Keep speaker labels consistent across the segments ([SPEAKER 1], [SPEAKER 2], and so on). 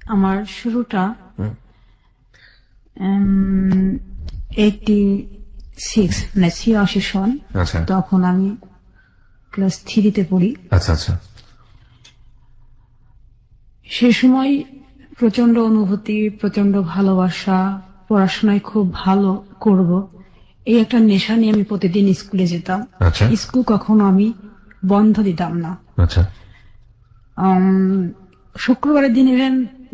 [SPEAKER 1] আমার শুরুটা 86 মানে 86 সন।
[SPEAKER 2] আচ্ছা
[SPEAKER 1] তখন আমি ক্লাস 3-তে পড়ি।
[SPEAKER 2] আচ্ছা আচ্ছা।
[SPEAKER 1] সে সময় প্রচন্ড অনুভূতি, প্রচন্ড ভালোবাসা, পড়াশোনায় খুব ভালো করব, এই একটা নেশা নিয়ে আমি প্রতিদিন স্কুলে যেতাম।
[SPEAKER 2] আচ্ছা
[SPEAKER 1] স্কুল কখনো আমি বন্ধ দিতাম না।
[SPEAKER 2] আচ্ছা
[SPEAKER 1] শুক্রবারের দিন ইভেন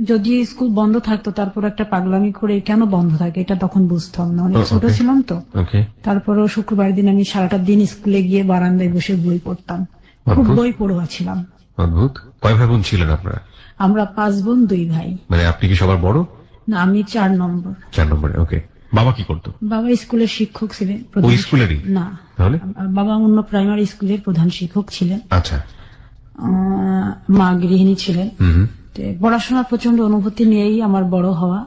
[SPEAKER 1] যদি স্কুল বন্ধ থাকতো, তারপর একটা পাগলামি করে কেন বন্ধ থাকে এটা তখন বুঝতাম না, অনেক ছোট ছিলাম তো।
[SPEAKER 2] ওকে।
[SPEAKER 1] তারপরেও শুক্রবারের দিন আমি সারাটা দিন স্কুলে গিয়ে বারান্দায় বসে বই পড়তাম। খুব
[SPEAKER 2] অদ্ভুত।
[SPEAKER 1] বই পড়ুয়া ছিলাম।
[SPEAKER 2] অদ্ভুত। কয় ভাই বোন ছিলেন আপনারা?
[SPEAKER 1] আমরা 5 বোন 2 ভাই।
[SPEAKER 2] মানে আপনি কি সবার বড়?
[SPEAKER 1] না, আমি 4 নম্বর।
[SPEAKER 2] 4 নম্বরে। ওকে। বাবা কি করতো?
[SPEAKER 1] বাবা স্কুলের শিক্ষক ছিলেন।
[SPEAKER 2] ওই স্কুলেরই?
[SPEAKER 1] না,
[SPEAKER 2] তাহলে
[SPEAKER 1] বাবা অন্য প্রাইমারি স্কুলের প্রধান শিক্ষক ছিলেন।
[SPEAKER 2] আচ্ছা।
[SPEAKER 1] মা গৃহিণী ছিলেন।
[SPEAKER 2] হুম।
[SPEAKER 1] তো পড়াশোনার প্রচন্ড অনুভূতি নিয়েই আমার বড় হওয়া।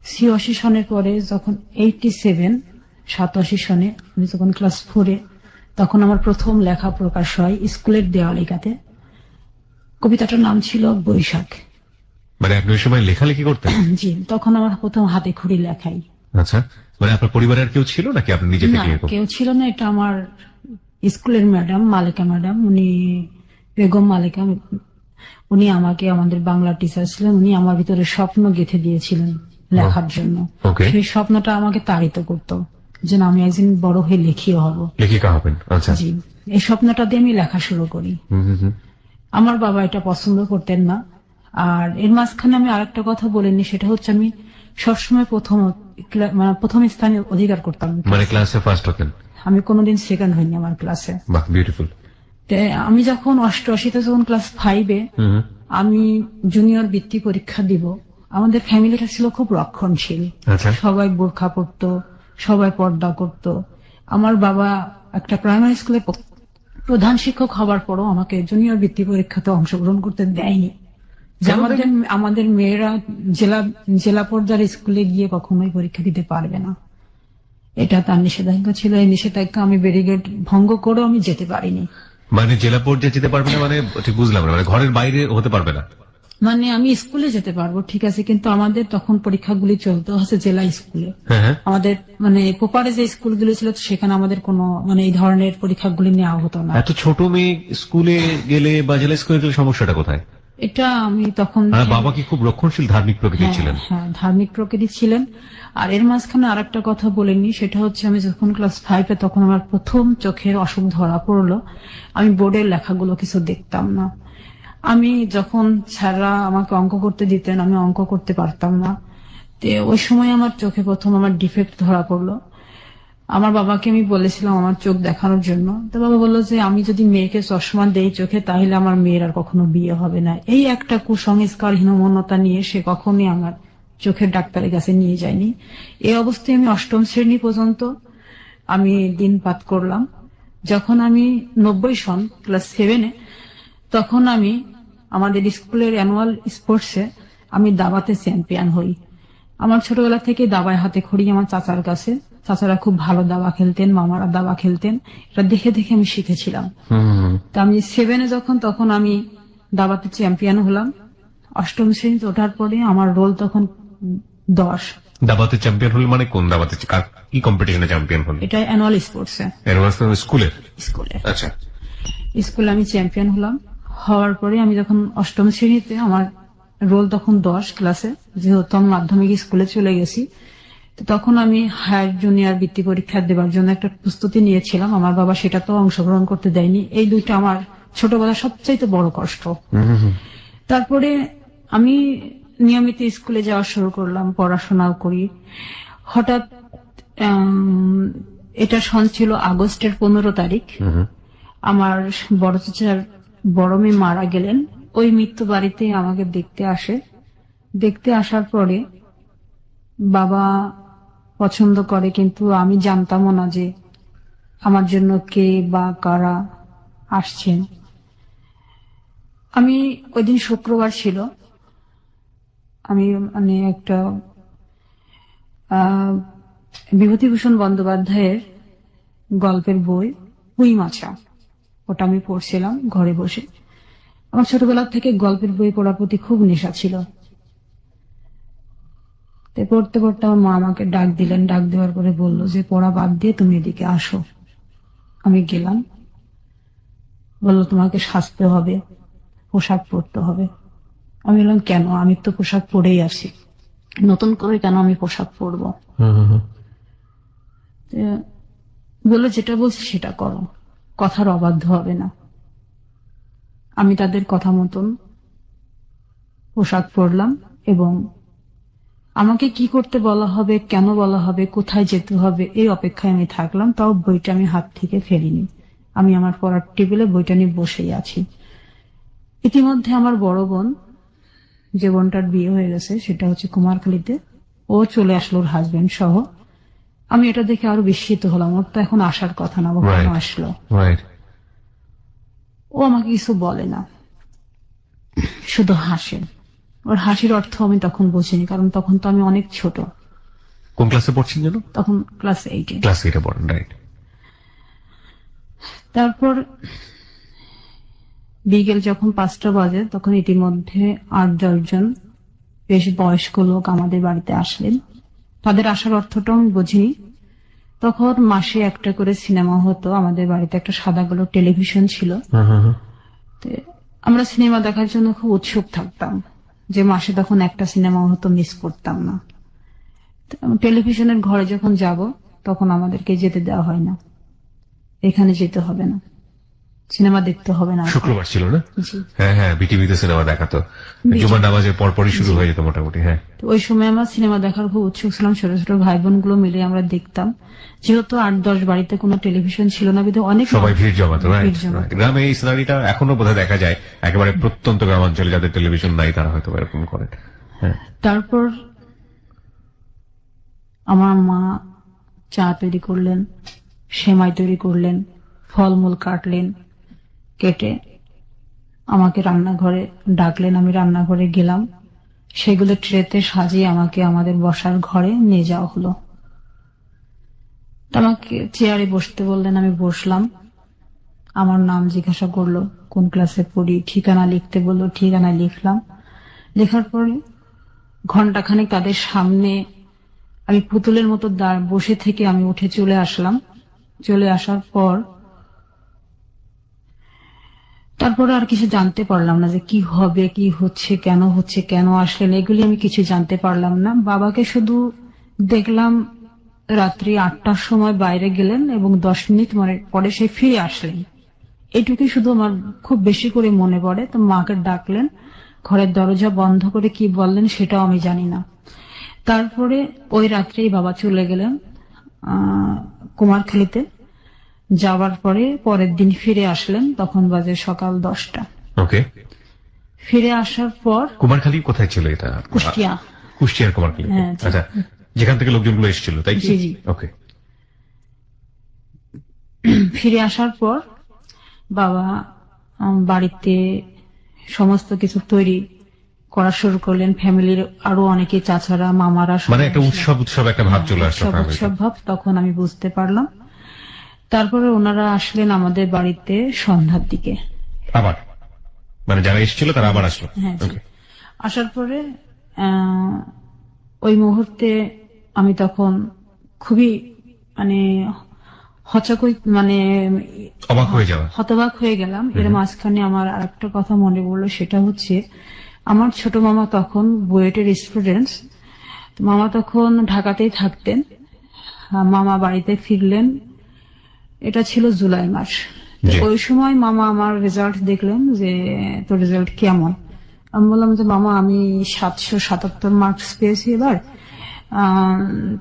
[SPEAKER 1] 86 সনের পরে যখন 87 সনে আমি যখন ক্লাস 4-এ, তখন আমার প্রথম লেখা প্রকাশ হয় স্কুলের দেওয়ালিকাতে। কবিতাটার নাম ছিল বৈশাখ।
[SPEAKER 2] মানে আপনি ওই সময় লেখালেখি করতেন?
[SPEAKER 1] জি, তখন আমার প্রথম হাতে খড়ি লেখাই।
[SPEAKER 2] আচ্ছা। মানে আপনার পরিবারের কেউ ছিল নাকি আপনি নিজে
[SPEAKER 1] না,
[SPEAKER 2] থেকে?
[SPEAKER 1] কেউ ছিল না। এটা আমার স্কুলের ম্যাডাম মালিকা ম্যাডাম, উনি বেগম মালিকা, উনি আমাকে, আমাদের বাংলা টিচার ছিলেন, উনি আমার ভিতরে স্বপ্ন গেঁথে দিয়েছিলেন লেখার জন্য।
[SPEAKER 2] ওকে।
[SPEAKER 1] সেই স্বপ্নটা আমাকে তাড়িত করতো যে না, আমি একদিন বড় হয়ে লেখিও হব।
[SPEAKER 2] লেখিকা হবেন? আচ্ছা।
[SPEAKER 1] জি, এই স্বপ্নটা দিয়ে আমি লেখা শুরু করি। আমার বাবা এটা পছন্দ করতেন না। আর এর মাঝখানে আমি আরেকটা কথা বলিনি, সেটা হচ্ছে আমি সবসময় প্রথম স্থানে অধিকার করতাম।
[SPEAKER 2] মানে ক্লাসে ফার্স্ট হতেন?
[SPEAKER 1] আমি কোনোদিন সেকেন্ড হইনি আমার ক্লাসে।
[SPEAKER 2] বাহ, বিউটিফুল।
[SPEAKER 1] আমি যখন 88-তে যখন ক্লাস 5-এ আমি জুনিয়র বৃত্তি পরীক্ষা দিব, আমাদের ফ্যামিলিটা ছিল খুব রক্ষণশীল।
[SPEAKER 2] আচ্ছা।
[SPEAKER 1] সবাই বোরখা পরতো, সবাই পর্দা করত। আমার বাবা একটা প্রাইমারি স্কুলে প্রধান শিক্ষক হবার পরও আমাকে জুনিয়র বৃত্তি পরীক্ষাতে অংশগ্রহণ করতে দেয়নি। যে আমাদের মেয়েরা জেলা পর্যায়ের স্কুলে গিয়ে কখনোই পরীক্ষা দিতে পারবে না, এটা তার নিষেধাজ্ঞা ছিল। এই নিষেধাজ্ঞা আমি ব্যারিকেড ভঙ্গ করেও আমি যেতে পারিনি।
[SPEAKER 2] মানে জেলা পর্যায়ে যেতে পারবে না মানে ঠিক বুঝলাম না, মানে ঘরের বাইরে হতে পারবে না?
[SPEAKER 1] মানে আমি স্কুলে যেতে পারবো ঠিক আছে, কিন্তু আমাদের তখন পরীক্ষাগুলি চলতে হচ্ছে জেলা স্কুলে। আমাদের মানে পোপারে যে স্কুলগুলি ছিল সেখানে আমাদের কোনো মানে এই ধরনের পরীক্ষাগুলি নেওয়া হতো না।
[SPEAKER 2] এত ছোট মেয়ে স্কুলে গেলে বা জেলা স্কুলে গেলে সমস্যাটা কোথায়?
[SPEAKER 1] এটা আমি তখন,
[SPEAKER 2] বাবা কি খুব রক্ষণশীল ধার্মিক প্রকৃতির ছিলেন?
[SPEAKER 1] হ্যাঁ, ধার্মিক প্রকৃতি ছিলেন। আর এর মাঝখানে আর একটা কথা বলেননি, সেটা হচ্ছে আমি যখন ক্লাস 5-এ তখন আমার প্রথম চোখের অসুখ ধরা পড়লো। আমি বোর্ডের লেখাগুলো কিছু দেখতাম না। আমি যখন স্যাররা আমাকে অঙ্ক করতে দিতেন, আমি অঙ্ক করতে পারতাম না। তো ওই সময় আমার চোখে প্রথম আমার ডিফেক্ট ধরা পড়লো। আমার বাবাকে আমি বলেছিলাম আমার চোখ দেখানোর জন্য, তো বাবা বললো যে আমি যদি মেয়েকে চশমা দেই চোখে, তাহলে আমার মেয়ের আর কখনো বিয়ে হবে না। এই একটা কুসংস্কার, হীনমন্যতা নিয়ে সে কখনই আমার চোখের ডাক্তারের কাছে নিয়ে যায়নি। এই অবস্থায় আমি 8ম শ্রেণী পর্যন্ত আমি দিনপাত করলাম। যখন আমি 90 সন ক্লাস 7-এ, তখন আমি আমাদের স্কুলের অ্যানুয়াল স্পোর্টসে আমি দাবাতে চ্যাম্পিয়ন হই। আমার ছোটবেলা থেকে দাবায় হাতে খড়ি আমার চাচার কাছে। চাচারা খুব ভালো দাবা খেলতেন, মামারা দাবা খেলতেন, এটা দেখে দেখে আমি শিখেছিলাম। তো আমি 7-এ যখন, তখন আমি দাবাতে চ্যাম্পিয়ন হলাম। 8ম শ্রেণীতে ওঠার পরে আমার রোল তখন 10।
[SPEAKER 2] দাবাতে চ্যাম্পিয়ন হল মানে কোন দাবাতে, কি কম্পিটিশনে চ্যাম্পিয়ন হল?
[SPEAKER 1] এটা অ্যানুয়াল স্পোর্টসে।
[SPEAKER 2] স্কুলের?
[SPEAKER 1] স্কুলে।
[SPEAKER 2] আচ্ছা।
[SPEAKER 1] স্কুলে আমি চ্যাম্পিয়ন হলাম। হওয়ার পরে আমি যখন 8ম শ্রেণীতে, আমার রোল তখন 10 ক্লাসে, যেহেতু আমি মাধ্যমিক স্কুলে চলে গেছি। তখন আমি হায়ার জুনিয়র বৃত্তি পরীক্ষা দেওয়ার জন্য একটা প্রস্তুতি নিয়েছিলাম। আমার বাবা সেটা তো অংশগ্রহণ করতে দেয়নি। এই দুইটা আমার ছোটবেলার সবচাইতে বড় কষ্ট। তারপরে আমি নিয়মিত স্কুলে যাওয়া শুরু করলাম, পড়াশোনাও করি। হঠাৎ এটা সন ছিল আগস্টের 15 তারিখ। আমার বড় চাচার বড় মেয়ে মারা গেলেন। ওই মৃত্যু বাড়িতে আমাকে দেখতে আসে। দেখতে আসার পরে বাবা পছন্দ করে, কিন্তু আমি জানতামও না যে আমার জন্য কে বা কারা আসছেন। আমি ওই দিন শুক্রবার ছিল। আমি মানে একটা বিভূতিভূষণ বন্দ্যোপাধ্যায়ের গল্পের বই পুঁই মাছা, ওটা আমি পড়ছিলাম ঘরে বসে। আমার ছোটবেলা থেকে গল্পের বই পড়ার প্রতি খুব নেশা ছিল। তো পড়তে পড়তে আমার মা আমাকে ডাক দিলেন, ডাক দেওয়ার পরে বললো যে পড়া বাদ দিয়ে তুমি এদিকে আসো। আমি গেলাম, বললো তোমাকে সাজতে হবে, পোশাক পরতে হবে। আমি বললাম কেন, আমি তো পোশাক পরেই আসি, নতুন করে কেন আমি পোশাক পরবো? তো বললো যেটা বলছি সেটা করো, কথার অবাধ্য হবে না। আমি তাদের কথা মতন পোশাক পরলাম এবং আমাকে কি করতে বলা হবে, কেন বলা হবে, কোথায় যেতে হবে, এই অপেক্ষায় আমি থাকলাম। তাও বইটা আমি হাত থেকে ফেলিনি, আমি আমার পড়ার টেবিলে বইটা নিয়ে বসেই আছি। ইতিমধ্যে আমার বড় বোন, যে বোনটার বিয়ে হয়ে গেছে, সেটা হচ্ছে কুমারখালীতে, ও চলে আসলো ওর হাজবেন্ড সহ। আমি এটা দেখে আরো বিস্মিত হলাম, ওর তো এখন আসার কথা না, ও কেন আসলো? ও আমাকে কিছু বলে না, শুধু হাসে। ওর হাসির অর্থ আমি তখন বুঝিনি, কারণ তখন তো আমি অনেক ছোট।
[SPEAKER 2] কোন ক্লাসে পড়ছেন যেন?
[SPEAKER 1] তখন ক্লাস 8-এ।
[SPEAKER 2] ক্লাস 8-এ পড়েন, রাইট।
[SPEAKER 1] তারপর বিকেল যখন 5টা বাজে, তখন ইতিমধ্যে 8-10 জন বেশ বয়স্ক লোক আমাদের বাড়িতে আসলেন। তাদের আসার অর্থটা আমি বুঝিনি। তখন মাসে একটা করে সিনেমা হতো, আমাদের বাড়িতে একটা সাদা কালো টেলিভিশন ছিল। তো আমরা সিনেমা দেখার জন্য খুব উৎসুক থাকতাম, যে মাসে তখন একটা সিনেমা হতো, মিস করতাম না। টেলিভিশনের ঘরে যখন যাব, তখন আমাদেরকে যেতে দেওয়া হয় না, এখানে যেতে হবে না, সিনেমা দেখতে হবে না।
[SPEAKER 2] শুক্রবার ছিল না?
[SPEAKER 1] জি।
[SPEAKER 2] হ্যাঁ হ্যাঁ, বিটিভিতে সিনেমা দেখাতো, জুমার নামাজের পরপরই শুরু হয়ে যেত মোটামুটি। হ্যাঁ,
[SPEAKER 1] তো ওই সময় আমরা সিনেমা দেখার খুব উৎসুক ছিলাম, ছোট ছোট ভাই বোন গুলো মিলে আমরা দেখতাম। যেহেতু 8-10 বাড়িতে কোনো টেলিভিশন ছিল না, বিধে অনেক
[SPEAKER 2] সবাই ভিড় জমাতো।
[SPEAKER 1] ভিড় জমাতো।
[SPEAKER 2] গ্রামে এই সিনারিটা এখনো বোধহয় দেখা যায়, একেবারে প্রত্যন্ত গ্রামাঞ্চলে যাদের টেলিভিশন নাই তারা হয়তো এরকম করেন। হ্যাঁ।
[SPEAKER 1] তারপর আমার মা চা তৈরি করলেন, সেমাই তৈরি করলেন, ফলমূল কাটলেন, কেটে আমাকে রান্নাঘরে ডাকলেন। আমি রান্নাঘরে গেলাম, সেগুলো ট্রেতে সাজিয়ে আমাকে আমাদের বসার ঘরে নিয়ে যাওয়া হলো। আমাকে চেয়ারে বসতে বললেন, আমি বসলাম। আমার নাম জিজ্ঞাসা করলো, কোন ক্লাসে পড়ি, ঠিকানা লিখতে বললো, ঠিকানা লিখলাম। লেখার পরে ঘন্টাখানেক তাদের সামনে আমি পুতুলের মতো বসে থেকে আমি উঠে চলে আসলাম। চলে আসার পর তারপরে আর কিছু জানতে পারলাম না, যে কি হবে, কি হচ্ছে, কেন আসলেন, এগুলি আমি কিছু জানতে পারলাম না। বাবাকে শুধু দেখলাম রাত্রি 8টার সময় বাইরে গেলেন এবং 10 মিনিট পরে সে ফিরে আসলেন। এইটুকুই শুধু আমার খুব বেশি করে মনে পড়ে। তো মাকে ডাকলেন, ঘরের দরজা বন্ধ করে কি বললেন সেটাও আমি জানি না। তারপরে ওই রাত্রেই বাবা চলে গেলেন কুমারখালীতে। যাওয়ার পরে পরের দিন ফিরে আসলেন, তখন বাজে সকাল 10টা।
[SPEAKER 2] ওকে।
[SPEAKER 1] ফিরে আসার পর
[SPEAKER 2] কুমারখালী কোথায় ছিল এটা?
[SPEAKER 1] কুষ্টিয়া।
[SPEAKER 2] কুষ্টিয়ার কুমারখালী।
[SPEAKER 1] হ্যাঁ,
[SPEAKER 2] আচ্ছা, যেখান থেকে লোকজনগুলো এসেছিল, তাই কি?
[SPEAKER 1] জি জি।
[SPEAKER 2] ওকে।
[SPEAKER 1] ফিরে আসার পর বাবা বাড়িতে সমস্ত কিছু তৈরি করা শুরু করলেন। ফ্যামিলির আরো অনেকে, চাচারা, মামারা,
[SPEAKER 2] মানে একটা উৎসব একটা ভাব চলে আসলো।
[SPEAKER 1] উৎসব ভাব তখন আমি বুঝতে পারলাম। তারপরে ওনারা আসলেন আমাদের বাড়িতে সন্ধ্যার দিকে
[SPEAKER 2] আবার, মানে যারা এসেছিল তারা আবার আসলো।
[SPEAKER 1] হ্যাঁ, আসার পরে ওই মুহূর্তে আমি তখন খুবই মানে হতবাক হয়ে গেলাম। এর মাঝখানে আমার আরেকটা কথা মনে পড়লো, সেটা হচ্ছে আমার ছোট মামা তখন বুয়েটের স্টুডেন্টস। মামা তখন ঢাকাতেই থাকতেন। মামা বাড়িতে ফিরলেন, এটা ছিল জুলাই মাস। ওই সময় মামা আমার রেজাল্ট দেখলেন, যে তোর রেজাল্ট কেমন। আমি বললাম যে মামা, আমি 777 মার্কস পেয়েছি এবার,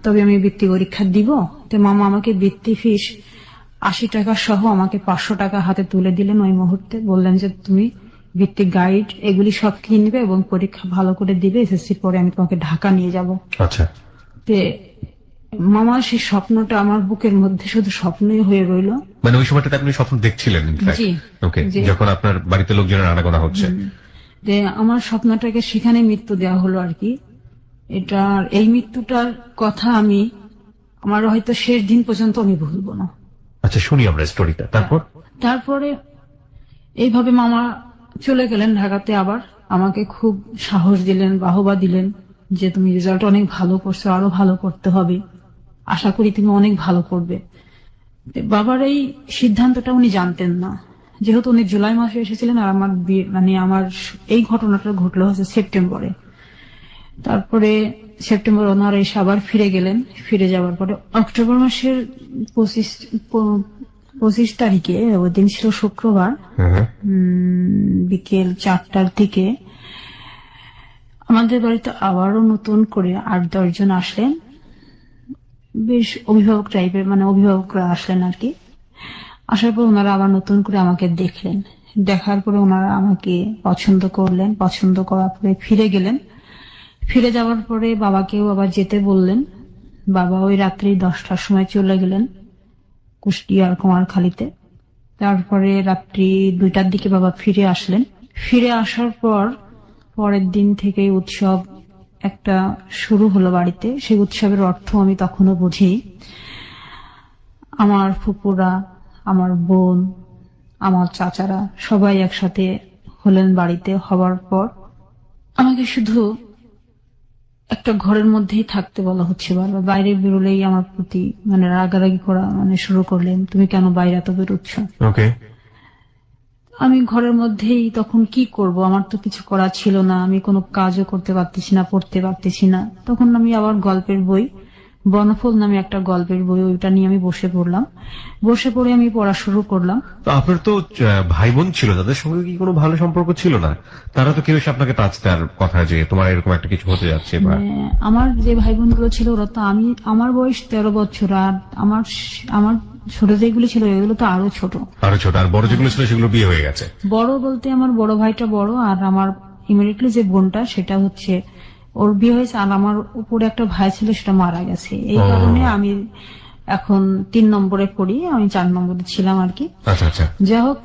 [SPEAKER 1] তবে আমি বৃত্তি পরীক্ষা দিব। তো মামা আমাকে বৃত্তি ফিস 80 টাকা সহ আমাকে 500 টাকা হাতে তুলে দিলেন ওই মুহূর্তে। বললেন যে তুমি বৃত্তি গাইড এগুলি সব কিনবে এবং পরীক্ষা ভালো করে দিবে, এসএসসির পরে আমি তোমাকে ঢাকা নিয়ে যাব।
[SPEAKER 2] আচ্ছা।
[SPEAKER 1] তে মামা সেই স্বপ্নটা আমার বুকের মধ্যে শুধু স্বপ্নই হয়ে রইল।
[SPEAKER 2] মানে ওই সময়টাতে আপনি স্বপ্ন দেখছিলেন? ওকে, যখন আপনার বাড়িতে লোকজনের আনাগোনা হচ্ছে,
[SPEAKER 1] যে আমার স্বপ্নটাকে সেখানে মৃত্যু দেওয়া হলো আর কি। এটার এই মৃত্যুটার কথা আমি আমার হয়তো শেষ দিন পর্যন্ত আমি ভুলবো না।
[SPEAKER 2] আচ্ছা, শুনি আমরা স্টোরিটা।
[SPEAKER 1] তারপরে এইভাবে মামা চলে গেলেন ঢাকাতে। আবার আমাকে খুব সাহস দিলেন, বাহবা দিলেন, যে তুমি রেজাল্ট অনেক ভালো করছো, আরো ভালো করতে হবে, আশা করি তুমি অনেক ভালো করবে। তো বাবার এই সিদ্ধান্তটা উনি জানতেন না, যেহেতু উনি জুলাই মাসে এসেছিলেন, আর আমার মানে আমার এই ঘটনাটা ঘটলো হচ্ছে সেপ্টেম্বরে। তারপরে সেপ্টেম্বর ওনারা এসে আবার ফিরে গেলেন। ফিরে যাওয়ার পরে অক্টোবর মাসের 25 তারিখে, ওই দিন ছিল শুক্রবার, বিকেল 4টার দিকে আমাদের বাড়িতে আবারও নতুন করে 8-10 জন আসলেন, বেশ অভিভাবক টাইপের, মানে অভিভাবকরা আসলেন আর কি। আসার পর ওনারা আবার নতুন করে আমাকে দেখলেন। দেখার পরে ওনারা আমাকে পছন্দ করলেন। পছন্দ করার পরে ফিরে গেলেন। ফিরে যাওয়ার পরে বাবাকেও আবার যেতে বললেন। বাবা ওই রাত্রি 10টার সময় চলে গেলেন কুষ্টিয়ার কুমারখালীতে। তারপরে রাত্রি 2টার দিকে বাবা ফিরে আসলেন। ফিরে আসার পর পরের দিন থেকে উৎসব একটা শুরু হলো বাড়িতে। সেই উৎসবের অর্থ আমি তখনও বুঝি। আমার ফুপুরা, আমার বোন, আমার চাচারা সবাই একসাথে হলেন বাড়িতে। হওয়ার পর আমাকে শুধু একটা ঘরের মধ্যেই থাকতে বলা হচ্ছে বারবার। বাইরে বেরোলেই আমার প্রতি মানে রাগারাগি করা মানে শুরু করলেন, তুমি কেন বাইরে এত বেরোচ্ছ।
[SPEAKER 2] ওকে।
[SPEAKER 1] আমি ঘরের মধ্যেই তখন কি করব, আমার তো কিছু করা ছিল না, আমি কোনো কাজও করতে পারতেছি না, পড়তে পারতেছি না। তখন আমি আবার গল্পের বই, বনফল নামে একটা গল্পের বই, ওইটা নিয়ে আমি বসে পড়লাম। বসে পড়ে আমি পড়া শুরু করলাম।
[SPEAKER 2] তো আপনার তো ভাই বোন ছিল, তাদের সঙ্গে কি কোনো ভালো সম্পর্ক ছিল না? তারা তো কেউ এসে আপনাকে টাচ দেওয়ার কথা যে তোমার এরকম একটা কিছু হতে যাচ্ছে বা
[SPEAKER 1] আমার যে ভাই বোনগুলো ছিল ওরা তো, আমার বয়স 13 বছর, আর আমার ছোট যেগুলো ছিল এগুলো তো আরো ছোট।
[SPEAKER 2] আর বড় যেগুলো ছিল সেগুলো বিয়ে হয়ে গেছে।
[SPEAKER 1] বড় বলতে আমার বড় ভাইটা বড়, আর আমার ইমিডিয়েটলি যে বোনটা সেটা হচ্ছে ওর বিয়ে হয়েছে, আর আমার উপরে একটা ভাই ছিল সেটা মারা গেছে। এই কারণে আমি এখন 3 নম্বরে পড়ি, আমি 4 নম্বরে ছিলাম আর কি।
[SPEAKER 2] আচ্ছা আচ্ছা।
[SPEAKER 1] যাই হোক,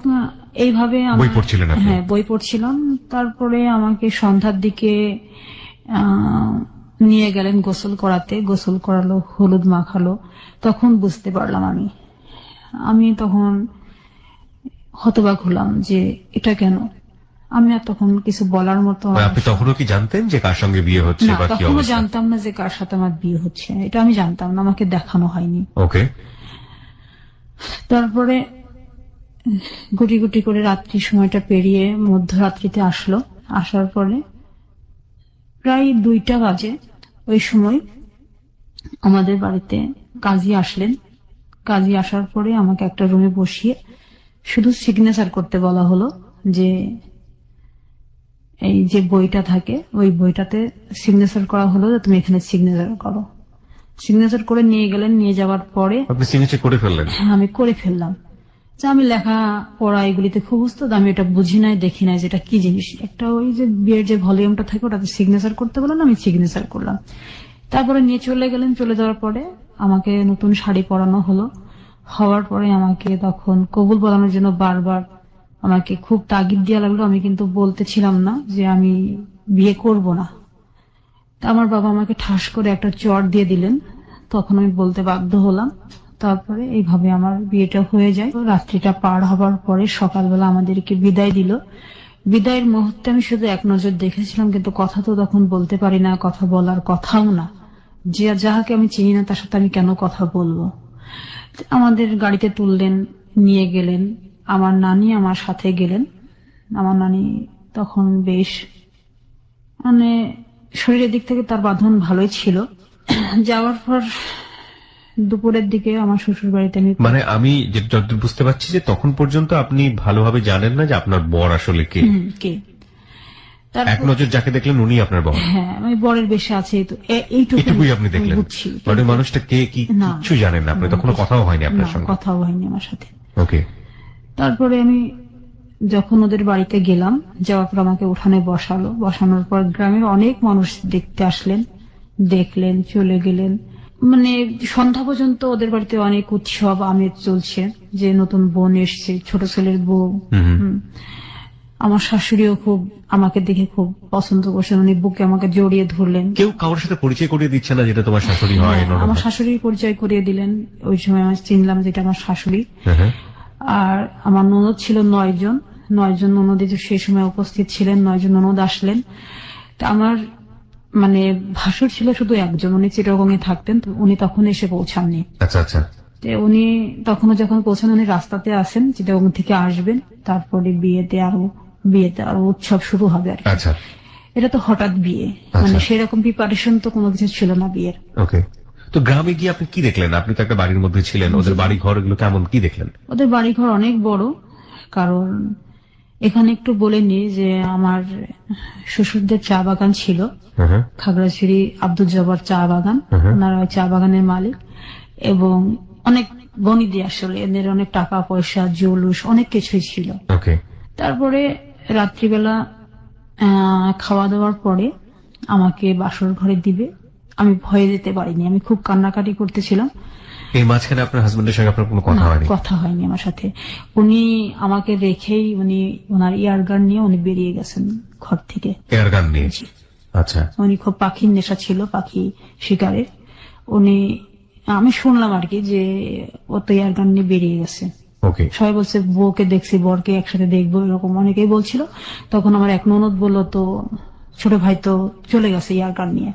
[SPEAKER 1] এইভাবে
[SPEAKER 2] বই পড়ছিলেন আপনি?
[SPEAKER 1] হ্যাঁ, বই পড়ছিলাম। তারপরে আমাকে সন্ধ্যার দিকে নিয়ে গেলেন গোসল করাতে। গোসল করালো, হলুদ মাখালো। তখন বুঝতে পারলাম আমি তখন হতবাক হলাম যে এটা কেন। আমি আর তখন কিছু বলার মতো।
[SPEAKER 2] আপনি তখনও কি জানতেন যে কার সঙ্গে বিয়ে হচ্ছে
[SPEAKER 1] না,
[SPEAKER 2] বা কি
[SPEAKER 1] তখনও
[SPEAKER 2] অবস্থা?
[SPEAKER 1] জানতাম না যে কার সাথে আমার বিয়ে হচ্ছে, এটা আমি জানতাম না, আমাকে দেখানো হয়নি।
[SPEAKER 2] ওকে।
[SPEAKER 1] তারপরে গুটি গুটি করে রাত্রি সময়টা পেরিয়ে মধ্যরাত্রিতে আসলো। আসার পরে প্রায় 2টা বাজে, ওই সময় আমাদের বাড়িতে কাজী আসলেন। কাজী আসার পরে আমাকে একটা রুমে বসিয়ে শুধু সিগনেচার করতে বলা হলো যে এই যে বইটা থাকে ওই বইটাতে সিগনেচার করা হলো, যে তুমি এখানে সিগনেচার করো। সিগনেচার করে নিয়ে গেলেন। নিয়ে যাওয়ার পরে
[SPEAKER 2] আপনি সিগনেচার করে ফেললেন?
[SPEAKER 1] হ্যাঁ, আমি করে ফেললাম। যে আমি লেখা পড়া এগুলিতে খুব উস্তাদ, আমি এটা বুঝি নাই, দেখি নাই যেটা কি জিনিস। একটা ওই যে বিয়ের যে ভলিউমটা থাকে ওটাতে সিগনেচার করতে বললেন, আমি সিগনেচার করলাম। তারপরে নিয়ে চলে গেলেন। চলে যাওয়ার পরে আমাকে নতুন শাড়ি পরানো হলো। হওয়ার পরে আমাকে তখন কবুল বলানোর জন্য বারবার আমাকে খুব তাগিদ দেওয়া লাগলো। আমি কিন্তু বলতেছিলাম না যে আমি বিয়ে করব না। তা আমার বাবা আমাকে ঠাস করে একটা চড় দিয়ে দিলেন। তখন আমি বলতে বাধ্য হলাম। তারপরে এইভাবে আমার বিয়েটা হয়ে যায়। রাত্রিটা পার হবার পরে সকালবেলা আমাদেরকে বিদায় দিল। বিদায়ের মুহূর্তে আমি শুধু এক নজর দেখেছিলাম, কিন্তু কথা তো তখন বলতে পারি না, কথা বলার কথাও না। যে যাহাকে আমি চিনি না তার সাথে আমি কেন কথা বলবো। আমাদের গাড়িতে তুললেন, নিয়ে গেলেন। আমার নানি আমার সাথে গেলেন। আমার নানি তখন বেশ মানে শরীরের দিক থেকে তার বাঁধন ভালোই ছিল। যাওয়ার পর দুপুরের দিকে আমার শ্বশুর বাড়িতে
[SPEAKER 2] মানে আমি যতদূর বুঝতে পারছি যে তখন পর্যন্ত আপনি ভালোভাবে জানেন না যে আপনার বর আসলে কে। এক নজর যাকে দেখলেন উনি আপনার বর?
[SPEAKER 1] হ্যাঁ, আমি বরের বেশে আছে,
[SPEAKER 2] এইটুকুই আপনি দেখলেন। মানে মানুষটা কে কি কিচ্ছু জানেন না আপনি, তখন কথাও হয়নি আপনার সঙ্গে?
[SPEAKER 1] কথাও হয়নি আমার সাথে।
[SPEAKER 2] ওকে।
[SPEAKER 1] তারপরে আমি যখন ওদের বাড়িতে গেলাম, যাওয়ার পর আমাকে উঠানে বসালো। বসানোর পর গ্রামের অনেক মানুষ দেখতে আসলেন, দেখলেন, চলে গেলেন। মানে সন্ধ্যা পর্যন্ত ওদের বাড়িতে অনেক উৎসব আমেজ চলছে, যে নতুন বোন এসছে, ছোট ছেলের বউ। আমার শাশুড়িও খুব আমাকে দেখে খুব পছন্দ করছেন, উনি বুকে আমাকে জড়িয়ে ধরলেন।
[SPEAKER 2] কেউ কারোর সাথে পরিচয় করিয়ে দিচ্ছে না যেটা তোমার শাশুড়ি হয়?
[SPEAKER 1] আমার শাশুড়ির পরিচয় করিয়ে দিলেন। ওই সময় আমি চিনলাম যেটা আমার শাশুড়ি। আর আমার ননদ ছিল 9 জন। 9 জন ননদ সেই সময় উপস্থিত ছিলেন। 9 জন ননদ আসলেন। তা আমার মানে ভাসুর ছিল শুধু একজন, উনি চিটাগংয়ে থাকতেন, তো উনি তখন এসে পৌঁছাননি।
[SPEAKER 2] আচ্ছা আচ্ছা।
[SPEAKER 1] তো উনি তখনও যখন পৌঁছান উনি রাস্তাতে আসেন, চিটাগং থেকে আসবেন, তারপরে বিয়েতে আরো উৎসব শুরু হবে আর কি।
[SPEAKER 2] আচ্ছা।
[SPEAKER 1] এটা তো হঠাৎ বিয়ে, মানে সেরকম প্রিপারেশন তো কোনো কিছু ছিল না বিয়ের।
[SPEAKER 2] ওকে। তো গ্রামে গিয়ে আপনি কি দেখলেন? আপনি তো একটা বাড়ির মধ্যে ছিলেন, ওদের বাড়ি ঘর এগুলো কেমন, কি দেখলেন?
[SPEAKER 1] ওদের বাড়িঘর অনেক বড়, কারণ এখানে একটু বলে নি যে আমার শ্বশুরদের চা বাগান ছিল, খাগড়াছড়ি আব্দুল জব্বার চা বাগান, ওনারা ওই চা বাগানের মালিক, এবং অনেক বনিদি, আসলে এদের অনেক টাকা পয়সা জুলুস অনেক কিছুই ছিল। তারপরে রাত্রিবেলা খাওয়া দাওয়ার পরে আমাকে বাসর ঘরে দিবে, আমি ভয়ে যেতে পারিনি, আমি খুব কান্নাকাটি করতেছিলাম।
[SPEAKER 2] এই মাঝখানে আপনার হাজবেন্ডের সঙ্গে আপনার কোনো কথা হয়নি?
[SPEAKER 1] কথা হয়নি আমার সাথে। উনি আমাকে রেখেই উনি ওনার ইয়ারগান নিয়ে উনি বেরিয়ে গেছেন ঘর থেকে।
[SPEAKER 2] ইয়ারগান নিয়ে? আচ্ছা।
[SPEAKER 1] উনি খুব পাখির নেশা ছিল, পাখি শিকারের। উনি, আমি শুনলাম আর কি যে ও তো ইয়ারগান নিয়ে বেরিয়ে গেছে। সবাই বলছে বউকে দেখছি, বরকে একসাথে দেখবো, এরকম অনেকেই বলছিল। তখন আমার এক ননদ বললো, তো ছোট ভাই তো চলে গেছে ইয়ারগান নিয়ে।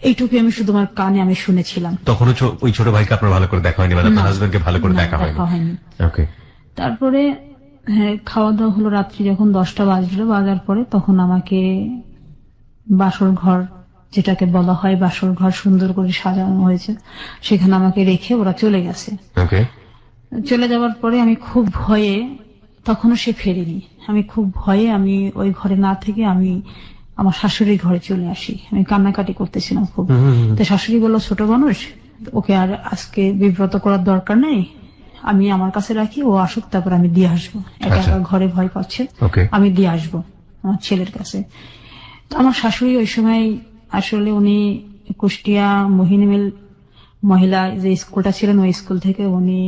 [SPEAKER 1] এইটুকু আমি শুধু আমার কানে আমি শুনেছিলাম।
[SPEAKER 2] তখন ওই ছোট ভাইকে আপনার ভালো করে দেখা হয়নি, মানে আপনার হাজবেন্ডকে ভালো করে দেখা হয়নি?
[SPEAKER 1] তারপরে খাওয়া দাওয়া হলো, রাত্রি যখন 10টা বাজলো, বাজার পরে তখন আমাকে বাসর ঘর, যেটাকে বলা হয় বাসর ঘর, সুন্দর করে সাজানো হয়েছে, সেখানে আমাকে রেখে ওরা চলে গেছে। চলে যাওয়ার পরে আমি খুব ভয়ে, তখনও সে ফেরেনি, আমি খুব ভয়ে আমি ওই ঘরে না থেকে আমি আমার শাশুড়ির ঘরে চলে আসি। আমি কান্নাকাটি করতেছিলাম খুব। তো শাশুড়ি বললো, ছোট মানুষ, ওকে আর আজকে বিব্রত করার দরকার নেই, আমি আমার কাছে রাখি, ও আসুক, তারপর আমি দিয়ে আসবো, একা একা ঘরে ভয় পাচ্ছে, আমি দিয়ে আসবো আমার ছেলের কাছে। তো আমার শাশুড়ি ওই সময় আসলে উনি কুষ্টিয়া মোহিনীমিল মহিলা যে স্কুলটা ছিলেন, ওই স্কুল থেকে উনি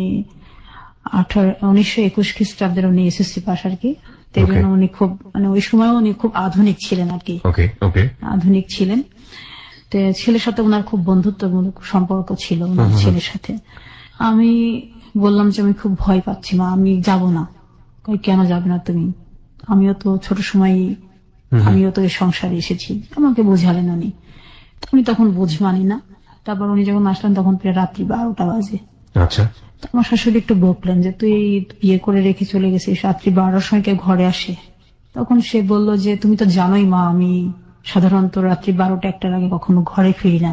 [SPEAKER 1] 1921 খ্রিস্টাব্দের উনি এসএসসি পাস আর কি। উনি খুব, মানে ওই সময় উনি খুব আধুনিক ছিলেন আর কি, আধুনিক ছিলেন। তো ছেলের সাথে ওনার খুব বন্ধুত্বমূলক সম্পর্ক ছিল ওনার ছেলের সাথে। আমি বললাম যে আমি খুব ভয় পাচ্ছি মা, আমি যাব না। কেন যাবে না তুমি? আমিও তো ছোট সময়, আমিও তো এই সংসারে এসেছি। আমাকে বোঝালেন উনি, আমি তখন বুঝ মানি না। তারপর উনি যখন আসলেন তখন প্রায় রাত্রি 12টা বাজে।
[SPEAKER 2] আচ্ছা।
[SPEAKER 1] আমার শাশুড়ি একটু বকলেন যে তুই বিয়ে করে রেখে চলে গেছিস, রাত্রি 12টার সময় কেউ ঘরে আসে? তখন সে বলল যে তুমি তো জানোই মা, আমি সাধারণত রাত্রি 12টা 1টার আগে কখনো ঘরে ফিরি না,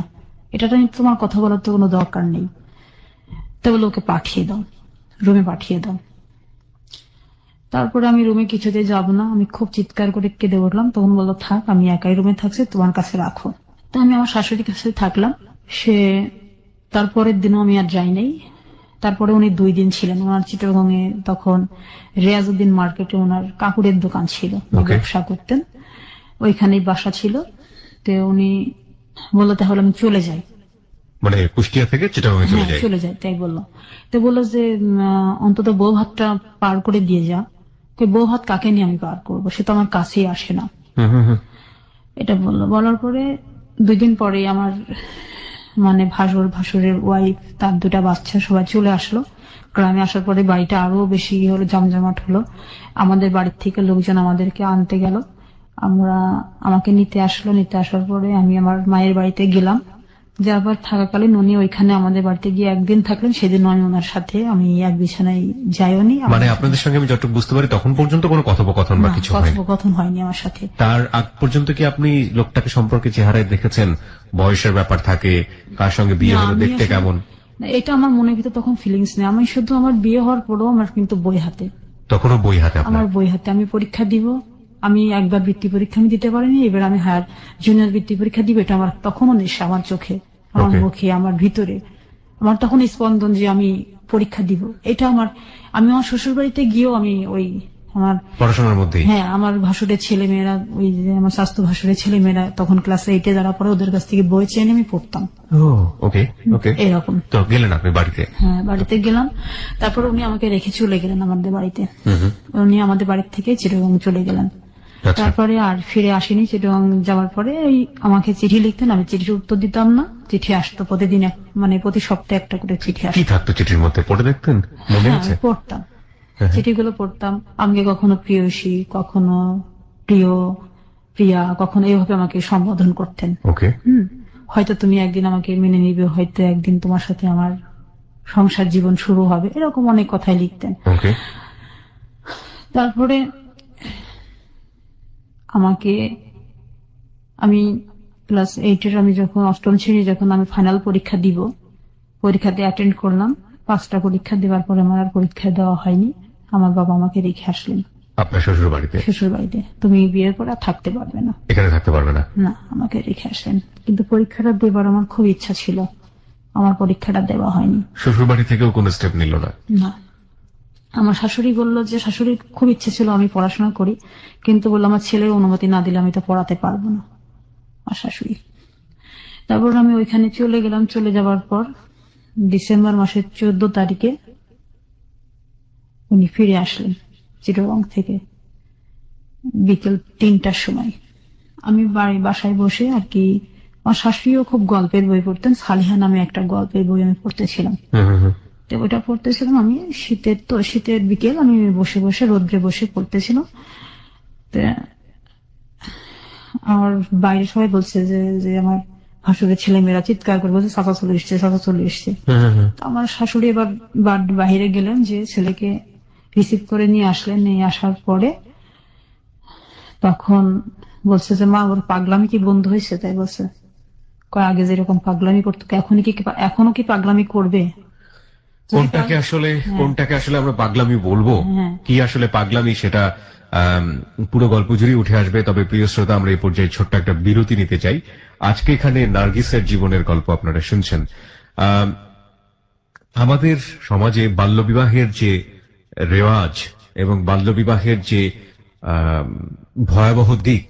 [SPEAKER 1] এটা তোমার কথা বলার তো কোনো দরকার নেই। তা বলে ওকে পাঠিয়ে দাও, রুমে পাঠিয়ে দাও। তারপরে আমি রুমে কিছুতে যাব না, আমি খুব চিৎকার করে কেঁদে উঠলাম। তখন বললো থাক, আমি একাই রুমে থাকছি, তোমার কাছে রাখো। তা আমি আমার শাশুড়ির কাছে থাকলাম। সে তারপরের দিনও আমি আর যাই নাই। তারপরে উনি 2 দিন ছিলেন ওনার চিটাগংয়ে, তখন রিয়াজউদ্দিন মার্কেটে ওনার কাপড়ের দোকান ছিল, ব্যবসা করতেন, ওইখানেই বাসা ছিল। তো উনি বললো তাহলে আমি চলে যাই,
[SPEAKER 2] মানে কুষ্টিয়া থেকে চিটাগংয়ে চলে যাই,
[SPEAKER 1] তাই বললো। তো বললো যে অন্তত বউ ভাতটা পার করে দিয়ে যা। বউ ভাত কাকে নিয়ে আমি পার করবো, সে তো আমার কাছেই আসে না, এটা বললো। বলার পরে 2 দিন পরে আমার মানে ভাসুরের ওয়াইফ, তার 2টা বাচ্চা সবাই চলে আসলো। গ্রামে আসার পরে বাড়িটা আরো বেশি হলো, জমজমাট হলো। আমাদের বাড়ির থেকে লোকজন আমাদেরকে আনতে গেল, আমাকে নিতে আসলো। নিতে আসার পরে আমি আমার মায়ের বাড়িতে গেলাম। যাবার থাকাকালীন উনি ওইখানে আমাদের বাড়িতে গিয়ে 1 দিন থাকলেন। সেদিন আমি ওনার সাথে আমি এক বিছানায় যাইওনি।
[SPEAKER 2] মানে আপনাদের সঙ্গে আমি যতটুকু বুঝতে পারি তখন পর্যন্ত কোনো কথোপকথন বা কিছু
[SPEAKER 1] কথোপকথন হয়নি আমার সাথে।
[SPEAKER 2] তার আগ পর্যন্ত কি আপনি লোকটাকে সম্পর্কে চেহারায় দেখেছেন? বয়সের ব্যাপার থাকে, কার সঙ্গে বিয়ে হলো, দেখতে কেমন?
[SPEAKER 1] এটা আমার মনের ভিতরে তখন ফিলিংস নেই। আমি শুধু আমার বিয়ে হওয়ার পরেও আমার কিন্তু বই হাতে,
[SPEAKER 2] তখনও বই হাতে,
[SPEAKER 1] আমার বই হাতে। আমি পরীক্ষা দিব, আমি একবার বৃত্তি পরীক্ষা আমি দিতে পারিনি, এবার আমি হায়ার জুনিয়র বৃত্তি পরীক্ষা দিব। এটা আমার তখনও নেশা, আমার চোখে, আমার মুখে, আমার ভিতরে, আমার তখন স্পন্দন যে আমি পরীক্ষা দিব। এটা আমার, আমি আমার শ্বশুর বাড়িতে গিয়েও আমি ওই আমার
[SPEAKER 2] পড়াশোনার মধ্যে,
[SPEAKER 1] হ্যাঁ, আমার ভাসুরের ছেলেমেয়েরা, ওই যে আমার স্বাস্থ্য ভাসুরের ছেলেমেয়েরা তখন ক্লাস 8-এ যারা পরে, ওদের কাছ থেকে বই চেয়ে আমি পড়তাম। এরকম।
[SPEAKER 2] তো গেলেন আপনি বাড়িতে?
[SPEAKER 1] হ্যাঁ, বাড়িতে গেলাম। তারপর উনি আমাকে রেখে চলে গেলেন আমাদের বাড়িতে। উনি আমাদের বাড়ি থেকে চিটাগং চলে গেলেন। তারপরে আর ফিরে আসেনি। চিটাগং যাওয়ার পরে আমাকে চিঠি লিখতেন, আমি চিঠির উত্তর দিতাম না। চিঠি আসতো প্রতিদিন, মানে প্রতি সপ্তাহে একটা করে চিঠি আসতো।
[SPEAKER 2] কি থাকতো চিঠির মধ্যে, পড়ে দেখতেন?
[SPEAKER 1] পড়তাম, চিঠিগুলো পড়তাম। আমাকে কখনো প্রিয়সী, কখনো প্রিয়, প্রিয়া, কখনো এইভাবে আমাকে সম্বোধন করতেন।
[SPEAKER 2] ওকে।
[SPEAKER 1] হয়তো তুমি একদিন আমাকে মেনে নিবে, হয়তো একদিন তোমার সাথে আমার সংসার জীবন শুরু হবে, এরকম অনেক কথাই লিখতেন।
[SPEAKER 2] ওকে।
[SPEAKER 1] তারপরে আমাকে, আমি ক্লাস 8 আমি যখন 8ম শ্রেণী যখন আমি ফাইনাল পরীক্ষা দিব, পরীক্ষাতে অ্যাটেন্ড করলাম। 5টা পরীক্ষা দেওয়ার পরে আমার আর পরীক্ষা দেওয়া হয়নি। আমার বাবা আমাকে রেখে আসলেন
[SPEAKER 2] আপনার শ্বশুর বাড়িতে?
[SPEAKER 1] শ্বশুর বাড়িতে। তুমি বিয়ের পর আর থাকতে পারবে না,
[SPEAKER 2] এখানে থাকতে পারবে না।
[SPEAKER 1] না, আমাকে রেখে আসলেন। কিন্তু পরীক্ষাটা দেবার আমার খুব ইচ্ছা ছিল, আমার পরীক্ষাটা দেওয়া হয়নি।
[SPEAKER 2] শ্বশুর বাড়ি থেকেও কোনো স্টেপ নিল না?
[SPEAKER 1] না। আমার শাশুড়ি বলল যে, শাশুড়ির খুব ইচ্ছে ছিল আমি পড়াশোনা করি, কিন্তু বললো আমার ছেলের অনুমতি না দিলে আমি তো পড়াতে পারবো না, আমার শাশুড়ি। তারপর আমি ওইখানে চলে গেলাম। চলে যাবার পর ডিসেম্বর মাসের 14 তারিখে উনি ফিরে আসলেন চিটাগং থেকে বিকেল 3টার সময়। আমি বাসায় বসে আর কি, আমার শাশুড়িও খুব গল্পের বই পড়তেন। সালিহা নামে একটা গল্পের বই আমি পড়তেছিলাম। তো ওইটা পড়তেছিলাম আমি, শীতের বিকেল আমি বসে বসে রোদ্রে বসে পড়তেছিলাম। তো আমার বাইরে সবাই বলছে যে আমার ভাসুরের ছেলে মেয়েরা চিৎকার করে বলছে চাচা চলে এসছে, চাচা চলে এসছে। আমার শাশুড়ি এবার বাইরে গেলেন, যে ছেলেকে রিসিভ করে নিয়ে আসলেন। নিয়ে আসার পরে তখন বলছে যে মা, ওর পাগলামি কি বন্ধ হয়েছে? তাই বলছে, আগে যেরকম পাগলামি করতো এখনো কি পাগলামি করবে?
[SPEAKER 2] কোনটাকে আসলে আমরা পাগলামি বলবো, কি আসলে পাগলামি, সেটা পুরো গল্প জুড়ে উঠে আসবে। তবে প্রিয় শ্রোতা, আমরা এই পর্যায়ে ছোট্ট একটা বিরতি নিতে চাই। আজকে এখানে নার্গিসের জীবনের গল্প আপনারা শুনছেন। আমাদের সমাজে বাল্যবিবাহের যে রেওয়াজ এবং বাল্যবিবাহের যে ভয়াবহ দিক,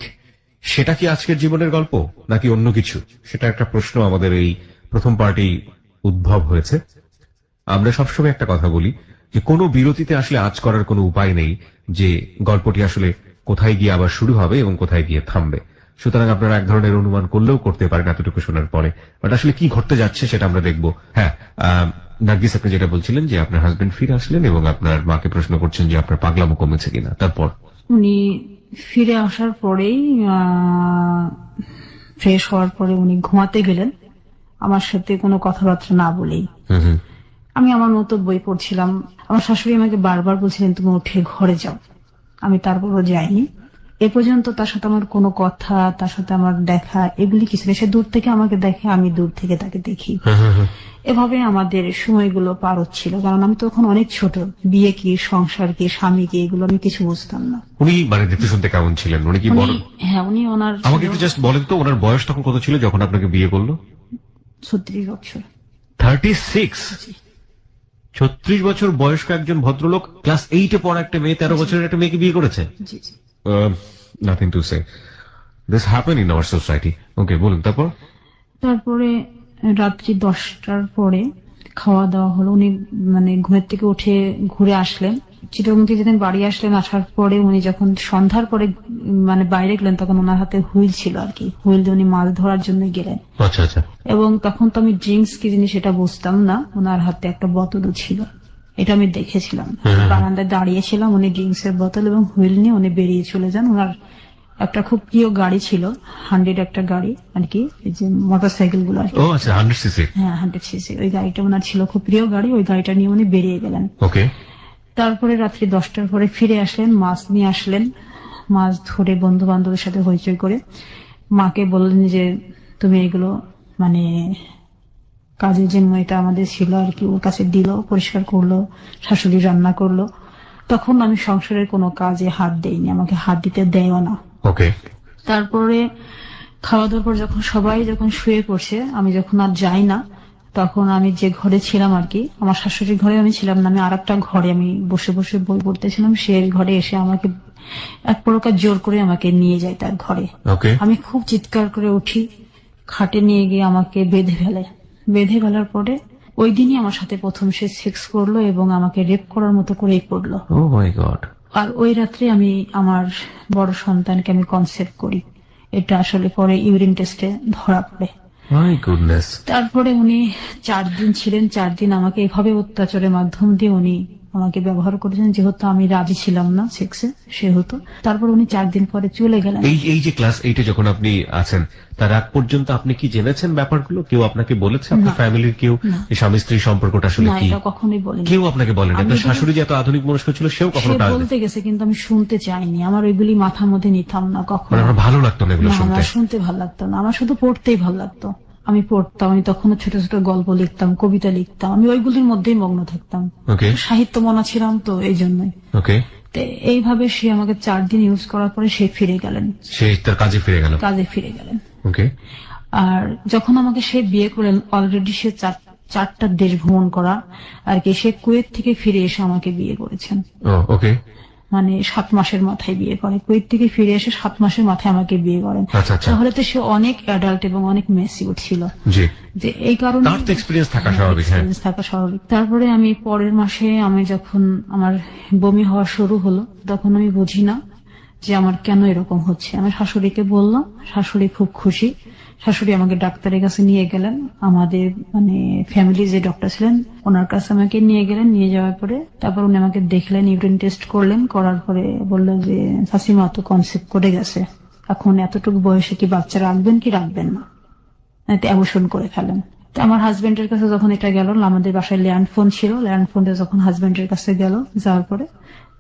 [SPEAKER 2] সেটা কি আজকের জীবনের গল্প নাকি অন্য কিছু, সেটা একটা প্রশ্ন আমাদের এই প্রথম পার্টি উদ্ভব হয়েছে। আমরা সবসময় একটা কথা বলি যে কোনো বিরতিতে আসলে আজ করার কোনো উপায় নেই যে গল্পটি আসলে কোথায় গিয়ে আবার শুরু হবে এবং কোথায় গিয়ে থামবে। সুতরাং আপনারা এক ধরনের অনুমান করলেও করতে পারেন এতটুকু শোনার পরে, বাট আসলে কি ঘটতে যাচ্ছে সেটা আমরা দেখবো। হ্যাঁ, নার্গিস, আপনি যেটা বলছিলেন যে আপনার হাজবেন্ড ফিরে আসলেন এবং আপনার মাকে প্রশ্ন করছেন যে আপনার পাগলামো কমেছে কিনা। তারপর
[SPEAKER 1] উনি ফিরে আসার পরেই ফ্রেশ হওয়ার পরে উনি ঘুমাতে গেলেন আমার সাথে কোনো কথাবার্তা না বলেই। আমি আমার মতো বই পড়ছিলাম। আমার শাশুড়ি আমাকে বারবার বলছিলেন তুমি উঠে ঘরে যাও, আমি তারপরও যাইনি। এ পর্যন্ত তার সাথে আমার কোনো কথা, তার সাথে আমার দেখা, এগুলি কিছু নেই। সে দূর থেকে আমাকে দেখে, আমি দূর থেকে তাকে দেখি। এভাবে আমাদের সময়গুলো পার হচ্ছিল, কারণ আমি তখন অনেক ছোট। বিয়ে কি, সংসার কি, স্বামী কি, এগুলো আমি কিছু বুঝতাম না।
[SPEAKER 2] উনি মানে দেখতে শুনতে কেমন ছিলেন? উনি কি বড়?
[SPEAKER 1] হ্যাঁ, উনি ওনার,
[SPEAKER 2] আমাকে একটু জাস্ট বলেন তো, ওনার বয়স তখন কত ছিল যখন আপনাকে বিয়ে করলো?
[SPEAKER 1] 36 বছর।
[SPEAKER 2] 36? 36 বছর বয়স্ক একজন ভদ্রলোক ক্লাস 8-এ পড়া একটা মেয়ে, 13 বছরের একটা মেয়েকে বিয়ে করেছে? Nothing to say, this happen in our society. Okay, বলুন তারপর।
[SPEAKER 1] তারপরে রাত্রি 10টার পরে খাওয়া দাওয়া হলো। উনি মানে ঘুমের থেকে উঠে ঘুরে আসলেন। চিটাগং থেকে যেদিন বাড়ি আসলেন, আসার পরে উনি যখন সন্ধ্যার পরে মানে বাইরে গেলেন, তখন ওনার হাতে হুইল ছিল আর কি। হুইল দিয়ে উনি মাছ ধরার জন্য গেলেন।
[SPEAKER 2] আচ্ছা আচ্ছা।
[SPEAKER 1] এবং তখন তো আমি ড্রিঙ্কস কি জিনিস সেটা বুঝতাম না। ওনার হাতে একটা বোতলও ছিল, এটা আমি দেখেছিলাম। বারান্দায় দাঁড়িয়েছিলাম, উনি ড্রিঙ্কস এর বোতল এবং হুইল নিয়ে উনি বেরিয়ে চলে যান। ওনার একটা খুব প্রিয় গাড়ি ছিল, 100 একটা গাড়ি আর কি, এই যে মোটরসাইকেল গুলো আর কি।
[SPEAKER 2] ও আচ্ছা, 100 সিসি।
[SPEAKER 1] হ্যাঁ, 100 সিসি। ওই গাড়িটা ওনার ছিল, খুব প্রিয় গাড়ি। ওই গাড়িটা নিয়ে উনি বেরিয়ে গেলেন।
[SPEAKER 2] ওকে।
[SPEAKER 1] তারপরে রাত্রি 10টার পরে ফিরে আসলেন, মাছ নিয়ে আসলেন। মাছ ধরে বন্ধু বান্ধবের সাথে হইচই করে মাকে বললেন যে তুমি এগুলো মানে কাজের যে মেয়েটা আমাদের ছিল আর কি, ওর কাছে দিল, পরিষ্কার করলো, শাশুড়ি রান্না করলো। তখন আমি সংসারের কোনো কাজে হাত দেইনি, আমাকে হাত দিতে দেয়ও না।
[SPEAKER 2] ওকে।
[SPEAKER 1] তারপরে খাওয়া দাওয়ার পর যখন সবাই শুয়ে পড়ছে, আমি যখন আর যাই না, তখন আমি যে ঘরে ছিলাম আর কি, আমার শাশুড়ির ঘরে আমি ছিলাম না, আমি আর একটা ঘরে আমি বসে বসে বই পড়তেছিলাম। সে ঘরে এসে আমাকে এক প্রকার জোর করে আমাকে নিয়ে যায় তার ঘরে। আমি খুব চিৎকার করে উঠি, খাটে নিয়ে গিয়ে আমাকে বেঁধে ফেলার পরে ওই দিনই আমার সাথে প্রথম সে সেক্স করলো এবং আমাকে রেপ করার মতো করেই করলো।
[SPEAKER 2] ও মাই গড।
[SPEAKER 1] আর ওই রাত্রে আমি আমার বড় সন্তানকে আমি কনসেপ্ট করি। এটা আসলে পরে ইউরিন টেস্টে ধরা পড়ে।
[SPEAKER 2] My goodness.
[SPEAKER 1] তারপরে উনি 4 দিন ছিলেন। 4 দিন আমাকে এভাবে অত্যাচারের মাধ্যম দিয়ে উনি আমাকে ব্যবহার করেছেন, যেহেতু আমি রাজি ছিলাম না সেক্সে সেহেতু। তারপর উনি 4 দিন পরে চলে গেলেন।
[SPEAKER 2] এই যে ক্লাস 8-এ যখন আপনি আছেন তার আগ পর্যন্ত আপনি কি জেনেছেন ব্যাপারগুলো? কেউ আপনাকে বলেছে? আপনার
[SPEAKER 1] না।
[SPEAKER 2] ফ্যামিলির কেউ
[SPEAKER 1] না।
[SPEAKER 2] এই স্বামী স্ত্রীর সম্পর্কটা আসলে
[SPEAKER 1] না,
[SPEAKER 2] কি
[SPEAKER 1] এটা কখনোই বলেনি।
[SPEAKER 2] কেউ আপনাকে বলেনি?
[SPEAKER 1] আমি
[SPEAKER 2] আপনার
[SPEAKER 1] যদি-
[SPEAKER 2] শাশুড়ি যে এত আধুনিক মনস্ক ছিল সেও কখনো
[SPEAKER 1] সে
[SPEAKER 2] টাল
[SPEAKER 1] বলতে গেছে কিন্তু আমি শুনতে চাইনি, আমার ওইগুলি মাথার মধ্যে নিতাম না কখনো।
[SPEAKER 2] মানে আমার ভালো লাগতো না এগুলো
[SPEAKER 1] না,
[SPEAKER 2] শুনতে।
[SPEAKER 1] আমার শুনতে ভালো লাগতো না, আমার শুধু পড়তেই ভালো লাগতো। আমি পড়তাম, আমি তখন ছোট ছোট গল্প লিখতাম, কবিতা লিখতাম, আমি ওইগুলির মধ্যেই মগ্ন থাকতাম।
[SPEAKER 2] ওকে
[SPEAKER 1] সাহিত্য মনা ছিলাম তো এই জন্যই।
[SPEAKER 2] ওকে।
[SPEAKER 1] তো এইভাবে সে আমাকে 4 দিন ইউজ করার পরে সে ফিরে গেলেন,
[SPEAKER 2] সে তার কাজে ফিরে গেল।
[SPEAKER 1] কাজে ফিরে গেলেন।
[SPEAKER 2] ওকে।
[SPEAKER 1] আর যখন আমাকে সে বিয়ে করলেন, অলরেডি সে 4টা দেশ ভ্রমণ করা আর কি, সে কুয়েত থেকে ফিরে এসে আমাকে বিয়ে করেছেন।
[SPEAKER 2] ওকে।
[SPEAKER 1] মানে 7 মাসের মাথায় বিয়ে করে, কুয়েত থেকে ফিরে এসে 7 মাসের মাথায় আমাকে বিয়ে করেন।
[SPEAKER 2] আচ্ছা, আচ্ছা।
[SPEAKER 1] তাহলে তো সে অনেক অ্যাডাল্ট এবং অনেক মেচিউর ছিল,
[SPEAKER 2] জি।
[SPEAKER 1] যে এই কারণে
[SPEAKER 2] তার তো এক্সপিরিয়েন্স থাকা স্বাভাবিক। হ্যাঁ,
[SPEAKER 1] experience থাকা স্বাভাবিক। তারপরে আমি পরের মাসে আমি যখন আমার বমি হওয়া শুরু হলো, তখন আমি বুঝি না যে আমার কেন এরকম হচ্ছে। আমি শাশুড়িকে বললাম, শাশুড়ি খুব খুশি। শাশুড়ি আমাকে ডাক্তারের কাছে নিয়ে গেলেন, আমাদের মানে ফ্যামিলি যে ডক্টর ছিলেন ওনার কাছে আমাকে নিয়ে গেলেন। নিয়ে যাওয়ার পরে তারপর উনি আমাকে দেখলেন, ইউরিন টেস্ট করলেন, করার পরে বললেন যে শাসিমা তো কনসেপ্ট করে গেছে, এখন এতটুকু বয়সে কি বাচ্চা রাখবেন কি রাখবেন না, অ্যাবর্শন করে ফেলেন। তো আমার হাজবেন্ডের কাছে যখন এটা গেল, আমাদের বাসায় ল্যান্ড ফোন ছিল, ল্যান্ড ফোনে যখন হাজবেন্ডের কাছে গেল, যাওয়ার পরে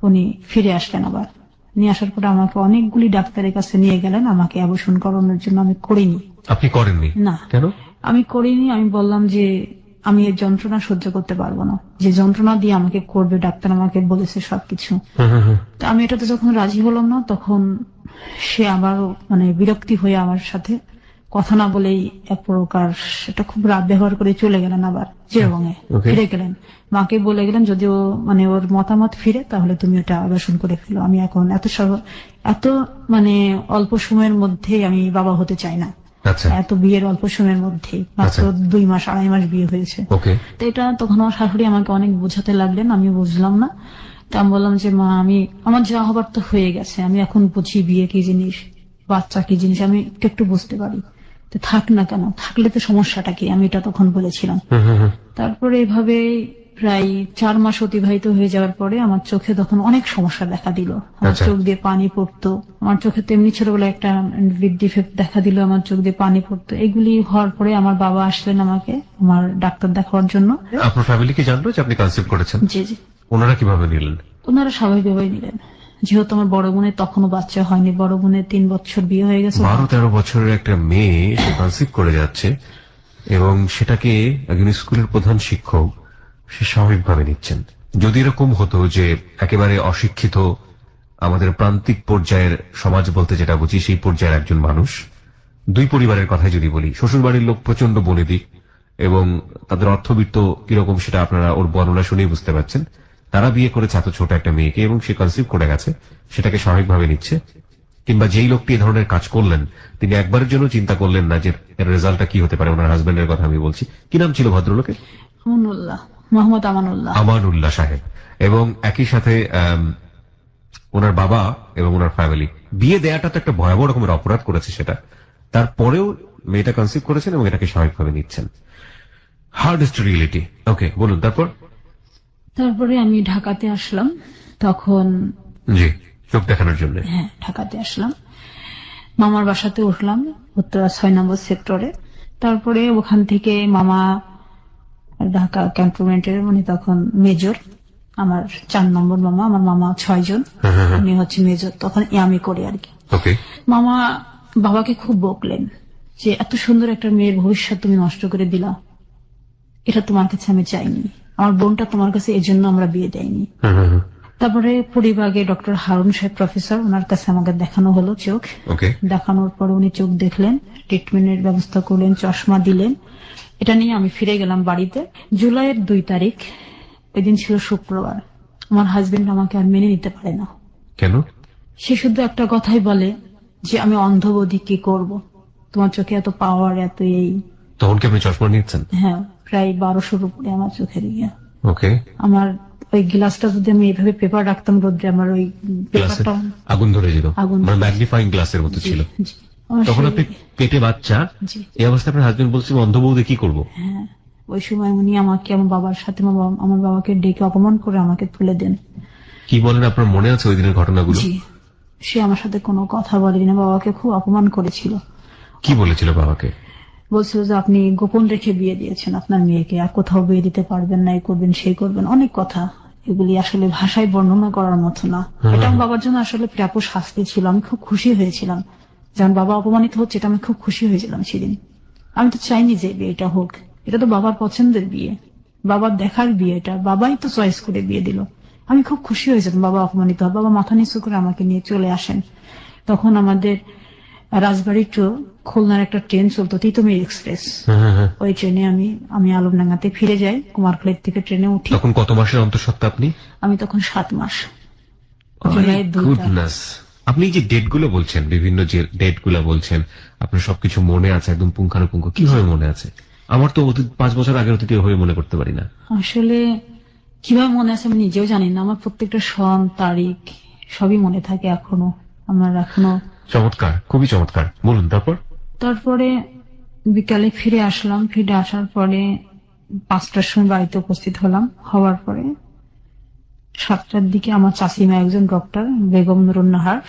[SPEAKER 1] উনি ফিরে আসলেন আবার। নিয়ে আসার পরে আমাকে অনেকগুলি ডাক্তারের কাছে নিয়ে গেলেন আমাকে অ্যাবর্শন করানোর জন্য। আমি করিনি।
[SPEAKER 2] আপনি করেননি?
[SPEAKER 1] না,
[SPEAKER 2] কেন?
[SPEAKER 1] আমি করিনি। আমি বললাম যে আমি এই যন্ত্রণা সহ্য করতে পারবো না, যে যন্ত্রণা দিয়ে আমাকে করবে, ডাক্তার আমাকে বলেছে সবকিছু। তো আমি এটাতে যখন রাজি হলাম না, তখন সে আবারও মানে বিরক্তি হয়ে আমার সাথে কথা না বলেই এক প্রকার সেটা খুব রাত ব্যবহার করে চলে গেলেন, আবার চিরবঙ্গে
[SPEAKER 2] Okay.
[SPEAKER 1] ফিরে গেলেন। মাকে বলে গেলেন যদি ও মানে ওর মতামত ফিরে তাহলে তুমি ওটা আবাসন করে ফেলো, আমি এখন এত মানে অল্প সময়ের মধ্যে আমি বাবা হতে চাই না।
[SPEAKER 2] আচ্ছা।
[SPEAKER 1] এত বিয়ের অল্প সময়ের মধ্যে মাত্র 2 মাস 2.5 মাস বিয়ে হয়েছে।
[SPEAKER 2] ওকে।
[SPEAKER 1] তো এটা তখন আমার শাশুড়ি আমাকে অনেক বোঝাতে লাগলেন, আমি বুঝলাম না। তা আমি বললাম যে মা, আমার যা হবার তো হয়ে গেছে, আমি এখন বুঝি বিয়ে কি জিনিস, বাচ্চা কি জিনিস, আমি একটু বুঝতে পারি। তো থাক না কেন, থাকলে তো সমস্যাটা কি, আমি এটা তখন বলেছিলাম। তারপরে এভাবে প্রায় 4 মাস অতিবাহিত হয়ে যাওয়ার পরে আমার চোখে তখন অনেক সমস্যা দেখা দিল। আমার
[SPEAKER 2] আচ্ছা।
[SPEAKER 1] চোখ দিয়ে পানি পড়তো, আমার চোখে তেমনি ছোটবেলায় একটা ডিফেক্ট দেখা দিল, আমার চোখ দিয়ে পানি পড়তো। এগুলি হওয়ার পরে আমার বাবা আসলেন আমাকে আমার ডাক্তার দেখানোর জন্য।
[SPEAKER 2] আপনার ফ্যামিলি কি জানলো যে আপনি কনসেপ্ট করেছেন?
[SPEAKER 1] জি জি,
[SPEAKER 2] ওনারা কিভাবে নিলেন?
[SPEAKER 1] ওনারা স্বাভাবিকভাবেই নিলেন, যেহেতু আমার বড় বোনের তখনও বাচ্চা হয়নি, বড় বোনের 3 বছর বিয়ে হয়ে গেছে।
[SPEAKER 2] 12-13 বছরের একটা মেয়ে সে কনসেপ্ট করে যাচ্ছে এবং সেটাকে একজন স্কুলের প্রধান শিক্ষক সে স্বাভাবিকভাবে নিচ্ছেন। যদি এরকম হতো যে একেবারে অশিক্ষিত আমাদের প্রান্তিক পর্যায়ের সমাজ বলতে যেটা বুঝি সেই পর্যায়ের একজন মানুষ, 2 পরিবারের কথাই যদি বলি, শ্বশুর বাড়ির লোক প্রচন্ড বনেদি এবং তাদের অর্থবিত্ত কিরকম সেটা আপনারা ওর বর্ণনা শুনেই বুঝতে পারছেন, তারা বিয়ে করেছে এত ছোট একটা মেয়েকে এবং সে কনসিভ করে গেছে, সেটাকে স্বাভাবিকভাবে নিচ্ছে। কিংবা যেই লোকটি এই ধরনের কাজ করলেন তিনি একবারের জন্য চিন্তা করলেন না যে এর রেজাল্টটা কি হতে পারে। ওনার হাজবেন্ডের কথা আমি বলছি, কি নাম ছিল ভদ্রলোকের?
[SPEAKER 1] আমানুল্লাহ, মোহাম্মদ আমানুল্লাহ।
[SPEAKER 2] আমানুল্লাহ সাহেব। এবং একই সাথে ওনার বাবা এবং ওনার ফ্যামিলি বিয়ে দেয়াটা তো একটা ভয়াবহ রকমের অপরাধ করেছে, সেটা তারপরেও মেয়েটা কনসিভ করেছেন এবং এটাকে স্বাভাবিকভাবে নিচ্ছেন। Hardest reality. ওকে, বলুন তারপর।
[SPEAKER 1] তারপরে আমি ঢাকাতে আসলাম, তখন
[SPEAKER 2] জি, চোখ দেখানোর জন্য।
[SPEAKER 1] হ্যাঁ ঢাকাতে আসলাম, মামার বাসাতে উঠলাম উত্তরা 6 নম্বর সেক্টরে। তারপরে ওখান থেকে মামা ঢাকা ক্যান্টনমেন্টের উনি তখন মেজর, আমার 4 নম্বর মামা, আমার মামা 6 জন, উনি হচ্ছে মেজর, তখন আমি করি আর কি।
[SPEAKER 2] ওকে।
[SPEAKER 1] মামা বাবাকে খুব বকলেন যে এত সুন্দর একটা মেয়ের ভবিষ্যৎ তুমি নষ্ট করে দিলা, এটা তোমার কাছে আমি চাইনি, আমার বোনটা তোমার কাছে এজন্য আমরা বিয়ে দেয়নি। তারপরে পরিবাগে ডক্টর হারুন সাহেব প্রফেসর, ওনার কাছে আমাকে দেখানো হলো চোখ।
[SPEAKER 2] ওকে।
[SPEAKER 1] দেখানোর পর উনি চোখ দেখলেন, ট্রিটমেন্টের ব্যবস্থা করলেন, চশমা দিলেন। এটা নিয়ে আমি ফিরে গেলাম বাড়িতে। জুলাইয়ের 2 তারিখ, ওই দিন ছিল শুক্রবার। আমার হাজবেন্ড আমাকে আর মেনে নিতে পারে না।
[SPEAKER 2] কেন?
[SPEAKER 1] সে শুধু একটা কথাই বলে যে আমি অন্ধবধি, কি করব, তোমার চোখে এত পাওয়ার, এত এই।
[SPEAKER 2] তখন কি আপনি চশমা নিয়েছেন?
[SPEAKER 1] হ্যাঁ, প্রায় 1200-র উপরে আমার চোখের ইয়ে।
[SPEAKER 2] ওকে।
[SPEAKER 1] আমার ওই গ্লাসটা যদি আমি এইভাবে পেপার রাখতাম রোদ্রে, আমার ওই
[SPEAKER 2] গ্লাসে
[SPEAKER 1] পেপারটা
[SPEAKER 2] আগুন ধরে যেত,
[SPEAKER 1] আগুন
[SPEAKER 2] মানে ম্যাগনিফাইং গ্লাসের মতো ছিল।
[SPEAKER 1] জি, আমার
[SPEAKER 2] তখন
[SPEAKER 1] সেই-
[SPEAKER 2] আপনি পেটে বাচ্চা,
[SPEAKER 1] জি।
[SPEAKER 2] এই অবস্থায় আপনার হাজবেন্ড বলছেন অন্ধ বউদে কি করবো?
[SPEAKER 1] হ্যাঁ, ওই সময় উনি আমাকে আমার বাবার সাথে আমার বাবাকে ডেকে অপমান করে আমাকে তুলে দেন।
[SPEAKER 2] কি বলেন, আপনার মনে আছে ওই দিনের ঘটনাগুলো?
[SPEAKER 1] জি, সে আমার সাথে কোনো কথা বলেনি, বাবাকে খুব অপমান করেছিল।
[SPEAKER 2] কি বলেছিল বাবাকে?
[SPEAKER 1] বলছিল যে আপনি গোপন রেখে বিয়ে দিয়েছেন আপনার মেয়েকে, আর কোথাও বিয়ে দিতে পারবেন না, এই করবেন সেই করবেন, অনেক কথা। এগুলি আসলে ভাষায় বর্ণনা করার মতো না। এটা আমার বাবার জন্য আসলে প্রাপ্য শাস্তি ছিল। আমি খুব খুশি হয়েছিলাম যখন বাবা অপমানিত হচ্ছে, এটা আমি খুব খুশি হয়েছিলাম সেদিন। আমি তো চাইনি যে বিয়েটা হোক, এটা তো বাবার পছন্দের বিয়ে, বাবার দেখার বিয়ে, এটা বাবাই তো চয়েস করে বিয়ে দিল। আমি খুব খুশি হয়েছিলাম বাবা অপমানিত হয়। বাবা মাথা নিচু করে আমাকে নিয়ে চলে আসেন। তখন আমাদের রাজবাড়ি টু খুলনার একটা ট্রেন চলতো, তিতুমির এক্সপ্রেস। ওই ট্রেনে আমি আলমডাঙ্গাতে ফিরে যাই, কুমারখালীর থেকে ট্রেনে উঠি।
[SPEAKER 2] তখন কত মাসের অন্তঃসত্ত্বা আপনি?
[SPEAKER 1] আমি তখন 7 মাস, জুলাইয়ের 2 তারিখ।
[SPEAKER 2] গুডনেস। আপনি যে ডেট গুলো বলছেন, বিভিন্ন যে ডেট গুলো বলছেন, আপনার সবকিছু মনে আছে একদম পুঙ্খানুপুঙ্খ, কিভাবে মনে আছে? আমার তো 5 বছর আগের অতীত এভাবে মনে করতে পারি না।
[SPEAKER 1] আসলে কিভাবে মনে আছে আমি নিজেও জানি না। আমার প্রত্যেকটা সন তারিখ সবই মনে থাকে এখনো। আমার এখনো।
[SPEAKER 2] চমৎকার, খুবই চমৎকার। বলুন
[SPEAKER 1] তারপরে বিকালে ফিরে আসলাম। ফিরে আসার পরে 5টার সময় বাড়িতে উপস্থিত হলাম। হওয়ার পরে 7টার দিকে আমার চাচিমা, একজন ডক্টর, বেগম নুরুন্নাহার,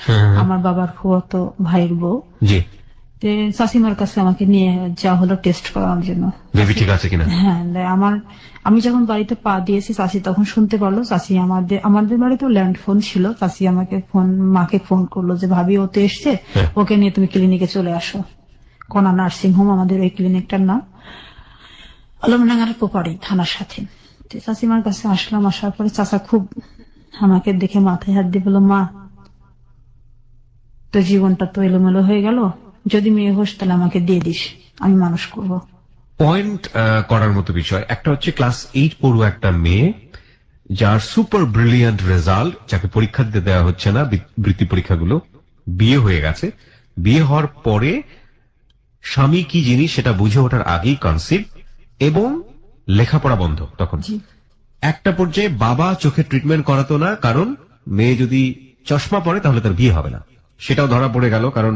[SPEAKER 1] আমার বাবার ফুফাতো ভাইয়ের বউ,
[SPEAKER 2] জি,
[SPEAKER 1] চাচিমার কাছে আমাকে নিয়ে যাওয়া হলো টেস্ট করানোর জন্য,
[SPEAKER 2] বেবি ঠিক আছে কিনা।
[SPEAKER 1] হ্যাঁ, আমি যখন বাড়িতে পা দিয়েছি চাচি তখন শুনতে পারলো। চাচি আমাদের বাড়িতে ল্যান্ড ফোন ছিল। চাচি মাকে ফোন করলো যে ভাবি ওতে এসছে, ওকে নিয়ে তুমি ক্লিনিকে চলে আসো। কণা নার্সিং হোম আমাদের ওই ক্লিনিকটার নাম, আলমডাঙ্গার পোপাড়ি থানার সাথে। চাচিমার কাছে আসলাম। আসার পরে চাচা খুব আমাকে দেখে মাথায় হাত দিয়ে বলল, মা তোর জীবনটা তো এলোমেলো হয়ে গেল, যদি মেয়ে হোস তাহলে আমাকে দিয়ে দিস, আমি মানুষ করব।
[SPEAKER 2] পয়েন্ট করার মতো বিষয় একটা হচ্ছে, ক্লাস 8 পড়ুয়া একটা মেয়ে যার সুপার ব্রিলিয়ান্ট রেজাল্ট, যাকে পরীক্ষা দিতে দেওয়া হচ্ছে না, বৃত্তি পরীক্ষাগুলো, বিয়ে হয়ে গেছে। বিয়ে হওয়ার পরে স্বামী কি জিনিস সেটা বুঝে ওঠার আগেই কনসিভ, এবং লেখাপড়া বন্ধ। তখন একটা পর্যায়ে বাবা চোখে ট্রিটমেন্ট করাতো না, কারণ মেয়ে যদি চশমা পরে তাহলে তার বিয়ে হবে না। সেটাও ধরা পড়ে গেল, কারণ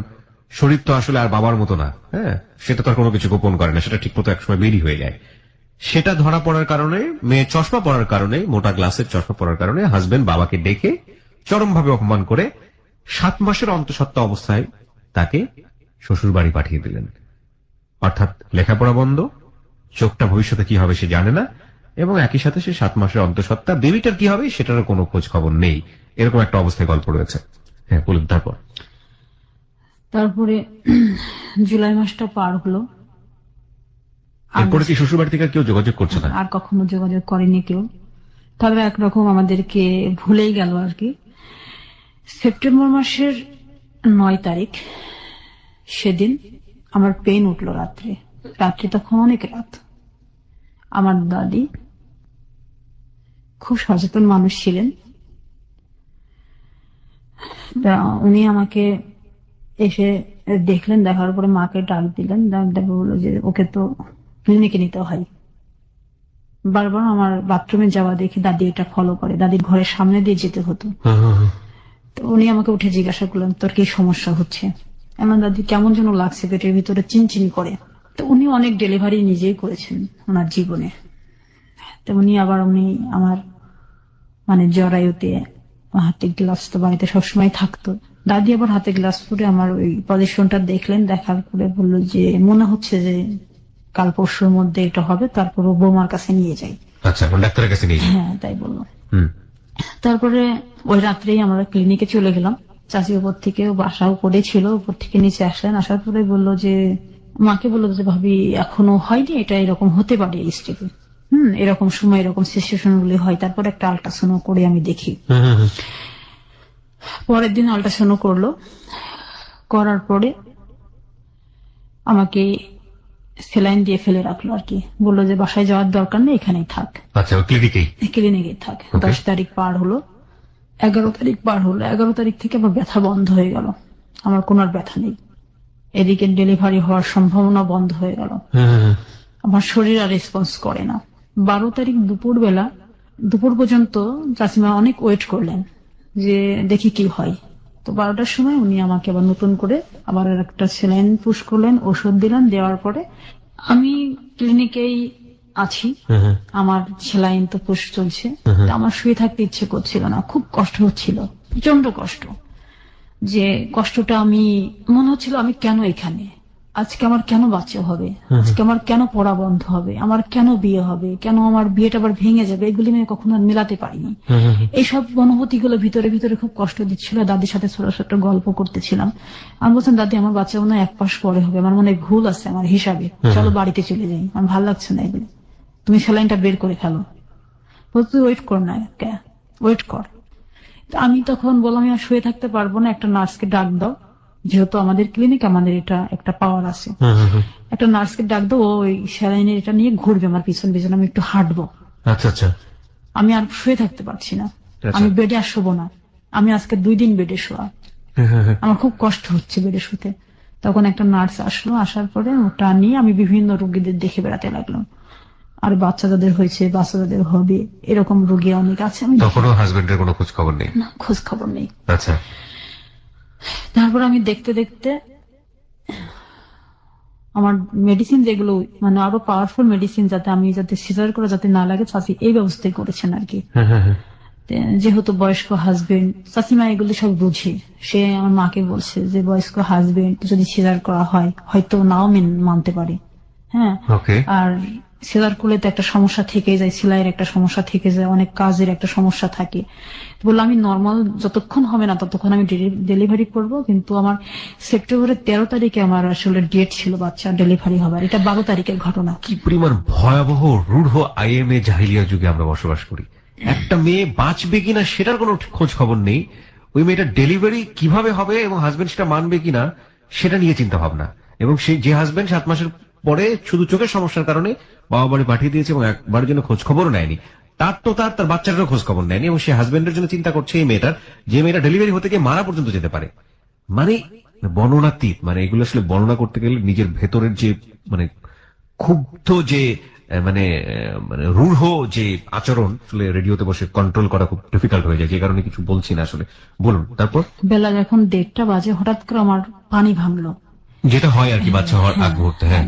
[SPEAKER 2] শরীর তো আসলে আর বাবার মতো না, হ্যাঁ, সেটা তো আর কোনো কিছু গোপন করে না, সেটা ঠিক মতো একসময় বেরিয়ে হয়ে যায়। সেটা ধরা পড়ার কারণে, মেয়ে চশমা পড়ার কারণে, মোটা গ্লাসের চশমা পড়ার কারণে হাজবেন্ড বাবাকে ডেকে চরমভাবে অপমান করে 7 মাসের অন্তঃসত্ত্বা অবস্থায় তাকে শ্বশুর বাড়ি পাঠিয়ে দিলেন। অর্থাৎ লেখাপড়া বন্ধ, চোখটা ভবিষ্যতে কি হবে সে জানে না, এবং একই সাথে সে 7 মাসের অন্তঃসত্ত্বা, বেবিটার কি হবে সেটারও কোনো খোঁজ খবর নেই। এরকম একটা অবস্থায় গল্প রয়েছে। হ্যাঁ, বলুন।
[SPEAKER 1] তারপরে জুলাই মাসটা পার হলো।
[SPEAKER 2] এরপরে কি শ্বশুর বাড়ি থেকে কেউ যোগাযোগ করছে না?
[SPEAKER 1] আর কখনো যোগাযোগ করেনি কেউ। তবে একরকম আমাদেরকে ভুলেই গেল আর কি। সেপ্টেম্বর মাসের 9 তারিখ সেদিন আমার পেন উঠলো রাত্রে তখন অনেক রাত। আমার দাদি খুব সচেতন মানুষ ছিলেন, উনি আমাকে এসে দেখলেন। দেখার পরে মাকে ডাক দিলেন, ডাক বললো যে ওকে তো ক্লিনিকে নিতে হয়। বারবার আমার বাথরুমে যাওয়া দেখে দাদি এটা ফলো করে, দাদির ঘরের সামনে দিয়ে যেতে হতো। তো উনি আমাকে উঠে জিজ্ঞাসা করলেন তোর কি সমস্যা হচ্ছে। আমার দাদি কেমন যেন লাগছে, পেটের ভিতরে চিনচিন করে। তো উনি অনেক ডেলিভারি নিজেই করেছেন ওনার জীবনে। তো উনি আমার জরায়ুতে হাতে গ্লাস তো বাড়িতে সবসময় থাকতো। দাদি আবার হাতে গ্লাস পরে আমার ওই পজিশনটা দেখলেন, দেখার পরে বললো যে মনে হচ্ছে যে কাল পরশুর মধ্যে এটা হবে, তারপর ও বৌমার কাছে নিয়ে যাই।
[SPEAKER 2] আচ্ছা, ডাক্তারের কাছে নিয়ে যাই।
[SPEAKER 1] হ্যাঁ, তাই বললো। তারপরে ওই রাত্রেই আমরা ক্লিনিকে চলে গেলাম। চাচি উপর থেকে, বাসা উপরে ছিল, উপর থেকে নিচে আসলেন। আসার পরে বললো যে, মাকে বললো যে ভাবি এখনো হয়নি, এটা এরকম হতে পারে এই স্টেপে, এরকম সময় এরকম সিচুয়েশন গুলি হয়। তারপর একটা আল্ট্রাসাউন্ড করে আমি দেখি। পরের দিন আল্ট্রাসাউন্ড করলো, করার পরে আমাকে সেলাইন দিয়ে ফেলে রাখলো আর কি। বললো যে বাসায় যাওয়ার দরকার নেই, এখানেই থাক।
[SPEAKER 2] আচ্ছা, ক্লিনিকেই
[SPEAKER 1] থাক। 10 তারিখ পার হলো, 11 তারিখ পার হলো। 11 তারিখ থেকে আমার ব্যথা বন্ধ হয়ে গেল, আমার কোনো আর ব্যথা নেই। এদিকে ডেলিভারি হওয়ার সম্ভাবনা বন্ধ হয়ে গেল, আমার শরীর আর রেসপন্স করে না। 12 তারিখ দুপুর পর্যন্ত চাচিমা অনেক ওয়েট করলেন যে দেখি কি হয়। তো 12টার সময় উনি আমাকে আবার নতুন করে আবার একটা সেলাইন পুশ করলেন, ওষুধ দিলেন। দেওয়ার পরে আমি ক্লিনিকেই আছি, আমার সেলাইন তো পুশ চলছে, তা আমার শুয়ে থাকতে ইচ্ছে করছিল না, খুব কষ্ট হচ্ছিল, প্রচন্ড কষ্ট। যে কষ্টটা আমি মনে হচ্ছিল আমি কেন এখানে, আজকে আমার কেন বাচ্চা হবে, আজকে আমার কেন পড়া বন্ধ হবে, আমার কেন বিয়ে হবে, কেন আমার বিয়েটা আবার ভেঙে যাবে, এগুলি আমি কখনো আর মেলাতে পারিনি। এইসব অনুভূতি গুলো ভিতরে ভিতরে খুব কষ্ট দিচ্ছিল। দাদির সাথে ছোট ছোট গল্প করতেছিলাম। আমি বলছিলাম, দাদি আমার বাচ্চা মনে হয় 1 মাস পরে হবে, আমার মনে হয় ভুল আছে আমার হিসাবে, চলো বাড়িতে চলে যাই, আমার ভালো লাগছে না এগুলো, তুমি সেলাইনটা বের করে ফেলো। বলতো ওয়েট কর না, ওয়েট কর। তো আমি তখন বললাম আমি আর শুয়ে থাকতে পারবো না, একটা নার্সকে ডাক দাও, যেহেতু আমাদের ক্লিনিক আমাদের এটা একটা পাওয়ার আছে, একটা নার্সকে ডাক দাও, ওই স্যালাইনের এটা নিয়ে ঘুরবে আমার পিছন পিছন, আমি একটু হাঁটবো।
[SPEAKER 2] আচ্ছা আচ্ছা।
[SPEAKER 1] আমি আর শুয়ে থাকতে পারছি না, আমি বেডে আর শোবো না, আমি আজকে 2 দিন বেডে শোয়া, আমার খুব কষ্ট হচ্ছে বেডে শুতে। তখন একটা নার্স আসলো, আসার পরে ওটা নিয়ে আমি বিভিন্ন রোগীদের দেখে বেড়াতে লাগলাম, আর বাচ্চা যাদের হয়েছে, বাচ্চা যাদের হবে, এরকম রোগী অনেক আছে। আমি
[SPEAKER 2] তখনও হাজবেন্ডের কোনো খোঁজ খবর নেই?
[SPEAKER 1] না, খোঁজ খবর নেই।
[SPEAKER 2] আচ্ছা।
[SPEAKER 1] তারপর আমি দেখতে দেখতে আমার মেডিসিন যেগুলো মানে আরো পাওয়ারফুল মেডিসিন, যাতে সিজার করে যাতে না লাগে, চাচি এই ব্যবস্থাই করেছেন আর কি। যেহেতু বয়স্ক হাজবেন্ড, চাচিমা এগুলো সব বুঝে, সে আমার মাকে বলছে যে বয়স্ক হাজবেন্ড যদি সিজার করা হয় হয়তো নাও মানতে পারে, হ্যাঁ, আর সিজার করলে তো একটা সমস্যা থেকে যায়, সেলাইয়ের একটা সমস্যা থেকে যায়, অনেক কাজের একটা সমস্যা থাকে। বললাম আমি নর্মাল যতক্ষণ হবে না ততক্ষণ আমি ডেলিভারি করব, কিন্তু আমার সেপ্টেম্বরের 13 তারিখে আমার আসলে ডেট ছিল বাচ্চা ডেলিভারি হবার, এটা 12 তারিখের ঘটনা।
[SPEAKER 2] কি পরিমাণ ভয়াবহ রূঢ় আইএমএ জাহিলিয়া যুগে আমরা বসবাস করি। একটা মেয়ে বাঁচবে কিনা সেটার কোনো খোঁজ খবর নেই, ওই মেয়েটা ডেলিভারি কিভাবে হবে এবং হাজবেন্ড সেটা মানবে কিনা সেটা নিয়ে চিন্তা ভাবনা, এবং সেই যে হাজবেন্ড 7 মাসের পরে শুধু চোখের সমস্যার কারণে বাবা বাড়ি পাঠিয়ে দিয়েছে এবং একবারের জন্য খোঁজ খবরও নেয়নি, তার বাচ্চাটারও খোঁজ খবর নেয়নি, এবং সে হাজবেন্ডের জন্য চিন্তা করছে এই মেয়েটার, যে মেয়েটা ডেলিভারি হতে গিয়ে মারা পর্যন্ত যেতে পারে। মানে বর্ণনাতীত, মানে এগুলো আসলে বর্ণনা করতে গেলে নিজের ভেতরের যে মানে ক্ষুব্ধ যে মানে মানে রূঢ় যে আচরণ আসলে রেডিওতে বসে কন্ট্রোল করা খুব ডিফিকাল্ট হয়ে যায়, যে কারণে কিছু বলছি না আসলে। বলুন। তারপর
[SPEAKER 1] বেলা যখন 1:30 বাজে হঠাৎ করে আমার পানি ভাঙলো, যেটা
[SPEAKER 2] হয় আর কি বাচ্চা হওয়ার আগ মুহূর্তে। হ্যাঁ,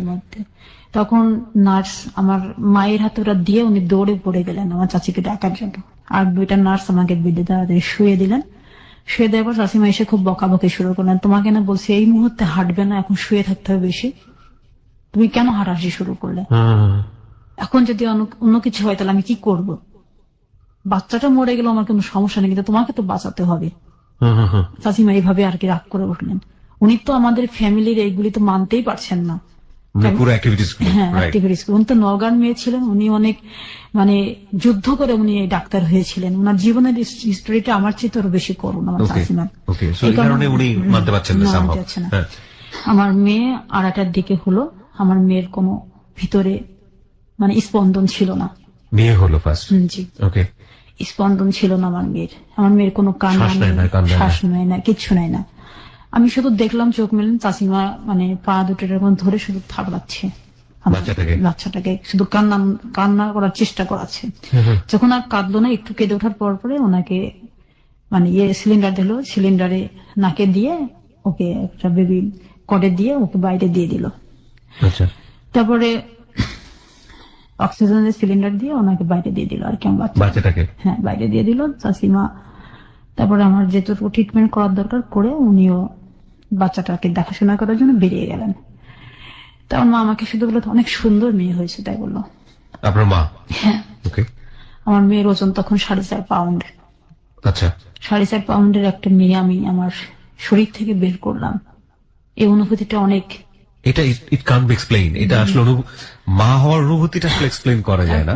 [SPEAKER 1] তখন নার্স আমার মায়ের হাতে ওরা দিয়ে উনি দৌড়ে পড়ে গেলেন আমার চাচিকে ডাকার জন্য, আর 2টা নার্স আমাকে বেডে তাড়াতাড়ি শুয়ে দিলেন। শুয়ে দেওয়ার পর চাচিমা এসে খুব বকাবকি শুরু করলেন, তোমাকে না বলছি এই মুহূর্তে হাঁটবে না, এখন শুয়ে থাকতে হবে বেশি, তুমি কেন হাঁটাহাঁটি শুরু করলে, এখন যদি অন্য কিছু হয় তাহলে আমি কি করব, বাচ্চাটা মরে গেল আমার কোনো সমস্যা নেই, কিন্তু তোমাকে তো বাঁচাতে হবে। চাচিমা এইভাবে আর কি রাগ করে উঠলেন। উনি তো আমাদের ফ্যামিলির এইগুলি তো মানতেই পারছেন না, উনি তো নওগাঁর মেয়ে ছিলেন, উনি অনেক মানে যুদ্ধ করে উনি ডাক্তার হয়েছিলেন, ওনার জীবনের হিস্টোরিটা আমার চেয়ে আরো বেশি করুন আমার চাচিমার, এই কারণে উনি মানতে পারছেন না। আমার মেয়ে 2:30টার দিকে হলো, আমার মেয়ের কোনো ভিতরে মানে স্পন্দন ছিল না,
[SPEAKER 2] মেয়ে হলো ফার্স্ট,
[SPEAKER 1] জি, স্পন্দন ছিল না আমার মেয়ের কোনো কান্না নেই, শ্বাস নেয় না, কিচ্ছু নেয় না। আমি শুধু দেখলাম চোখ মেলেন, চাচিমা মানে পা দুটো এরকম ধরে শুধু থাবড়াচ্ছে বাচ্চাটাকে, শুধু কান্না করার চেষ্টা করাচ্ছে। যখন আর কাঁদলো না, একটু কেঁদে ওঠার পর পরে ওনাকে মানে সিলিন্ডার দিল, সিলিন্ডারে নাকে দিয়ে ওকে একটা বেবি কডে দিয়ে ওকে বাইরে দিয়ে দিল। তারপরে অক্সিজেনের সিলিন্ডার দিয়ে ওনাকে বাইরে দিয়ে দিল আর কি, বাচ্চাটাকে হ্যাঁ বাইরে দিয়ে দিল চাচিমা। তারপরে আমার যেটুকু ট্রিটমেন্ট করার দরকার করে উনিও বাচ্চাটাকে দেখাশোনা করার জন্য বেরিয়ে গেলেন। তার মা আমাকে শুধু বললো অনেক সুন্দর মেয়ে হয়েছে, তাই বললো।
[SPEAKER 2] আপনার মা?
[SPEAKER 1] হ্যাঁ। আমার মেয়ের ওজন তখন 4.5 পাউন্ড।
[SPEAKER 2] আচ্ছা।
[SPEAKER 1] 4.5 পাউন্ডের একটা মেয়ে আমি আমার শরীর থেকে বের করলাম, এই অনুভূতিটা অনেক,
[SPEAKER 2] এটা ইট কান্ট বি এক্সপ্লেইন, এটা আসলে মা হওয়ার অনুভূতিটা আসলে এক্সপ্লেইন করা যায় না।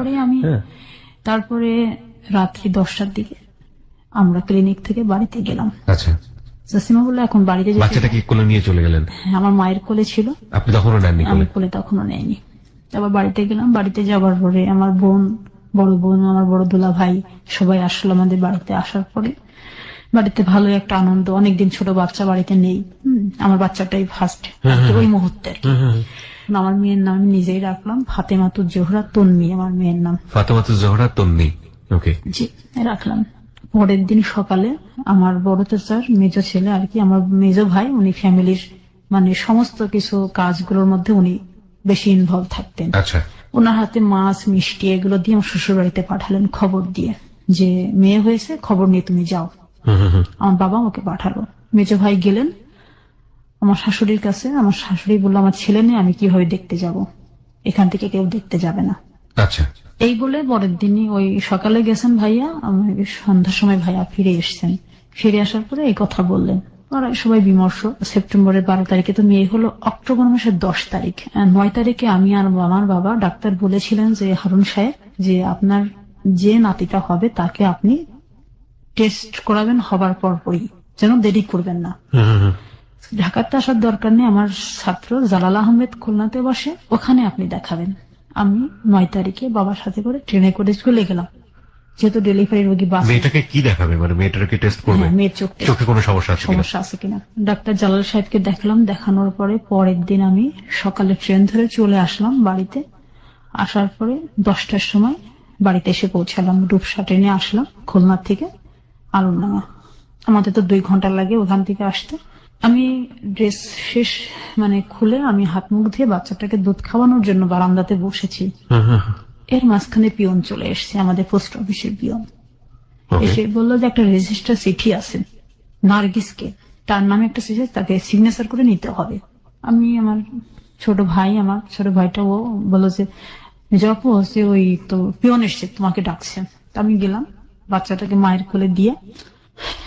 [SPEAKER 2] তারপরে রাত্রি 10টার দিকে আমরা ক্লিনিক থেকে বাড়িতে গেলাম। আচ্ছা। চাচিমা বললো এখন বাড়িতে যেতে। বাচ্চাটা কি কোলে নিয়ে চলে গেলেন? আমার মায়ের কোলে ছিল। আপনি তখনও নেননি? আমি কোলে তখনও নেয়নি। তারপর বাড়িতে গেলাম, বাড়িতে যাবার পরে আমার বোন, বড় বোন, আমার বড় দুলা ভাই সবাই আসলো আমাদের বাড়িতে। আসার পরে বাড়িতে ভালো একটা আনন্দ, অনেকদিন ছোট বাচ্চা বাড়িতে নেই, আমার বাচ্চাটাই ফার্স্ট ওই মুহূর্তে। আমার মেয়ের নাম আমি নিজেই রাখলাম ফাতেমাতুজ জোহরা তন্নি, আমার মেয়ের নাম ফাতেমাতুজ জোহরা তন্নি। ওকে, জি
[SPEAKER 1] রাখলাম। পরের দিন সকালে আমার বড় চাচার মেজো ছেলে আর কি, আমার মেজো ভাই, উনি ফ্যামিলির মানে সমস্ত কিছু কাজগুলোর মধ্যে উনি বেশি ইনভলভ থাকতেন। আচ্ছা। ওনার হাতে মাছ মিষ্টি এগুলো দিয়ে আমার শ্বশুর বাড়িতে পাঠালেন খবর দিয়ে যে মেয়ে হয়েছে, খবর নিয়ে তুমি যাও। আমার বাবা আমাকে পাঠালো। মেজো ভাই গেলেন আমার শাশুড়ির কাছে। আমার শাশুড়ি বললো আমার ছেলে নেই, আমি কিভাবে দেখতে যাব, এখান থেকে কেউ দেখতে যাবে না।
[SPEAKER 2] আচ্ছা,
[SPEAKER 1] এই বলে পরের দিনই ওই সকালে গেছেন ভাইয়া, সন্ধ্যার সময় ভাইয়া ফিরে এসছেন। ফিরে আসার পরে এই কথা বললেন। ওরা সবাই বিমর্ষ। সেপ্টেম্বরের 12 তারিখে তো মেয়ে হলো, অক্টোবর মাসের 10 তারিখ 9 তারিখে আমি আর আমার বাবা ডাক্তার বলেছিলেন যে হারুন সাহেব যে আপনার যে নাতিটা হবে তাকে আপনি টেস্ট করাবেন, হবার পরপরই, যেন দেরি করবেন না। ঢাকাতে আসার দরকার নেই, আমার ছাত্র জালাল আহমেদ খুলনাতে বসে, ওখানে আপনি দেখাবেন। আমি 9 তারিখে বাবার সাথে করে ট্রেনে করে চলে গেলাম, যেহেতু ডেলিভারি রোগী বাস।
[SPEAKER 2] মেয়েটাকে কি দেখাবে, মানে মেয়েটাকে টেস্ট করবে?
[SPEAKER 1] হ্যাঁ, মেয়ের
[SPEAKER 2] চোখে কোনো সমস্যা আছে কিনা?
[SPEAKER 1] সমস্যা আছে কিনা ডাক্তার জালাল সাহেবকে দেখালাম। দেখানোর পরে পরের দিন আমি সকালে ট্রেন ধরে চলে আসলাম বাড়িতে। আসার পরে 10টার সময় বাড়িতে এসে পৌঁছালাম। রূপসা ট্রেনে আসলাম খুলনা থেকে আলমডাঙ্গা। আমাদের তো 2 ঘন্টা লাগে ওখান থেকে আসতে। আমি ড্রেস শেষ মানে খুলে আমি হাত মুখ ধুয়ে বাচ্চাটাকে দুধ খাওয়ানোর জন্য বারান্দাতে বসেছি। এর মাঝখানে পিয়ন চলে এসছে, আমাদের পোস্ট অফিসের পিয়ন। এসে বললো যে একটা রেজিস্টার চিঠি আছে নার্গিসকে, তার নামে একটা চিঠি, তাকে সিগনেচার করে নিতে হবে। আমি আমার ছোট ভাইটা ও বললো যে যপু হচ্ছে ওই তো পিয়ন এসছে, তোমাকে ডাকছে। আমি গেলাম, বাচ্চাটাকে মায়ের কোলে দিয়ে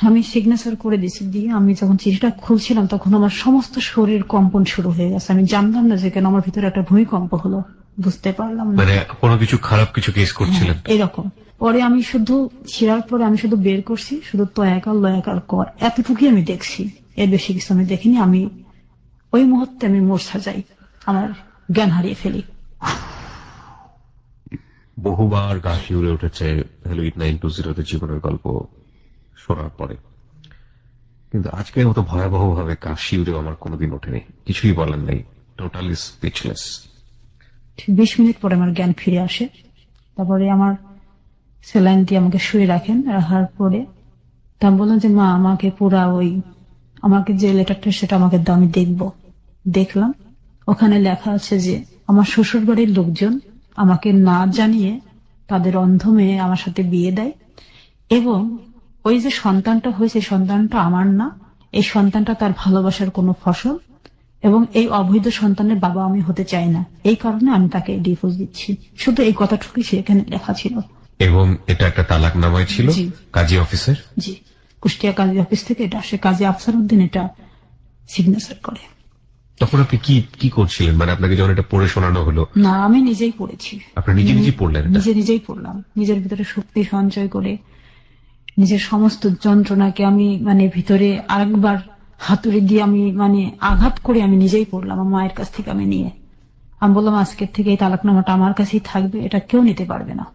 [SPEAKER 1] আমি সিগনেচার করে দিছি। দিয়ে আমি যখন চিঠিটা খুলছিলাম তখন আমার সমস্ত শরীর কম্পন শুরু হয়ে গেছে। আমি জানতাম না যে কেন আমার ভিতরে একটা ভূমিকম্প হলো, বুঝতে পারলাম না।
[SPEAKER 2] মানে কোনো কিছু খারাপ কিছু কেস করছিলেন?
[SPEAKER 1] এরকম। পরে আমি শুধু ছিঁড়ার পরে আমি শুধু বের করছি শুধু তয়াকার লয়াকার কর, এতটুকুই আমি দেখছি, এর বেশি কিছু আমি দেখিনি। আমি ওই মুহূর্তে আমি মূর্ছা যাই, আমার জ্ঞান হারিয়ে ফেলি।
[SPEAKER 2] বহুবার গা শিউরে উঠেছে হ্যালো 8920 জীবনের গল্প শোনার পরে, কিন্তু আজকের মতো ভয়াবহ ভাবে গা শিউরে আমার কোনোদিন ওঠেনি। কিছুই বলার নেই, টোটালি স্পিচলেস।
[SPEAKER 1] 20 মিনিট পরে আমার জ্ঞান ফিরে আসে। তারপরে আমার স্যালাইন দিয়ে আমাকে শুয়ে রাখেন। রাখার পরে তা বললেন যে মা আমাকে পুরা ওই আমাকে যে লেটারটা সেটা আমাকে দাও, আমি দেখবো। দেখলাম ওখানে লেখা আছে যে আমার শ্বশুর বাড়ির লোকজন আমাকে না জানিয়ে তাদের অন্ধ মেয়ে আমার সাথে বিয়ে দেয়, এবং ওই যে সন্তানটা হয়েছে সন্তানটা আমার না, এই সন্তানটা তার ভালোবাসার কোনো ফসল, এবং এই অবৈধ সন্তানের বাবা আমি হতে চাই না, এই কারণে আমি তাকে ডিভোর্স দিচ্ছি। শুধু এই কথাটুকুই সেখানে লেখা ছিল।
[SPEAKER 2] এবং এটা একটা তালাকনামায় ছিল কাজী অফিসের?
[SPEAKER 1] জি, কুষ্টিয়া কাজী অফিস থেকে এটা আসে, কাজী আফসার উদ্দিন এটা সিগনেচার করে।
[SPEAKER 2] তখন আপনি কি করছিলেন, মানে আপনাকে যখন এটা পড়ে শোনানো হলো?
[SPEAKER 1] না, আমি নিজেই পড়েছি।
[SPEAKER 2] আপনি নিজেই পড়লেন?
[SPEAKER 1] নিজেই পড়লাম, নিজের ভিতরে শক্তি সঞ্চয় করে নিজের সমস্ত যন্ত্রণাকে আমি মানে ভিতরে আরেকবার হাতুড়ি দিয়ে আমি মানে আঘাত করে আমি নিজেই পড়লাম। আমার মায়ের কাছ থেকে আমি নিয়ে আমি বললাম আজকের থেকে এই তালাকনামাটা আমার কাছেই থাকবে, এটা কেউ নিতে পারবে না,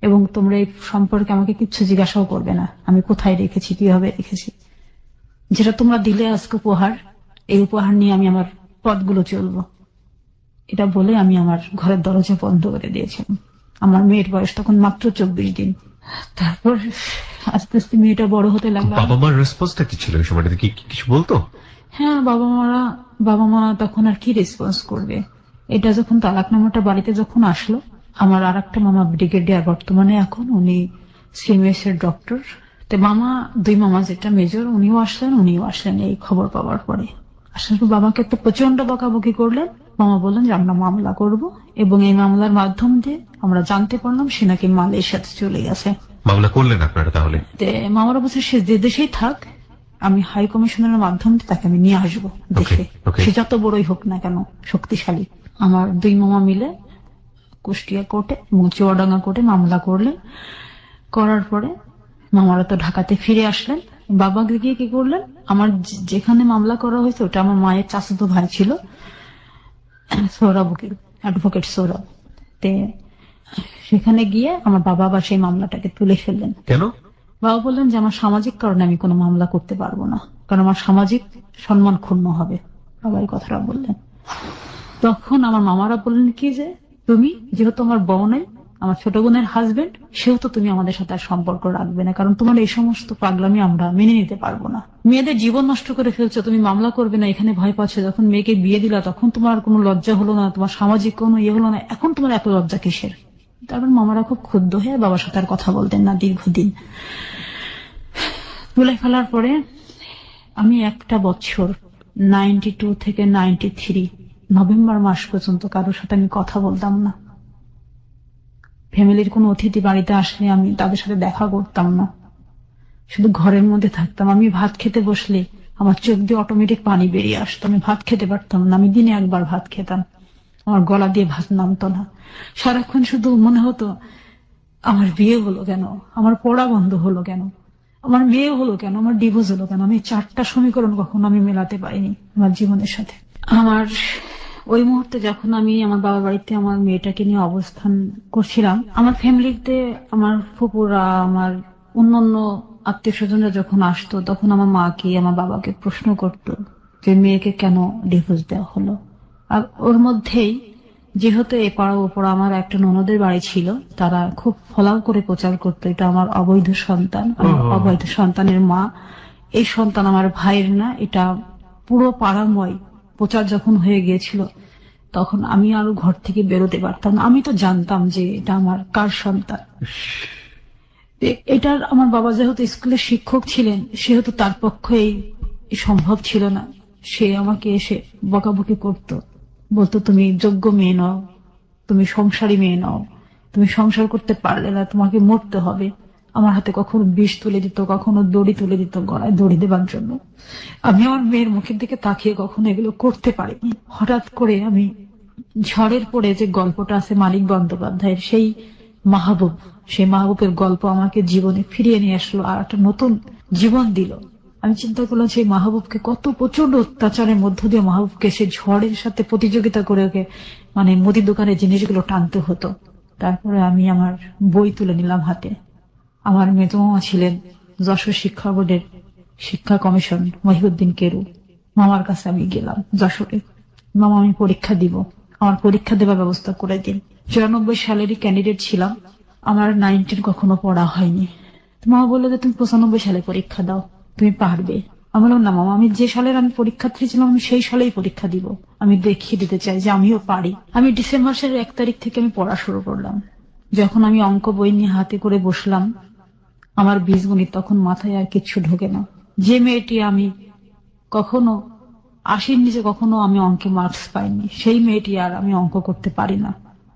[SPEAKER 1] এবং তোমরা এই সম্পর্কে আমাকে কিচ্ছু জিজ্ঞাসাও করবে না, আমি কোথায় রেখেছি কিভাবে রেখেছি। যেটা তোমরা দিলে আজকে উপহার, এই উপহার নিয়ে আমি আমার পথগুলো চলবো, এটা বলে আমি আমার ঘরের দরজা বন্ধ করে দিয়েছিলাম। আমার মেয়ের বয়স তখন মাত্র 24 দিন। তারপর আস্তে আস্তে মেয়েটা বড় হতে লাগলো।
[SPEAKER 2] বাবা মার রেসপন্সটা কি ছিল এই সময়টাতে? কি কিছু বলতো?
[SPEAKER 1] হ্যাঁ, বাবা মা তখন আর কি রেসপন্স করবে। এটা যখন তালাকনামাটা বাড়িতে যখন আসলো, আমার আর একটা মামা ব্রিগেডিয়ার বর্তমানে এখন, উনি সিএমএস এর ডক্টর। তো দুই মামা যেটা মেজর, উনিও আসলেন এই খবর পাওয়ার পরে। আসার পর বাবাকে তো প্রচন্ড বকাবকি করলেন। মামা বললেন যে আমরা মামলা করব, এবং এই মামলার মাধ্যম দিয়ে আমরা জানতে পারলাম সে নাকি মালয়েশিয়াতে চলে গেছে।
[SPEAKER 2] মামলা করলেন আপনারা তাহলে?
[SPEAKER 1] মামারা বলছে সে যে দেশেই থাক, আমি হাই কমিশনের মাধ্যম দিয়ে তাকে আমি নিয়ে আসবো দেশে, সে যত বড়ই হোক না কেন, শক্তিশালী। আমার দুই মামা মিলে কুষ্টিয়া কোর্টে এবং চুয়াডাঙ্গা কোর্টে মামলা করলেন। করার পরে মামারা তো ঢাকাতে ফিরে আসলেন। বাবা গিয়ে কি করলেন, আমার যেখানে মামলা করা হয়েছে ওটা আমার মায়ের চাচাতো ভাই ছিল, সৌরভ উকিল, অ্যাডভোকেট সৌরভ। সেখানে গিয়ে আমার বাবা আবার সেই মামলাটাকে তুলে ফেললেন।
[SPEAKER 2] কেন?
[SPEAKER 1] বাবা বললেন যে আমার সামাজিক কারণে আমি কোনো মামলা করতে পারবো না, কারণ আমার সামাজিক সম্মান ক্ষুণ্ণ হবে। বাবা এই কথাটা বললেন। তখন আমার মামারা বললেন কি যে তুমি যেহেতু আমার বউ নেই, আমার ছোট বোনের হাজবেন্ড, সেও তো তুমি আমাদের সাথে আর সম্পর্ক রাখবে না, কারণ তোমার এই সমস্ত পাগলামি আমরা মেনে নিতে পারবো না। মেয়েদের জীবন নষ্ট করে ফেলছো, তুমি মামলা করবে না এখানে ভয় পাচ্ছ। যখন মেয়েকে বিয়ে দিলা তখন তোমার কোনো লজ্জা হলো না, তোমার সামাজিক কোনো ইয়ে হলো না, এখন তোমার এত লজ্জা কিসের? তারপর মামারা খুব ক্ষুব্ধ হয়ে বাবার সাথে আর কথা বলতেন না দীর্ঘদিন। তুলে ফেলার পরে আমি একটা বছর 92 থেকে 93 নভেম্বর মাস পর্যন্ত কারোর সাথে আমি কথা বলতাম না। ফ্যামিলির কোনো অতিথি বাড়িতে আসলে আমি তাদের সাথে দেখা করতাম না, শুধু ঘরের মধ্যে থাকতাম। আমি ভাত খেতে বসলে আমার চোখ দিয়ে অটোমেটিক পানি বেরিয়ে আসতো, আমি ভাত খেতে পারতাম না। আমি দিনে একবার ভাত খেতাম, আমার গলা দিয়ে ভাত নামতো না। সারাক্ষণ শুধু মনে হতো আমার বিয়ে হলো কেন, আমার পড়া বন্ধ হলো কেন, আমার মেয়ে হলো কেন, আমার ডিভোর্স হলো কেন। আমি 4টা সমীকরণ কখনো আমি মেলাতে পারিনি আমার জীবনের সাথে। আমার ওই মুহূর্তে যখন আমি আমার বাবার বাড়িতে আমার মেয়েটাকে নিয়ে অবস্থান করছিলাম, আমার ফ্যামিলিতে আমার ফুপুরা, আমার অন্যান্য আত্মীয় স্বজনরা যখন আসতো, তখন আমার মাকে আমার বাবাকে প্রশ্ন করতো যে মেয়েকে কেন ডিভোর্স দেওয়া হলো। আর ওর মধ্যেই যেহেতু এ পাড়া ও পাড়া আমার একটা ননদের বাড়ি ছিল, তারা খুব ফলাও করে প্রচার করতো এটা আমার অবৈধ সন্তান, আমার অবৈধ সন্তানের মা, এই সন্তান আমার ভাইয়ের না। এটা পুরো পাড়াময় প্রচার যখন হয়ে গিয়েছিল, তখন আমি আরো ঘর থেকে বেরোতে পারতাম না। আমি তো জানতাম যে এটা আমার কার সন্তান। এটার আমার বাবা যেহেতু স্কুলের শিক্ষক ছিলেন, সেহেতু তার পক্ষে সম্ভব ছিল না। সে আমাকে এসে বকাবকি করতো, বলতো তুমি যোগ্য মেয়ে নও, তুমি সংসারী মেয়ে নও, তুমি সংসার করতে পারলে না, তোমাকে মরতে হবে। আমার হাতে কখনো বিষ তুলে দিত, কখনো দড়ি তুলে দিত গলায় দড়ি দেবার জন্য। আমি আমার মেয়ের মুখের দিকে তাকিয়ে কখনো এগুলো করতে পারিনি। হঠাৎ করে আমি ঝড়ের পরে যে গল্পটা আছে মানিক বন্দ্যোপাধ্যায়ের, সেই মাহবুব, সেই মাহবুবের গল্প আমাকে জীবনে ফিরিয়ে নিয়ে আসলো আর একটা নতুন জীবন দিল। আমি চিন্তা করলাম সেই মাহবুবকে কত প্রচন্ড অত্যাচারের মধ্য দিয়ে মাহবুবকে সে ঝড়ের সাথে প্রতিযোগিতা করে ওকে মানে মুদি দোকানের জিনিসগুলো টানতে হতো। তারপরে আমি আমার বই তুলে নিলাম হাতে। আমার মেজো মামা ছিলেন যশোর শিক্ষা বোর্ডের শিক্ষা কমিশন, মহিউদ্দিন কেরু। মামার কাছে আমি গেলাম যশোরে, মামা আমি পরীক্ষা দিব, আমার পরীক্ষা দেওয়ার ব্যবস্থা করে দিন। 94 সালেরই ক্যান্ডিডেট ছিলাম, আমার 19 কখনো পড়া হয়নি। মামা বললো যে তুমি 95 সালে পরীক্ষা দাও, তুমি পারবে। আমি বললাম না মামা, আমি যে সালের আমি পরীক্ষার্থী ছিলাম আমি সেই সালেই পরীক্ষা দিব, আমি দেখিয়ে দিতে চাই যে আমিও পারি। আমি ডিসেম্বর মাসের 1 তারিখ থেকে আমি পড়া শুরু করলাম। যখন আমি অঙ্ক বই নিয়ে হাতে করে বসলাম, আমার বীজগণিত তখন মাথায় আর কিচ্ছু ঢোকে না। যে মেয়েটি আমি কখনো 80-র নিচে কখনো আমি অঙ্কে মার্কস পাইনি, সেই মেয়েটি আর আমি অঙ্ক করতে পারি না।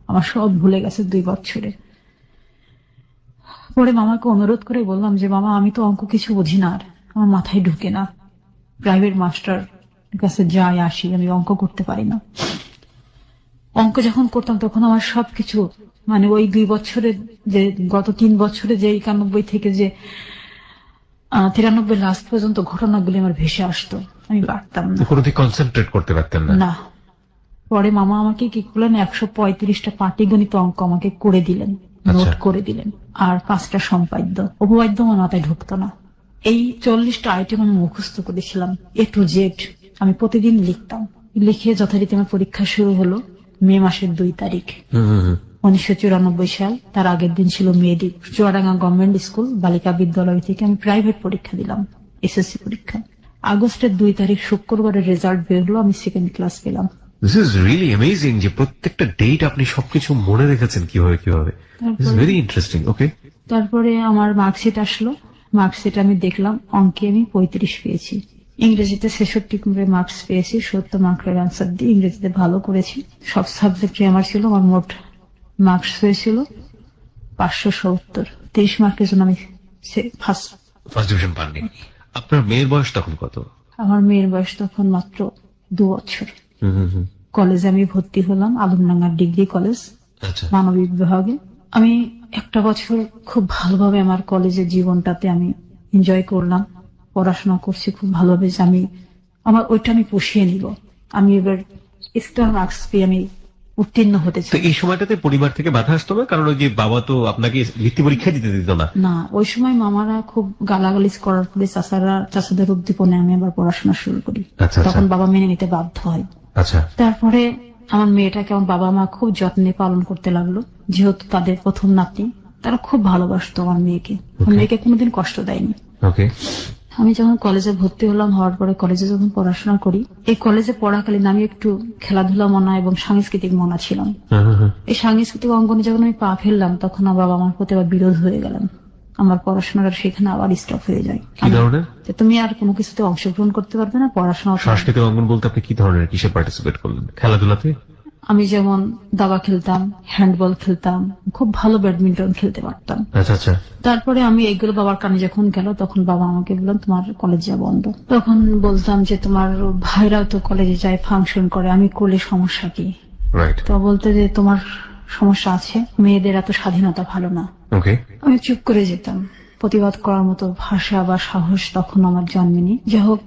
[SPEAKER 1] আমার সব ভুলে গেছে 2 বছরে। পরে মামাকে অনুরোধ করে বললাম যে মামা আমি তো অঙ্ক কিছু বুঝি না, আর আমার মাথায় ঢুকে না, প্রাইভেট মাস্টার কাছে যাই আসি, আমি অঙ্ক করতে পারি না। অঙ্ক যখন করতাম তখন আমার সবকিছু মানে ওই 2 বছরের যে গত 3 বছরে যে 91 থেকে যে 93 লাস্ট পর্যন্ত ঘটনাগুলি আমার ভেসে আসতো, আমি পারতাম না,
[SPEAKER 2] কোনোদিন কনসেন্ট্রেট করতে পারতেন না।
[SPEAKER 1] পরে মামা আমাকে কি করলেন, 135টা পাটিগণিত অঙ্ক আমাকে করে দিলেন, নোট করে দিলেন, আর 5টা সম্পাদ্য। উপবাদ্য আমার মাথায় ঢুকতো না। এই 40টা আইটেম আমি মুখস্থ করেছিলাম A to Z। আমি প্রতিদিন লিখতাম, লিখে যথারীতি আমার পরীক্ষা শুরু হলো মে মাসের 2 তারিখ 1994 সাল। তার আগের দিন ছিল মেয়েদের চুয়াডাঙ্গা গভর্নমেন্ট স্কুল বালিকা বিদ্যালয় থেকে আমি প্রাইভেট পরীক্ষা দিলাম, এসএসসি পরীক্ষা। আগস্টের 2 তারিখ শুক্রবারের রেজাল্ট বের হলো, আমি 2nd ক্লাস পেলাম।
[SPEAKER 2] This is really amazing যে প্রত্যেকটা ডেট আপনি সবকিছু মনে রেখেছেন কিভাবে কিভাবে। This is very interesting. Okay.
[SPEAKER 1] তারপরে আমার মার্কশিট আসলো, মার্কশিট আমি দেখলাম অঙ্কে আমি 35 পেয়েছি, ইংরেজিতে 66 করে মার্কস পেয়েছি, 70 মার্কের অ্যান্সার দিয়ে ইংরেজিতে ভালো করেছি। সব সাবজেক্টে আমার ছিল, আমার মোট মার্কস হয়েছিল 570। 30 মার্কের জন্য আমি ফার্স্ট
[SPEAKER 2] ডিভিশন পাননি। আপনার মেয়ের বয়স তখন কত?
[SPEAKER 1] আমার মেয়ের বয়স তখন মাত্র 2 বছর। কলেজে আমি ভর্তি হলাম, আলমডাঙ্গা ডিগ্রি কলেজ, মানবিক বিভাগে। আমি 1 বছর খুব ভালোভাবে আমার কলেজের জীবনটাতে আমি এনজয় করলাম, পড়াশোনা করছি খুব ভালোভাবে, যে আমি আমার ওইটা আমি পুষিয়ে নিব। আমি এবার স্টার মার্কস পেয়ে আমি উত্তীর্ণ হতে চাই।
[SPEAKER 2] এই সময়টাতে পরিবার থেকে বাধা আসতো না, কারণ ওই যে বাবা তো আপনাকে বৃত্তি পরীক্ষা দিতে দিত না।
[SPEAKER 1] না, ওই সময় মামারা খুব গালাগালিজ করার পরে চাচাদের উদ্দীপনে আমি আবার পড়াশোনা শুরু করি, তখন বাবা মেনে নিতে বাধ্য হয়।
[SPEAKER 2] আচ্ছা।
[SPEAKER 1] তারপরে আমার মেয়েটাকে আমার বাবা মা খুব যত্নে পালন করতে লাগলো, যেহেতু তাদের প্রথম নাতি। তারা খুব ভালোবাসতো আমার মেয়েকে, আমার মেয়েকে কোনোদিন কষ্ট দেয়নি।
[SPEAKER 2] ওকে।
[SPEAKER 1] আমি যখন কলেজে ভর্তি হলাম, হওয়ার পরে কলেজে যখন পড়াশোনা করি, এই কলেজে পড়াকালীন আমি একটু খেলাধুলা মনা এবং সাংস্কৃতিক মনা ছিলাম। এই সাংস্কৃতিক অঙ্গনে যখন আমি পা ফেললাম, তখন আমার বাবা আমার প্রতি আবার বিরোধ হয়ে গেলেন। আমার পড়াশোনাটা সেখানে আবার স্টপ হয়ে যায়।
[SPEAKER 2] কি ধরনের?
[SPEAKER 1] যে তুমি আর কোনো কিছুতে অংশগ্রহণ করতে পারবে না, পড়াশোনা।
[SPEAKER 2] সাংস্কৃতিক অঙ্গন বলতে আপনি কি ধরনের, কিসে পার্টিসিপেট করলেন? খেলাধুলাতে?
[SPEAKER 1] আমি যেমন দাবা খেলতাম, হ্যান্ডবল খেলতাম, খুব ভালো ব্যাডমিন্টন খেলতে পারতাম।
[SPEAKER 2] আচ্ছা আচ্ছা।
[SPEAKER 1] তারপরে আমি এইগুলো বাবার কানে যখন গেল, তখন বাবা আমাকে বললেন তোমার কলেজ যা বন্ধ। তখন বলতাম যে তোমার ভাইরাও তো কলেজে যায়, ফাংশন করে, আমি করলে সমস্যা কি?
[SPEAKER 2] রাইট।
[SPEAKER 1] তো বলতে যে তোমার সমস্যা আছে, মেয়েদের এত স্বাধীনতা ভালো না।
[SPEAKER 2] ওকে।
[SPEAKER 1] আমি চুপ করে যেতাম, প্রতিবাদ করার মতো ভাষা বা সাহস তখন আমার জন্মেনি। যাই হোক,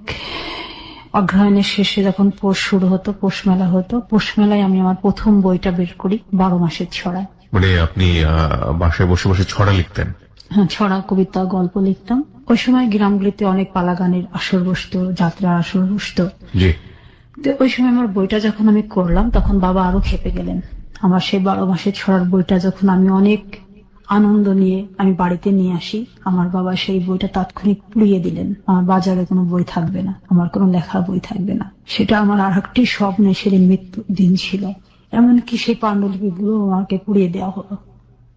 [SPEAKER 1] অগ্রহায়ণের শেষে যখন পৌষ শুরু হতো, পৌষ মেলা হতো, পৌষ মেলায় আমি আমার প্রথম বইটা বের করি, 12 মাসের ছড়া।
[SPEAKER 2] মানে আপনি বাসায় বসে বসে ছড়া লিখতেন?
[SPEAKER 1] হ্যাঁ, ছড়া, কবিতা, গল্প লিখতাম। ওই সময় গ্রামগুলিতে অনেক পালা গানের আসর বসতো, যাত্রার আসর বসতো।
[SPEAKER 2] জি।
[SPEAKER 1] তো ওই সময় আমার বইটা যখন আমি করলাম, তখন বাবা আরো খেপে গেলেন। আমার সেই 12 মাসের ছড়ার বইটা যখন আমি অনেক আনন্দ নিয়ে আমি বাড়িতে নিয়ে আসি, আমার বাবা সেই বইটা তাৎক্ষণিক পুড়িয়ে দিলেন। আমার বাজারে কোনো বই থাকবে না, আমার কোনো লেখার বই থাকবে না। সেটা আমার আর একটি স্বপ্নে সেদিন মৃত্যুর দিন ছিল। এমনকি সেই পাণ্ডুলিপিগুলো আমাকে পুড়িয়ে দেওয়া হলো।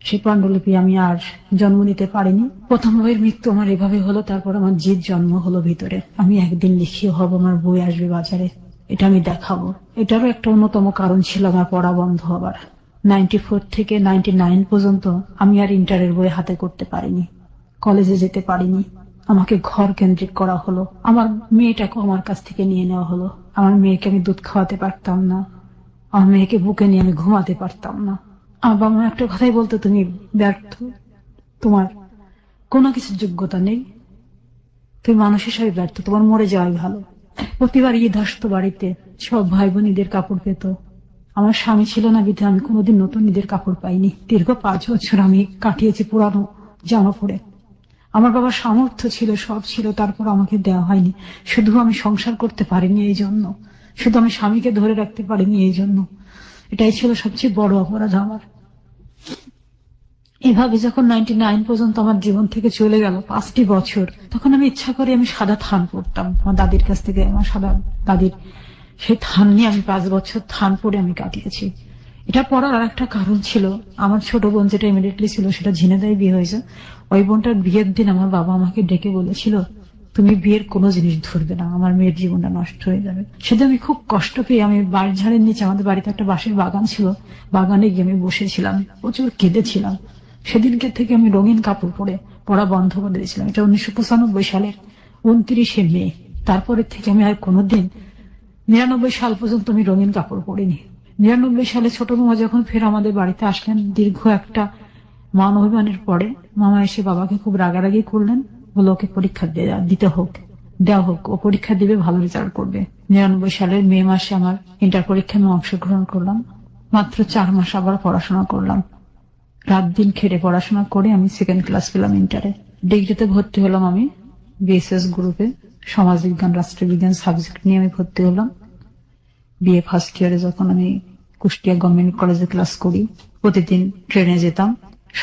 [SPEAKER 1] সেই পাণ্ডুলিপি আমি আর জন্ম নিতে পারিনি। প্রথম বইয়ের মৃত্যু আমার এভাবে হলো, তারপর আমার জিদ জন্ম হলো ভিতরে। আমি একদিন লিখিয়ে হব, আমার বই আসবে বাজারে, এটা আমি দেখাবো। এটারও একটা অন্যতম কারণ ছিল আমার পড়া বন্ধ হবার। 94 থেকে 99 পর্যন্ত আমি আর ইন্টারের বই হাতে করতে পারিনি, কলেজে যেতে পারিনি। আমাকে ঘর কেন্দ্রিক করা হলো, আমার মেয়েটাকে আমার কাছ থেকে নিয়ে নেওয়া হলো। আমার মেয়েকে আমি দুধ খাওয়াতে পারতাম না, আমার মেয়েকে বুকে নিয়ে আমি ঘুমাতে পারতাম না। আমার বাবা মা একটা কথাই বলতো, তুমি ব্যর্থ, তোমার কোনো কিছুর যোগ্যতা নেই, তুমি মানুষ হিসাবে ব্যর্থ, তোমার মরে যাওয়াই ভালো। প্রতিবার ঈদ আসতো বাড়িতে, সব ভাই বোন ঈদের কাপড় পেত। আমার স্বামী ছিল না বিধে আমি কোনোদিন নতুন ঈদের কাপড় পাইনি। দীর্ঘ 5 বছর আমি কাটিয়েছি পুরানো জামা পরে। আমার বাবার সামর্থ্য ছিল, সব ছিল, তারপর আমাকে দেওয়া হয়নি। শুধু আমি সংসার করতে পারিনি এই জন্য, শুধু আমি স্বামীকে ধরে রাখতে পারিনি এই জন্য। এটাই ছিল সবচেয়ে বড় অপরাধ আমার। এভাবে যখন 99 পর্যন্ত আমার জীবন থেকে চলে গেল 5টি বছর, তখন আমি ইচ্ছা করে আমি সাদা থান পড়তাম আমার দাদির কাছ থেকে। আমার সাদা দাদির সেই থান নিয়ে আমি 5 বছর থান পরে আমি কাটিয়েছি। এটা পড়ার আর একটা কারণ ছিল, আমার ছোট বোন যেটা ইমিডিয়েটলি ছিল সেটা ঝিনেদায় বিয়ে হয়েছে। ওই বোনটার বিয়ের দিন আমার বাবা আমাকে ডেকে বলেছিল, তুমি বিয়ের কোনো জিনিস ধরবে না, আমার মেয়ের জীবনটা নষ্ট হয়ে যাবে। সেটা আমি খুব কষ্ট পেয়ে আমি বাড়ির ঝাড়ের নিচে, আমাদের বাড়িতে একটা বাঁশের বাগান ছিল, বাগানে গিয়ে আমি বসেছিলাম, প্রচুর কেঁদেছিলাম। সেদিনকে থেকে আমি রঙিন কাপড় পরে পড়া বন্ধ করে দিয়েছিলাম। এটা 1995 সালের 29শে মে। তারপরে থেকে আমি আর কোনোদিন 99 সাল পর্যন্ত আমি রঙিন কাপড় পরিনি। 99 সালে ছোট মামা যখন ফের আমাদের বাড়িতে আসলেন, দীর্ঘ একটা মান অভিমানের পরে মামা এসে বাবাকে খুব রাগারাগি করলেন, বলে ওকে পরীক্ষা দিতে হোক, দেওয়া হোক, ও পরীক্ষা দিবে, ভালো রেজাল্ট করবে। 99 সালের মে মাসে আমার ইন্টার পরীক্ষায় আমি অংশগ্রহণ করলাম। মাত্র 4 মাস আবার পড়াশোনা করলাম, রাত দিন খেটে পড়াশোনা করে আমি 2nd ক্লাস পেলাম ইন্টারে। ডিগ্রিতে ভর্তি হলাম আমি বিএসএস গ্রুপে, সমাজ বিজ্ঞান রাষ্ট্রবিজ্ঞান সাবজেক্ট নিয়ে আমি ভর্তি হলাম। বিএ ফার্স্ট ইয়ারে যখন আমি কুষ্টিয়া গভর্নমেন্ট কলেজে ক্লাস করি, প্রতিদিন ট্রেনে যেতাম,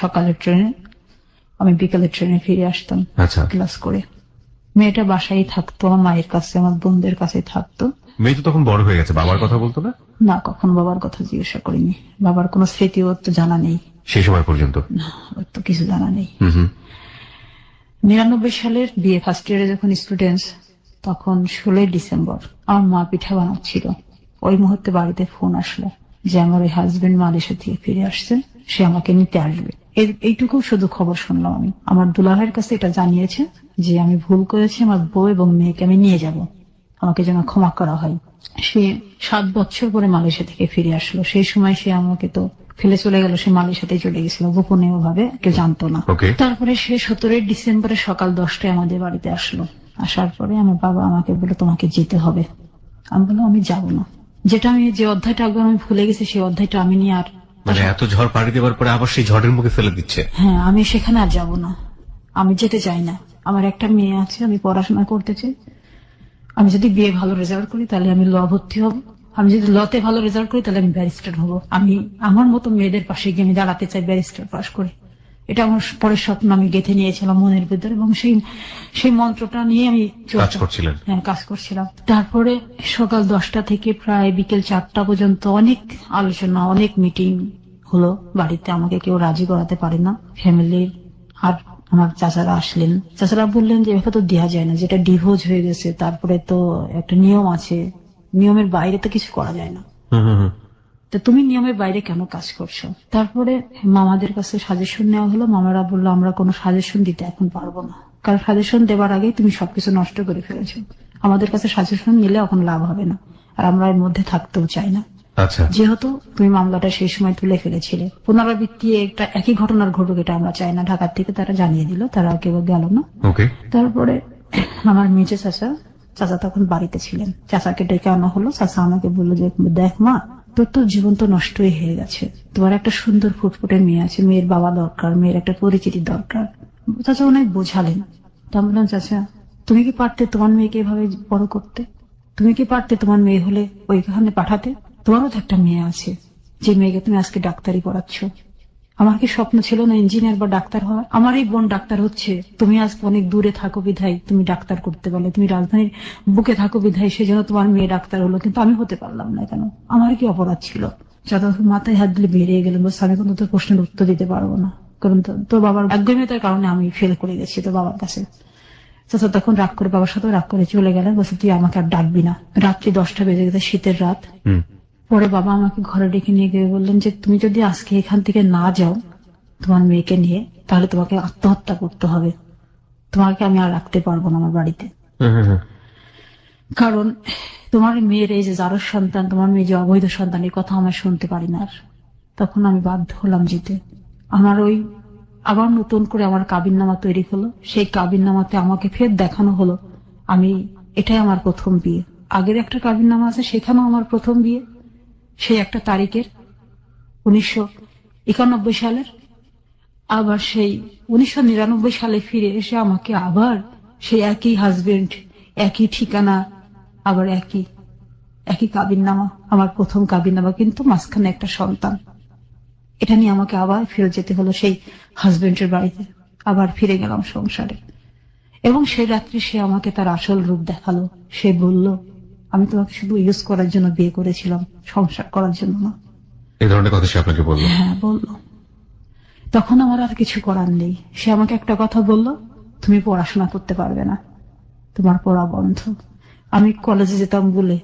[SPEAKER 1] সকালের ট্রেনে, আমি বিকালের ট্রেনে ফিরে আসতাম ক্লাস করে। মেয়েটা বাসায় থাকতো, আমার মায়ের কাছে, আমার বোনদের কাছে থাকতো।
[SPEAKER 2] মেয়ে তো তখন বড় হয়ে গেছে, বাবার কথা বলতো না?
[SPEAKER 1] না, কখন বাবার কথা জিজ্ঞাসা করিনি। বাবার কোনো স্মৃতি ওর তো জানা নেই
[SPEAKER 2] সেই সময় পর্যন্ত,
[SPEAKER 1] না, ওর তো কিছু জানা নেই। 99 সালের বিএ ফার্স্ট ইয়ারে যখন স্টুডেন্টস, তখন 16 ডিসেম্বর আমার মা পিঠা বানাচ্ছিল। ওই মুহূর্তে বাড়িতে ফোন আসলো যে আমার ওই হাজবেন্ড মালয়েশিয়া থেকে ফিরে আসছে, সে আমাকে নিতে আসবে। এইটুকু শুধু খবর শুনলাম আমি। আমার দুলাভাইয়ের কাছে এটা জানিয়েছে যে আমি ভুল করেছি, আমার বউ এবং মেয়েকে আমি নিয়ে যাব, আমাকে যেন ক্ষমা করা হয়। সে 7 বছর পরে মালয়েশিয়া থেকে ফিরে আসলো। সেই সময় সে আমাকে তো ফেলে চলে গেল, সে মালয়েশিয়াতে চলে গেছিল গোপনে, ভাবে কেউ জানতো না। তারপরে সে 17 ডিসেম্বরে সকাল 10টায় আমাদের বাড়িতে আসলো। আসার পরে আমার বাবা আমাকে বললো তোমাকে যেতে হবে। আমি বললাম আমি যাবো না। যে অধ্যায়টা একবার আমি ভুলে গেছি, সেই অধ্যায়টা আমি নিয়ে আর,
[SPEAKER 2] মানে এত ঝড় পাড়ি দেওয়ার পরে আবার সেই ঝড়ের মুখে ফেলে দিচ্ছে।
[SPEAKER 1] হ্যাঁ, আমি সেখানে আর যাবো না, আমি যেতে চাই না। আমার একটা মেয়ে আছে, আমি পড়াশোনা করতে চাই। আমি যদি বিয়ে ভালো রেজাল্ট করি তাহলে আমি ল ভর্তি হব, আমি যদি লতে ভালো রেজাল্ট করি তাহলে আমি ব্যারিস্টার হব। আমি আমার মতো মেয়েদের পাশে গিয়ে আমি দাঁড়াতে চাই, ব্যারিস্টার পাশ করে। এটা আমার পরের স্বপ্ন আমি গেঁথে নিয়েছিলাম মনের ভিতরে, এবং সেই মন্ত্রটা নিয়ে আমি
[SPEAKER 2] কাজ করছিলেন।
[SPEAKER 1] হ্যাঁ, কাজ করছিলাম। তারপরে সকাল 10টা থেকে প্রায় বিকেল 4টা পর্যন্ত অনেক আলোচনা, অনেক মিটিং হলো বাড়িতে। আমাকে কেউ রাজি করাতে পারে না, ফ্যামিলির। আর আমার চাচারা আসলেন, চাচারা বললেন যে এভাবে তো দেওয়া যায় না, যেটা ডিভোর্স হয়ে গেছে, তারপরে তো একটা নিয়ম আছে, নিয়মের বাইরে তো কিছু করা যায় না, তো তুমি নিয়মের বাইরে কেন কাজ করছো? তারপরে মামাদের কাছে সাজেশন নেওয়া হলো। মামারা বললো আমরা কোনো সাজেশন দিতে এখন পারবো না, কারণ সাজেশন দেওয়ার আগেই তুমি সবকিছু নষ্ট করে ফেলেছো। আমাদের কাছে সাজেশন নিলে এখন লাভ হবে না, আর আমরা এর মধ্যে থাকতেও চাই না।
[SPEAKER 2] আচ্ছা,
[SPEAKER 1] যেহেতু তুমি মামলাটা সেই সময় তুলে ফেলেছিলে, পুনরাবৃত্তি একটা একই ঘটনার ঘটুক এটা আমরা চাই না। ঢাকার থেকে তারা জানিয়ে দিল, তারা কেউ গেল না।
[SPEAKER 2] ওকে।
[SPEAKER 1] তারপরে আমার মেজে চাচা তখন বাড়িতে ছিলেন, চাচাকে ডেকে আনা হলো। চাচা আমাকে বললো যে দেখ মা, তোর তো জীবন তো নষ্টই হয়ে গেছে, তোমার একটা সুন্দর ফুটফুটে মেয়ে আছে, মেয়ের বাবা দরকার, মেয়ের একটা পরিচিতি দরকার। চাচা অনেক বোঝালেন। তা বললাম চাচা, তুমি কি পারতে তোমার মেয়েকে এভাবে বড় করতে? তুমি কি পারতে তোমার মেয়ে হলে ওইখানে পাঠাতে? তোমারও তো একটা মেয়ে আছে, যে মেয়েকে তুমি আজকে ডাক্তারি পড়াচ্ছ। আমার কি স্বপ্ন ছিল না ইঞ্জিনিয়ার বা ডাক্তার হওয়ার? আমার এই বোন ডাক্তার হচ্ছে, তুমি আজ অনেক দূরে থাকো বিধায় তুমি ডাক্তার করতে পারলে, তুমি রাজধানীর বুকে থাকো বিধায় সেজন্য তোমার মেয়ে ডাক্তার হলো, কিন্তু আমি হতে পারলাম না কেন? আমার কি অপরাধ ছিল? যত মাথায় হাত দিলে বেরিয়ে গেলেন, বলছে আমি কিন্তু তোর প্রশ্নের উত্তর দিতে পারবো না, কারণ তোর বাবার একদমতার কারণে আমি ফেল করে গেছি তোর বাবার কাছে। চাচা তখন রাগ করে, বাবার সাথে রাগ করে চলে গেলেন, বলছে তুই আমাকে আর ডাকবি না। রাত্রি 10টা বেজে গেছে, শীতের রাত। পরে বাবা আমাকে ঘরে ডেকে নিয়ে গিয়ে বললেন যে তুমি যদি আজকে এখান থেকে না যাও তোমার মেয়েকে নিয়ে, তাহলে তোমাকে আত্মহত্যা করতে হবে, তোমাকে আমি আর রাখতে পারবো না আমার বাড়িতে। কারণ তোমার মেয়ের এই যে যারোর সন্তান, তোমার মেয়ে যে অবৈধ সন্তান, এই কথা আমি শুনতে পারি না। আর তখন আমি বাধ্য হলাম যেতে। আমার ওই আবার নতুন করে আমার কাবিননামা তৈরি হলো। সেই কাবিননামাতে আমাকে ফের দেখানো হলো আমি, এটাই আমার প্রথম বিয়ে। আগের একটা কাবিননামা আছে, সেখানেও আমার প্রথম বিয়ে, সেই একটা তারিখের 1991 সালের। আবার সেই 1999 সালে ফিরে এসে আমাকে আবার সেই একই হাজবেন্ড, একই ঠিকানা, আবার একই কাবিননামা, আমার প্রথম কাবিননামা, কিন্তু মাঝখানে একটা সন্তান। এটা নিয়ে আমাকে আবার ফিরে যেতে হলো সেই হাজবেন্ডের বাড়িতে। আবার ফিরে গেলাম সংসারে, এবং সেই রাত্রে সে আমাকে তার আসল রূপ দেখালো। সে বলল আমি তোমাকে শুধু ইউজ করার জন্য বিয়ে করেছিলাম, সংসার করার জন্য না।
[SPEAKER 2] এই ধরনের কথা সে আপনাকে বললো?
[SPEAKER 1] হ্যাঁ, বললো। তখন আমার আর কিছু করার নেই। সে আমাকে একটা কথা বললো, তুমি পড়াশোনা করতে পারবে না, তোমার পড়া বন্ধ। আমি কলেজে যেতাম বলে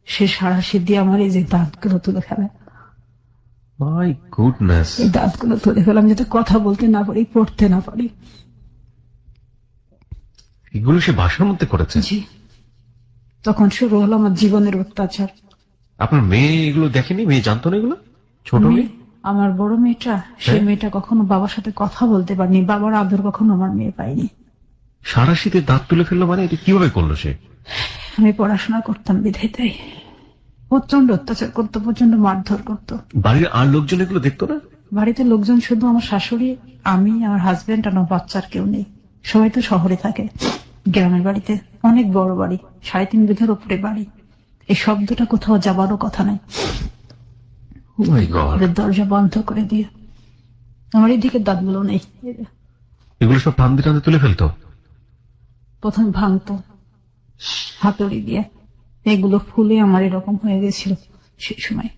[SPEAKER 1] সে সারাশি দিয়ে আমার এই যে দাঁতগুলো তুলে ফেলে।
[SPEAKER 2] My goodness.
[SPEAKER 1] এই দাঁতগুলো তুলে ফেলাম যাতে কথা বলতে না পারি, পড়তে না পারি।
[SPEAKER 2] এগুলো সে বাসার মধ্যে করেছে?
[SPEAKER 1] জি। তখন শুরু হলো আমার জীবনের অত্যাচার।
[SPEAKER 2] আপনার মেয়ে এগুলো দেখেনি? মেয়ে জানতো না এগুলো? ছোট মেয়ে?
[SPEAKER 1] আমার বড় মেয়েটা, সেই মেয়েটা কখনো বাবার সাথে কথা বলতে পারেনি, বাবার আদর কখনো আমার মেয়ে পাইনি।
[SPEAKER 2] সারা শীতে দাঁত তুলে ফেললো মানে এটা কিভাবে করলো সে?
[SPEAKER 1] আমি পড়াশোনা করতাম বিধায় তাই। প্রচন্ড অত্যাচার করতো, প্রচন্ড মারধর করতো।
[SPEAKER 2] বাড়ির আর লোকজন এগুলো দেখতো না?
[SPEAKER 1] বাড়িতে লোকজন শুধু আমার শাশুড়ি, আমি, আমার হাজবেন্ড আর আমার বাচ্চার কেউ নেই। সবাই তো শহরে থাকে। গ্রামের বাড়িতে অনেক বড় বাড়ি, 3.5 বিঘার উপরে বাড়ি। এই শব্দটা কোথাও যাবারও কথা নাই। দরজা বন্ধ করে দিয়ে আমার এদিকে দাঁতগুলো নেই।
[SPEAKER 2] এগুলো সব টান দিয়ে তুলে ফেলতো?
[SPEAKER 1] প্রথম ভাঙতো হাতুড়ি দিয়ে, এগুলো ফুলে আমার এরকম হয়ে গেছিল সেই সময়।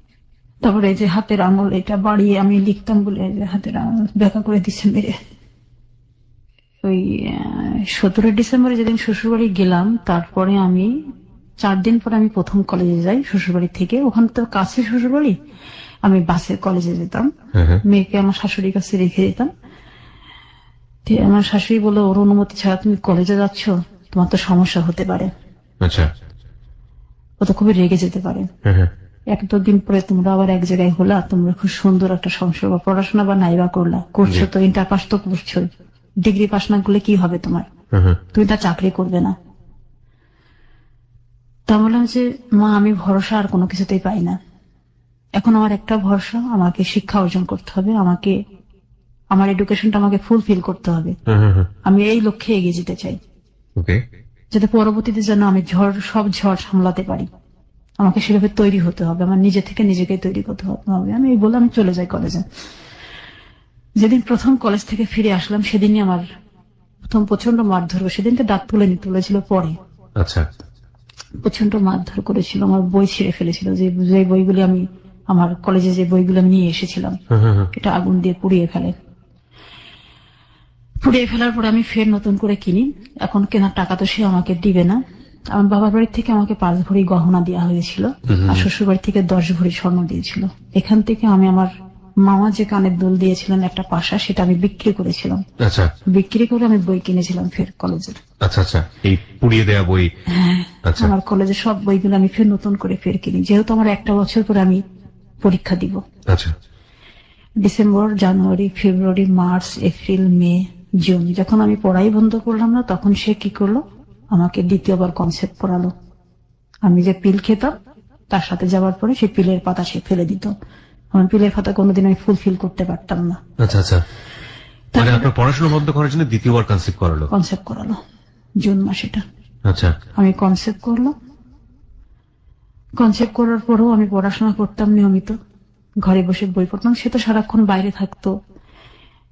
[SPEAKER 1] তারপরে এই যে হাতের আঙুল, এটা বাড়িয়ে আমি লিখতাম বলে হাতের আঙুল ব্যাকা করে দিচ্ছে মেরে। ওই 17 ডিসেম্বরে যেদিন শ্বশুরবাড়ি গেলাম, তারপরে আমি 4 দিন পরে আমি প্রথম কলেজে যাই শ্বশুরবাড়ি থেকে। ওখানে তো কাছে শ্বশুরবাড়ি, আমি বাসে কলেজে যেতাম। মেয়েকে আমার শাশুড়ির কাছে রেখে দিতাম। আমার শাশুড়ি বললো ওর অনুমতি ছাড়া তুমি কলেজে যাচ্ছ, তোমার তো সমস্যা হতে পারে।
[SPEAKER 2] আচ্ছা।
[SPEAKER 1] ও তো খুবই রেগে যেতে পারে। 1-2 দিন পরে তোমরা আবার এক জায়গায় হলা, তোমরা খুব সুন্দর একটা সংসার বা পড়াশোনা বা নাইবা করলা, করছো তো, ইন্টার পাস তো করছো, ডিগ্রি পাস না করলে কি হবে তোমার? তুমি তা চাকরি করবে না। তা বললাম যে মা, আমি ভরসা আর কোনো কিছুতেই পাই না। এখন আমার একটা ভরসা, আমাকে শিক্ষা অর্জন করতে হবে, আমাকে আমার এডুকেশনটা আমাকে ফুলফিল করতে হবে। আমি এই লক্ষ্যে এগিয়ে যেতে চাই, যাতে পরবর্তীতে যেন আমি সব ঝড় সামলাতে পারি। আমাকে সেভাবে তৈরি হতে হবে, আমার নিজে থেকে নিজেকে তৈরি করতে হবে। আমি এই বলে আমি চলে যাই কলেজে। যেদিন প্রথম কলেজ থেকে ফিরে আসলাম সেদিনই আমার প্রথম প্রচন্ড মারধর। সেদিনকে দাঁত তুলেছিল পরে।
[SPEAKER 2] আচ্ছা।
[SPEAKER 1] প্রচন্ড মারধর করেছিল, আমার বই ছিঁড়ে ফেলেছিল, যে বইগুলি আমি আমার কলেজে যে বইগুলো আমি নিয়ে এসেছিলাম এটা আগুন দিয়ে পুড়িয়ে ফেলার পরে আমি ফের নতুন করে কিনি। এখন কেনার টাকা তো সে আমাকে দিবে না। আমার বাবার বাড়ি থেকে আমাকে 5 ভরি গহনা দেওয়া হয়েছিল, আর শ্বশুর বাড়ি থেকে 10 ভরি স্বর্ণ দিয়েছিল। এখান থেকে আমি আমার মামা যে কানের দুল দিয়েছিলেন একটা পাশা, সেটা আমি বিক্রি করেছিলাম।
[SPEAKER 2] আচ্ছা।
[SPEAKER 1] বিক্রি করে আমি বই কিনেছিলাম ফের কলেজের।
[SPEAKER 2] আচ্ছা আচ্ছা, এই পুড়িয়ে দেওয়া বই।
[SPEAKER 1] হ্যাঁ,
[SPEAKER 2] আচ্ছা।
[SPEAKER 1] আমার কলেজের সব বইগুলো আমি ফের নতুন করে ফের কিনি, যেহেতু আমার একটা বছর পরে আমি পরীক্ষা দিব।
[SPEAKER 2] আচ্ছা।
[SPEAKER 1] ডিসেম্বর, জানুয়ারি, ফেব্রুয়ারি, মার্চ, এপ্রিল, মে, জুন, যখন আমি পড়াই বন্ধ করলাম না, তখন সে কি করলো, আমাকে দ্বিতীয়বার কনসেপ্ট পড়ালো। আমি যে পিল খেতাম তার সাথে যাওয়ার পরে সেই পিলের পাতা সে ফেলে দিত। আমার পিলের পাতা কোনোদিন আমি ফুলফিল করতে পারতাম না।
[SPEAKER 2] আচ্ছা আচ্ছা, মানে আপনার পড়াশোনা বন্ধ করার জন্য দ্বিতীয়বার কনসেপ্ট করালো জুন মাসেটা।
[SPEAKER 1] আচ্ছা। আমি কনসেপ্ট করার পরেও আমি পড়াশোনা করতাম নিয়মিত, ঘরে বসে বই পড়তাম। সে তো সারাক্ষণ বাইরে থাকতো,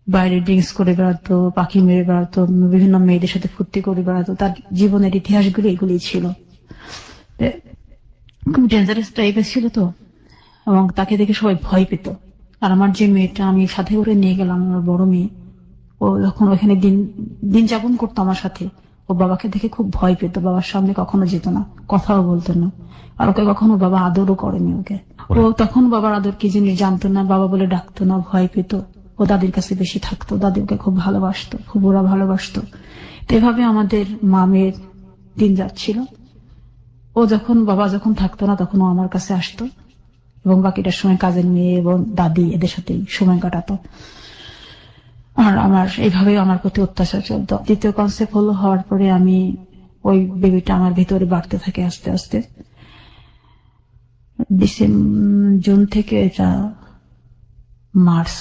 [SPEAKER 1] বাইরে ড্রিঙ্কস করে বেড়াতো, পাখি মেরে বেড়াতো, বিভিন্ন মেয়েদের সাথে ফুর্তি করে বেড়াতো। তার জীবনের ইতিহাসগুলো এগুলি ছিল। খুব ডেঞ্জারাস টাইপের ছিল তো, এবং তাকে দেখে সবাই ভয় পেত। আর আমার যে মেয়েটা আমি সাথে করে নিয়ে গেলাম, আমার বড় মেয়ে, ও যখন ওখানে দিন যাপন করতো আমার সাথে, ও বাবাকে দেখে খুব ভয় পেত, বাবার সামনে কখনো যেত না, কথাও বলতো না। আর ওকে কখনো বাবা আদরও করেনি ওকে। ও তখন বাবার আদর কি জিনিস জানতো না, বাবা বলে ডাকতো না, ভয় পেত। ও দাদির কাছে বেশি থাকতো, দাদি ওকে খুব ভালোবাসতো, খুব ওরা ভালোবাসতো। তো এভাবে আমাদের মামের দিন যাচ্ছিল। ও বাবা যখন থাকতো না, তখন ও আমার কাছে আসতো, এবং বাকিটার সময় কাজের মেয়ে এবং দাদি এদের সাথেই সময় কাটাতো। আর এইভাবে আমার প্রতি অত্যাচার চলতো। দ্বিতীয় কনসেপ্ট হওয়ার পরে আমি ওই বেবিটা আমার ভিতরে বাড়তে থাকে আস্তে আস্তে। জুন থেকে এটা মার্চ,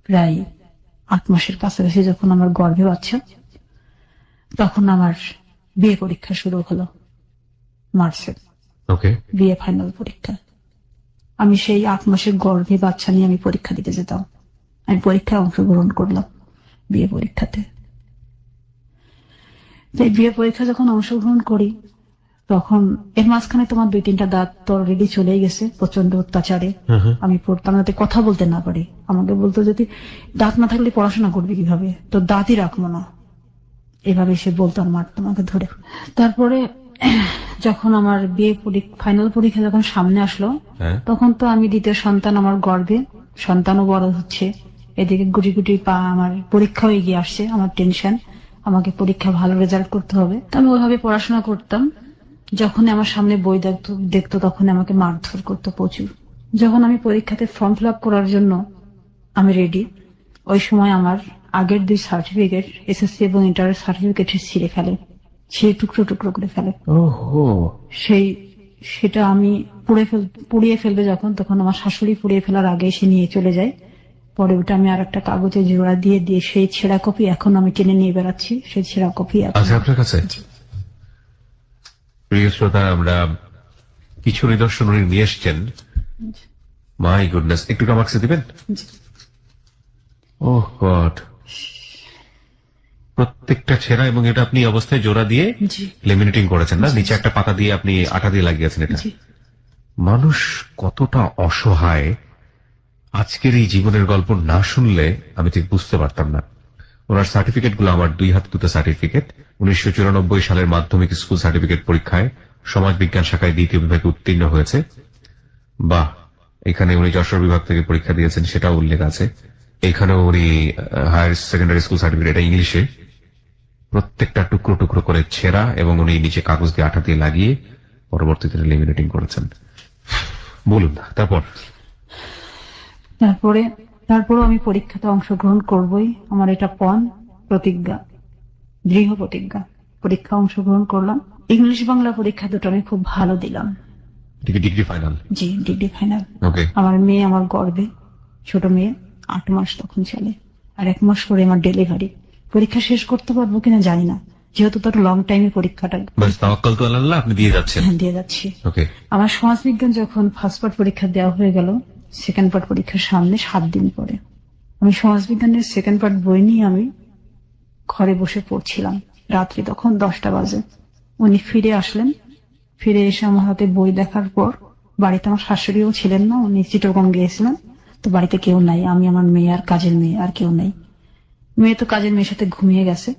[SPEAKER 1] প্রায় 8 মাসের কাছাকাছি যখন আমার গর্ভে বাচ্চা, তখন আমার বিয়ে পরীক্ষা শুরু হলো মার্চে। বিয়ে ফাইনাল পরীক্ষা। আমি সেই 8 মাসের গর্ভে বাচ্চা নিয়ে আমি পরীক্ষা দিতে যেতাম। আমি পরীক্ষায় অংশগ্রহণ করলাম, বিয়ে পরীক্ষাতে। বিয়ে পরীক্ষা যখন অংশগ্রহণ করি, তখন এর মাঝখানে তোমার 2-3টা দাঁত তো অলরেডি চলেই গেছে প্রচন্ড অত্যাচারে। আমি পড়তাম যাতে কথা বলতে না পারি। আমাকে বলতো, যদি দাঁত না থাকলে পড়াশোনা করবে কিভাবে, তো দাঁতই রাখবো না, এভাবে সে বলতো, আর মারতো আমাকে ধরে। তারপরে যখন আমার বিয়ে ফাইনাল পরীক্ষা যখন সামনে আসলো, তখন তো আমি দ্বিতীয় সন্তান আমার গর্ভে, সন্তানও বড় হচ্ছে, এদিকে গুটি গুটি পা আমার পরীক্ষাও এগিয়ে আসছে। আমার টেনশন, আমাকে পরীক্ষা ভালো রেজাল্ট করতে হবে। তো আমি ওইভাবে পড়াশোনা করতাম। যখন আমার সামনে বই দেখতো তখন আমাকে মারধর করতো প্রচুর। যখন আমি পরীক্ষাতে ফর্ম ফিল আপ করার জন্য আমি রেডি, ওই সময় আমার আগের 2 সার্টিফিকেট, এসএসসি এবং ইন্টারের সার্টিফিকেট ছিঁড়ে ফেলে, সেই টুকরো টুকরো করে ফেলে। সেটা আমি পুড়িয়ে ফেলবে যখন, তখন আমার শাশুড়ি পুড়িয়ে ফেলার আগে এসে নিয়ে চলে যায়। পরে ওটা আমি আর একটা কাগজে জোড়া দিয়ে সেই ছেঁড়া কপি এখন আমি টেনে নিয়ে বেড়াচ্ছি, সেই ছেঁড়া কপি
[SPEAKER 2] আপনার কাছে। প্রিয় শ্রোতা, আমরা কিছু নিদর্শন উনি নিয়ে এসছেন। মাই গুডনেস, একটু আমাকে দিবেন? ওহ গড, প্রত্যেকটা ছেঁড়া, এবং এটা আপনি অবস্থায় জোড়া দিয়ে লেমিনেটিং করেছেন না? নিচে একটা পাতা দিয়ে আপনি আটা দিয়ে লাগিয়েছেন। এটা মানুষ কতটা অসহায়, আজকের এই জীবনের গল্প না শুনলে আমি ঠিক বুঝতে পারতাম না। ওনার সার্টিফিকেট গুলো আমার 2 হাতে 2টা সার্টিফিকেট। 1994 সালের মাধ্যমিক স্কুল সার্টিফিকেট পরীক্ষায় সমাজ বিজ্ঞান শাখায় 2য় বিভাগে উত্তীর্ণ হয়েছে। বাহ, এখানে উনি যশোর বিভাগ থেকে পরীক্ষা দিয়েছেন, সেটাও উল্লেখ আছে। এখানেও উনি হায়ার সেকেন্ডারি স্কুল সার্টিফিকেট, এটা ইংলিশে, প্রত্যেকটা টুকরো টুকরো করে ছেঁড়া, এবং উনি নিচে কাগজ দিয়ে আঠা দিয়ে লাগিয়ে পরবর্তীতে লেমিনেটিং করেছেন। বলুন
[SPEAKER 1] তারপরে আমি পরীক্ষাতে অংশগ্রহণ করবই, আমার এটা প্রতিজ্ঞা, দৃঢ় প্রতিজ্ঞা। পরীক্ষা অংশগ্রহণ করলাম। ইংলিশ বাংলা পরীক্ষা দুটো আমি খুব ভালো দিলাম।
[SPEAKER 2] Degree final? জি,
[SPEAKER 1] ডিগ্রি ফাইনাল। আমার মেয়ে আমার গর্ভে, ছোট মেয়ে, 8 মাস তখন চলে, আর 1 মাস পরে আমার ডেলিভারি। পরীক্ষা শেষ করতে পারবো কিনা জানি না, যেহেতু তার লং টাইমে পরীক্ষাটা
[SPEAKER 2] বাস তাওয়াক্কাল তো আল্লাহ, আপনি দিয়ে যাচ্ছেন।
[SPEAKER 1] দিয়ে যাচ্ছি।
[SPEAKER 2] ওকে।
[SPEAKER 1] আমার সমাজবিজ্ঞান যখন ফার্স্ট পার্ট পরীক্ষা দেওয়া হয়ে গেল, সেকেন্ড পার্ট পরীক্ষার সামনে 7 দিন পরে আমি সমাজবিজ্ঞানের সেকেন্ড পার্ট বই নিয়ে আমি ঘরে বসে পড়ছিলাম। রাত্রি তখন 10টা বাজে। উনি ফিরে আসলেন। ফিরে এসে আমার হাতে বই দেখার পর, বাড়িতে আমার শাশুড়িও ছিলেন না, উনি চিটাগং গিয়েছিলেন, তো বাড়িতে কেউ নাই, আমি আমার মেয়ে আর কাজের মেয়ে, আর কেউ নাই। মেয়ে তো কাজের মেয়ের সাথে ঘুমিয়ে গেছে।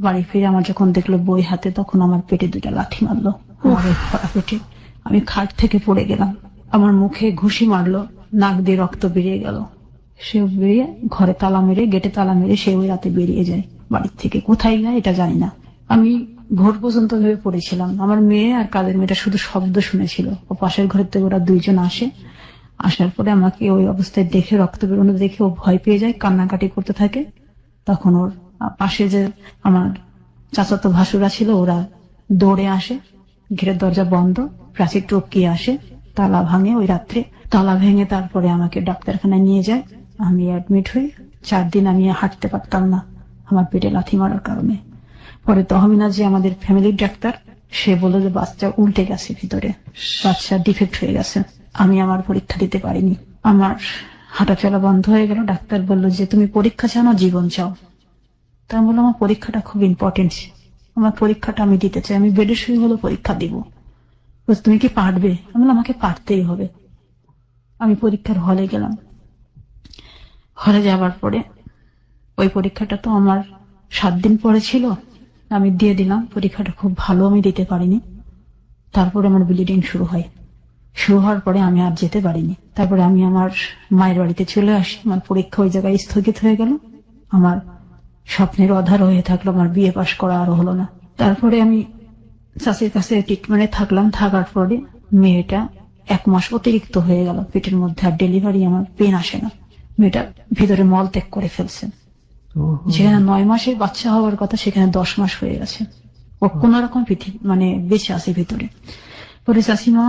[SPEAKER 1] বাড়ি ফিরে আমার যখন দেখলো বই হাতে, তখন আমার পেটে 2টা লাথি মারলো। আমার এই ভরা পেটে আমি খাট থেকে পড়ে গেলাম। আমার মুখে ঘুষি মারলো, নাক দিয়ে রক্ত বেরিয়ে গেল। সে বেরিয়ে ঘরে তালা মেরে, গেটে তালা মেরে সে ওই রাতে বেরিয়ে যায় বাড়ির থেকে। কোথায় যায় এটা জানি না। আমি ভোর পর্যন্ত ভেবে পড়েছিলাম। আমার মেয়ে আর কাজের মেয়েটা শুধু শব্দ শুনেছিল। ও পাশের ঘরের থেকে ওরা 2 জন আসে। আসার পরে আমাকে ওই অবস্থায় দেখে, রক্ত বেরোনো দেখে ও ভয় পেয়ে যায়, কান্নাকাটি করতে থাকে। তখন ওর পাশে যে আমার চাচাতো ভাসুরা ছিল, ওরা দৌড়ে আসে, ঘেরের দরজা বন্ধ, প্রাচীর টপকিয়ে আসে, তালা ভাঙে ওই রাত্রে। তালা ভেঙে তারপরে আমাকে ডাক্তারখানায় নিয়ে যায়। আমি অ্যাডমিট হই। 4 দিন আমি হাঁটতে পারতাম না আমার পেটে লাথি মারার কারণে। পরে তহমিনা যে আমাদের ফ্যামিলির ডাক্তার, সে বলল যে বাচ্চা উল্টে গেছে, ভিতরে বাচ্চা ডিফেক্ট হয়ে গেছে। আমি আমার পরীক্ষা দিতে পারিনি। আমার হাঁটা চলা বন্ধ হয়ে গেল। ডাক্তার বলল যে তুমি পরীক্ষা চাও না জীবন চাও? তা আমি বললাম আমার পরীক্ষাটা খুব ইম্পর্টেন্ট, আমার পরীক্ষাটা আমি দিতে চাই, আমি বেডের শুয়ে হলো পরীক্ষা দিব। তুমি কি পারবে? আমি বললাম আমাকে পারতেই হবে। আমি পরীক্ষার হলে গেলাম। হলে যাবার পরে ওই পরীক্ষাটা তো আমার 7 দিন পরে ছিল, আমি দিয়ে দিলাম। পরীক্ষাটা খুব ভালো আমি দিতে পারিনি। তারপরে আমার ব্লিডিং শুরু হয়। শুরু হওয়ার পরে আমি আর যেতে পারিনি। তারপরে আমি আমার মায়ের বাড়িতে চলে আসি। আমার পরীক্ষা ওই জায়গায় স্থগিত হয়ে গেল। আমার স্বপ্নের অধার হয়ে থাকলো, আমার বিয়ে পাশ করা আরো হলো না। তারপরে আমি চাষির কাছে ট্রিটমেন্টে থাকলাম। থাকার পরে মেয়েটা 1 মাস অতিরিক্ত হয়ে গেল পেটের মধ্যে, আর ডেলিভারি আমার পেন আসে না। মেয়েটা ভিতরে মল ত্যাগ করে ফেলছে। যেখানে 9 মাসের বাচ্চা হওয়ার কথা, সেখানে 10 মাস হয়ে গেছে। ও কোন রকম মানে বেঁচে আছে ভিতরে। পরে চাষিমা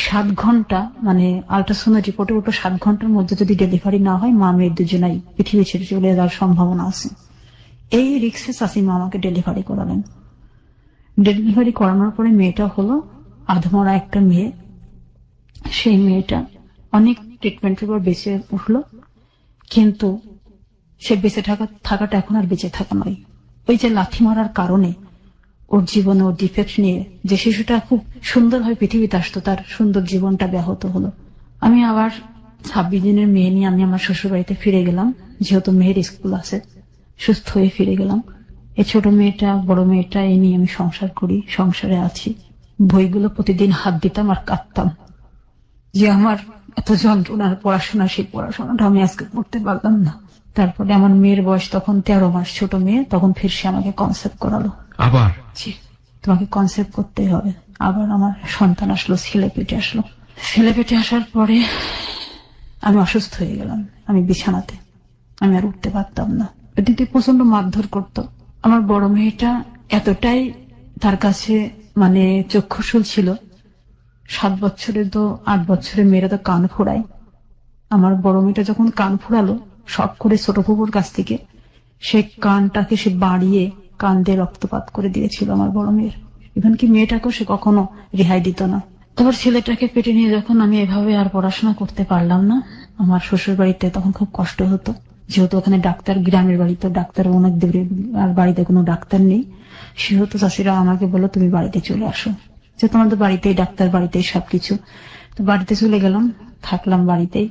[SPEAKER 1] 7 ঘন্টা মানে আল্ট্রাসাউন্ড রিপোর্টে ওটা 7 ঘন্টার মধ্যে যদি ডেলিভারি না হয়, মা মেয়ে দুজনাই পৃথিবী ছেড়ে চলে যাওয়ার সম্ভাবনা আছে। এই রিক্সে চাষিমা আমাকে ডেলিভারি করালেন। ডেলিভারি করানোর পরে মেয়েটা হলো আধমরা একটা মেয়ে। সেই মেয়েটা অনেক ট্রিটমেন্টের পর বেঁচে উঠলো, কিন্তু সে বেঁচে থাকাটা এখন আর বেঁচে থাকা নয়। ওই যে লাথি মারার কারণে ওর জীবনে ওর ডিফেক্ট নিয়ে যে শিশুটা খুব সুন্দরভাবে পৃথিবীতে আসতো, তার সুন্দর জীবনটা ব্যাহত হলো। আমি আবার 26 দিনের মেয়ে নিয়ে আমি আমার শ্বশুর বাড়িতে ফিরে গেলাম। যেহেতু মেয়ের স্কুল আছে, সুস্থ হয়ে ফিরে গেলাম। এই ছোট মেয়েটা বড় মেয়েটা এই নিয়ে আমি সংসার করি, সংসারে আছি। বইগুলো প্রতিদিন হাত দিতাম আর কাঁদতাম যে আমার এত যন্ত্রণার পড়াশোনা, সেই পড়াশোনাটা আমি আজকে পড়তে পারলাম না। তারপরে আমার মেয়ের বয়স তখন 13 মাস, ছোট মেয়ে। তখন ফির সে আমাকে কনসেপ্ট করালো,
[SPEAKER 2] আবার
[SPEAKER 1] তোমাকে কনসেপ্ট করতেই হবে। আবার আমার সন্তান আসলো, ছেলে পেটে আসলো। ছেলে পেটে আসার পরে আমি অসুস্থ হয়ে গেলাম। আমি বিছানাতে, আমি আর উঠতে পারতাম না। দিদি প্রচন্ড মারধর করতো। আমার বড় মেয়েটা এতটাই তার কাছে মানে চক্ষুশূল ছিল। 7 বছরে তো 8 বছরের মেয়েরা তো কান ফোড়ায়। আমার বড় মেয়েটা যখন কান ফোড়ালো, শখ করে ছোট ফুপুর কাছ থেকে সে কানটাকে সে বাড়িয়ে কান দিয়ে রক্তপাত করে দিয়েছিল আমার বড় মেয়ের। এমনকি মেয়েটাকেও সে কখনো রেহাই দিত না। তারপর ছেলেটাকে পেটে নিয়ে যখন আমি এভাবে আর পড়াশোনা করতে পারলাম না, আমার শ্বশুর বাড়িতে তখন খুব কষ্ট হতো। যেহেতু ওখানে ডাক্তার, গ্রামের বাড়িতে ডাক্তার অনেক দূরে, আর বাড়িতে কোনো ডাক্তার নেই, সেহেতু চাষিরা আমাকে বললো তুমি বাড়িতে চলে আসো, যে তোমাদের বাড়িতেই ডাক্তার, বাড়িতেই সবকিছু। তো বাড়িতে চলে গেলাম, থাকলাম বাড়িতেই।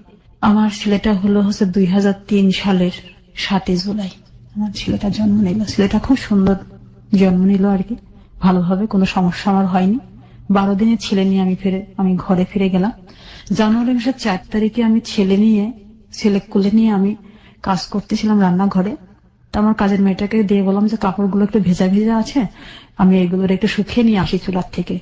[SPEAKER 1] আমার ছেলেটা হচ্ছে 2003 সালের 7 জুলাই আমার ছেলেটা জন্ম নিল। ছেলেটা খুব সুন্দর জন্ম নিল আর কি, ভালোভাবে, কোনো সমস্যা আমার হয়নি। 12 দিনের ছেলে নিয়ে আমি ঘরে ফিরে গেলাম। জানুয়ারি মাসের 4 তারিখে আমি ছেলে কোলে নিয়ে আমি কাজ করতেছিলাম রান্নাঘরে। তো আমার কাজের মেয়েটাকে দিয়ে বললাম যে কাপড়গুলো একটু ভেজা ভেজা আছে, আমি এগুলোর একটু শুকিয়ে নিয়ে আসি চুলার থেকে।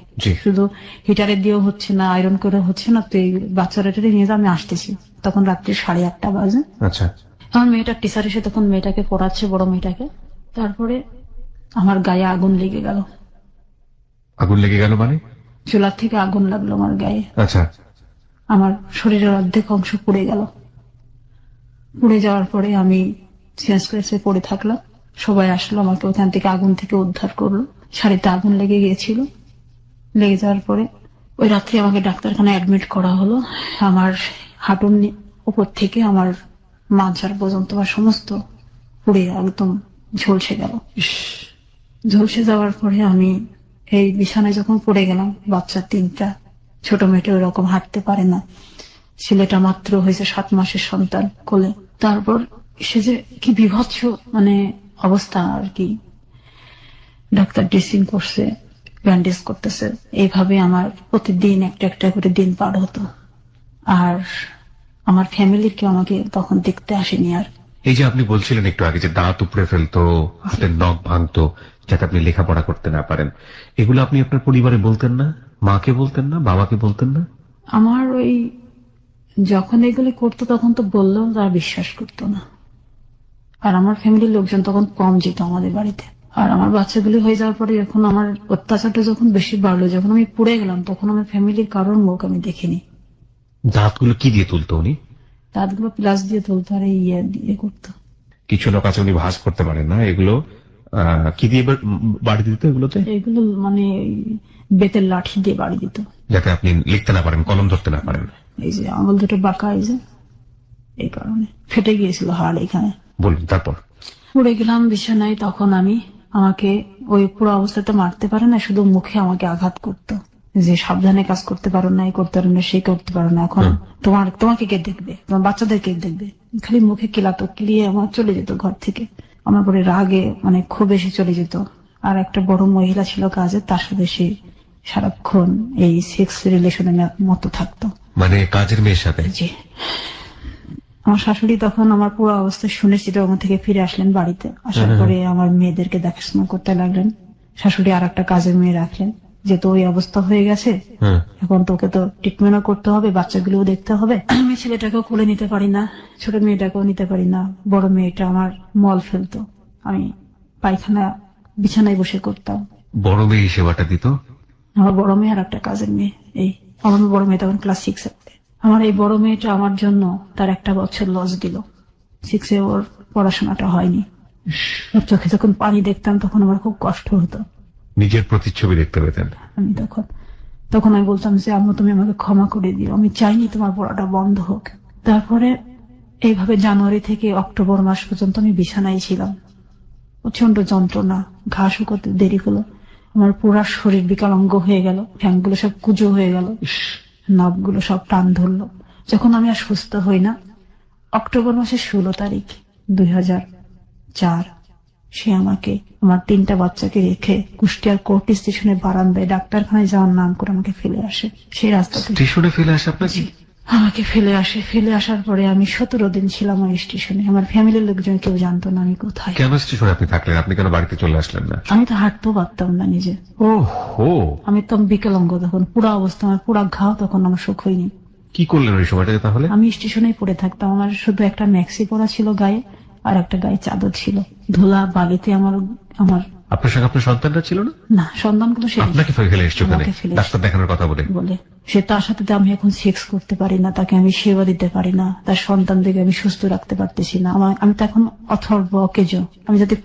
[SPEAKER 1] শুধু হিটারে দিয়েও হচ্ছে না, আয়রন করে হচ্ছে না, তো এই বাচ্চাটাকে নিয়ে আমি আসতেছি। তখন রাত্রি 8:30 বাজে।
[SPEAKER 2] আচ্ছা,
[SPEAKER 1] আমার মেয়েটার টিচার এসে তখন মেয়েটাকে পড়াচ্ছে, বড় মেয়েটাকে। তারপরে আমার গায়ে আগুন লেগে গেল।
[SPEAKER 2] আগুন লেগে গেল মানে?
[SPEAKER 1] চুলার থেকে আগুন লাগলো আমার গায়ে।
[SPEAKER 2] আচ্ছা।
[SPEAKER 1] আমার শরীরের অর্ধেক অংশ পুড়ে গেল। পুড়ে যাওয়ার পরে আমি সেন্সলেসে পড়ে থাকলাম। সবাই আসলো, আমাকে ওখান থেকে আগুন থেকে উদ্ধার করলো। শাড়িতে আগুন লেগে গিয়েছিল। লেগে যাওয়ার পরে ওই রাত্রে আমাকে ডাক্তারখানায় অ্যাডমিট করা হলো। আমার হাঁটুর উপর থেকে আমার মাঝার পর্যন্ত আমার সমস্ত পুড়ে একদম ঝলসে গেল। ঝলসে যাওয়ার পরে আমি এই বিছানায় যখন পড়ে গেলাম, বাচ্চা 3টা, ছোট মেয়েটা ওরকম হাঁটতে পারে না, ছেলেটা মাত্র হয়েছে 7 মাসের সন্তান কোলে। তারপর সে যে কি বিভৎস মানে অবস্থা আর কি, ডাক্তার ড্রেসিং করছে, ব্যান্ডেজ করতেছে, এইভাবে আমার প্রতিদিন একটা একটা করে দিন পার হতো। আর আমার ফ্যামিলির কেউ আমাকে তখন দেখতে আসেনি। আর
[SPEAKER 2] এই যে আপনি বলছিলেন একটু আগে যে দাঁত উপড়ে ফেলতো, হাতের নখ ভাঙতো, যাতে আপনি লেখাপড়া করতে না পারেন, এগুলো আপনি আপনার পরিবারে বলতেন না? মাকে বলতেন না, বাবাকে বলতেন না?
[SPEAKER 1] আমার ওই যখন এগুলো করতো তখন তো বললেও তারা বিশ্বাস করতো না। আর আমার ফ্যামিলির লোকজন তখন কম যেত আমাদের বাড়িতে। আর আমার বাচ্চাগুলি হয়ে যাওয়ার পরে যখন আমার অত্যাচারটা যখন বেশি বাড়লো, যখন আমি পুড়ে গেলাম, তখন আমার ফ্যামিলির কারোর মুখ আমি দেখিনি।
[SPEAKER 2] দাঁতগুলো কি দিয়ে তুলতো উনি?
[SPEAKER 1] দাঁতগুলো প্লাস দিয়ে তুলতো আর এই ইয়ে দিয়ে করতো।
[SPEAKER 2] কিছু লোক আছে উনি ভাঁজ করতে পারেন না, এগুলো কি দিয়ে বাড়ি দিত? এগুলোতে
[SPEAKER 1] এগুলো মানে বেতের লাঠি দিয়ে বাড়ি দিত,
[SPEAKER 2] যাতে আপনি লিখতে না পারেন, কলম ধরতে না পারেন।
[SPEAKER 1] এই যে আঙুল দুটো বাঁকা, এই যে এই কারণে ফেটে গিয়েছিল হাড় এখানে।
[SPEAKER 2] বলুন তারপর।
[SPEAKER 1] পড়ে গেলাম বিছানায়। তখন আমাকে ওই পুরো অবস্থাতে মারতে পারে না, শুধু মুখে আমাকে আঘাত করতো যে সাবধানে কাজ করতে পারো না, এই করতে পারো না, সেই করতে পারো না, এখন তোমাকে কে দেখবে, তোমার বাচ্চাদের কে দেখবে, খালি মুখে কিলাতো। কিলিয়ে আমার চলে যেত ঘর থেকে। আমার পরে রাগে মানে খুব বেশি চলে যেত। আর একটা বড় মহিলা ছিল কাজে, তার সাথে সে সারাক্ষণ এই সেক্স রিলেশনের মতো থাকতো।
[SPEAKER 2] মানে কাজের মেয়ের সাথে?
[SPEAKER 1] জি। আমার শাশুড়ি তখন আমার পুরো অবস্থা শুনে চিটাগাং থেকে ফিরে আসলেন বাড়িতে। আসার পরে আমার মেয়েদেরকে দেখাশোনা করতে লাগলেন। শাশুড়ি আর একটা কাজের মেয়ে রাখলেন, যেহেতু ওই অবস্থা হয়ে গেছে, এখন তোকে তো ট্রিটমেন্টও করতে হবে, বাচ্চাগুলোও দেখতে হবে। আমি ছেলেটাকেও কোলে নিতে পারি না, ছোট মেয়েটাকেও নিতে পারি না। বড় মেয়েটা আমার মল ফেলতো, আমি পায়খানা বিছানায় বসে করতাম।
[SPEAKER 2] বড় মেয়ে সেবাটা দিত?
[SPEAKER 1] আমার বড় মেয়ে আর একটা কাজের মেয়ে। এই আমার বড় মেয়ে তখন ক্লাস 6-এ। আমার এই বড় মেয়েটা আমার জন্য তার 1 বছর লস দিল। 6-এ ওর পড়াশোনাটা হয়নি। ওর চোখে যখন পানি দেখতাম তখন আমার খুব কষ্ট হতো।
[SPEAKER 2] নিজের প্রতিচ্ছবি দেখতে পেতেন?
[SPEAKER 1] আমি তখন আমি বলতাম যে আম্মু তুমি আমাকে ক্ষমা করে দিও, আমি চাইনি তোমার পড়াটা বন্ধ হোক। তারপরে এইভাবে জানুয়ারি থেকে অক্টোবর মাস পর্যন্ত আমি বিছানায় ছিলাম। প্রচন্ড যন্ত্রণা, ঘা শুকোতে দেরি হলো, আমার পুরা শরীর বিকলাঙ্গ হয়ে গেল, ঠ্যাংগুলো সব কুজো হয়ে গেল, নাভগুলো সব টান ধরলো। যখন আমি আর সুস্থ হই না, অক্টোবর মাসের 16 তারিখ 2004, সে আমাকে আমার 3টা বাচ্চাকে রেখে কুষ্টিয়ার কোর্ট স্টেশনের বারান্দায় ডাক্তারখানায় যাওয়ার নাম করে আমাকে ফেলে আসে। সেই রাস্তাতে
[SPEAKER 2] স্টেশনে ফেলে আসে আপনাকে?
[SPEAKER 1] আমাকে ফেলে আসে। ফেলে আসার পরে আমি 17 দিন ছিলাম ওই স্টেশনে। আমার ফ্যামিলির লোকজন কেউ জানতো না আমি কোথায়।
[SPEAKER 2] কেন স্টেশনে আপনি থাকলেন? আপনি কেন বাড়িতে চলে আসলেন না?
[SPEAKER 1] আমি তো হাঁটতেও পারতাম না নিজে।
[SPEAKER 2] ওহো,
[SPEAKER 1] আমি তো বিকলাঙ্গ তখন, পুরা অবস্থা আমার, পুরা ঘাও তখন আমার সুখ হয়নি।
[SPEAKER 2] কি করলেন ওই সময়টাতে তাহলে?
[SPEAKER 1] আমি স্টেশনেই পড়ে থাকতাম। আমার শুধু একটা ম্যাক্সি পরা ছিল গায়ে, আর একটা গায়ে চাদর ছিল। ধুলা বালিতে আমার
[SPEAKER 2] আপনার সঙ্গে আপনার সন্তানরা ছিল না?
[SPEAKER 1] না, সন্তানগুলো সে
[SPEAKER 2] আপনাকে ফেলে এসছে ওখানে ডাক্তার দেখানোর কথা বলে?
[SPEAKER 1] সে তার সাথে তো আমি এখন সেক্স করতে পারি না, তাকে আমি সেবা দিতে পারি না, তার সন্তানদেরকে আমি সুস্থ রাখতে পারতেছি না। আমি তো এখন অথর্ব অকেজ, আমি যাতে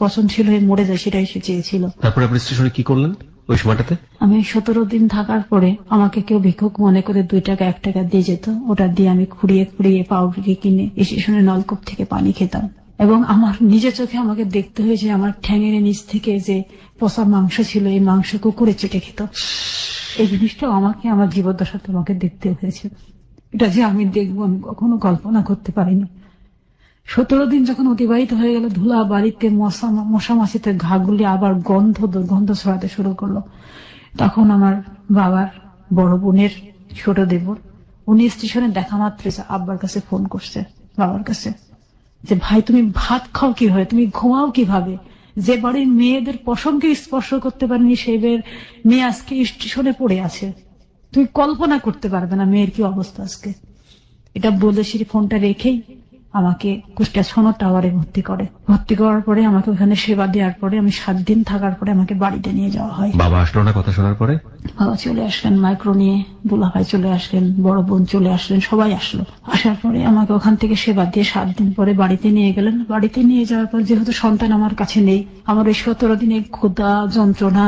[SPEAKER 1] পচনশীল হয়ে মরে যাই সেটাই সে চেয়েছিল।
[SPEAKER 2] তারপরে আপনি স্টেশনে কি করলেন ওই সময়টাতে?
[SPEAKER 1] আমি 17 দিন থাকার পরে আমাকে কেউ ভিক্ষুক মনে করে 2 টাকা 1 টাকা দিয়ে যেত। ওটা দিয়ে আমি খুঁড়িয়ে পাউরুটি কিনে স্টেশনে নলকূপ থেকে পানি খেতাম। এবং আমার নিজের চোখে আমাকে দেখতে হয়েছে আমার ঠ্যাঙের নিচ থেকে যে পচা মাংস ছিল, এই মাংস কুকুরে চেটে খেত। এই জিনিসটা আমাকে আমার জীবদ্দশাতে আমাকে দেখতে হয়েছে। এটা যে আমি দেখবো আমি কখনো কল্পনা করতে পারিনি। 17 দিন যখন অতিবাহিত হয়ে গেল, ধুলা বাড়িতে, মশা মাছিতে ঘাগুলি আবার দুর্গন্ধ ছড়াতে শুরু করলো। তখন আমার বাবার বড় বোনের ছোট দেবর, উনি স্টেশনে দেখা মাত্র আব্বার কাছে ফোন করছে, বাবার কাছে, যে ভাই তুমি ভাত খাও কিভাবে, তুমি ঘুমাও কিভাবে, যে বাড়ির মেয়েদের পশমকে স্পর্শ করতে পারেনি সেই মেয়ে আজকে স্টেশনে পড়ে আছে, তুমি কল্পনা করতে পারবে না মেয়ের কি অবস্থা আজকে। এটা বলে সে ফোনটা রেখেই আমাকে কুষ্টিয়া সোনো টাওয়ারে ভর্তি করার পরে আমাকে ওখানে সেবা দেওয়ার পরে আমি 7 দিন থাকার পরে আমাকে বাড়িতে নিয়ে যাওয়া হয়।
[SPEAKER 2] বাবা আসলো না কথা শোনার পরে?
[SPEAKER 1] বাবা চলে আসলেন মাইক্রো নিয়ে, দুলাভাই চলে আসলেন, বড় বোন চলে আসলেন, সবাই আসলো। আসার পরে আমাকে ওখান থেকে সেবা দিয়ে 7 দিন পরে বাড়িতে নিয়ে গেলেন। বাড়িতে নিয়ে যাওয়ার পর যেহেতু সন্তান আমার কাছে নেই, আমার ওই 17 দিনের ক্ষুধা যন্ত্রণা,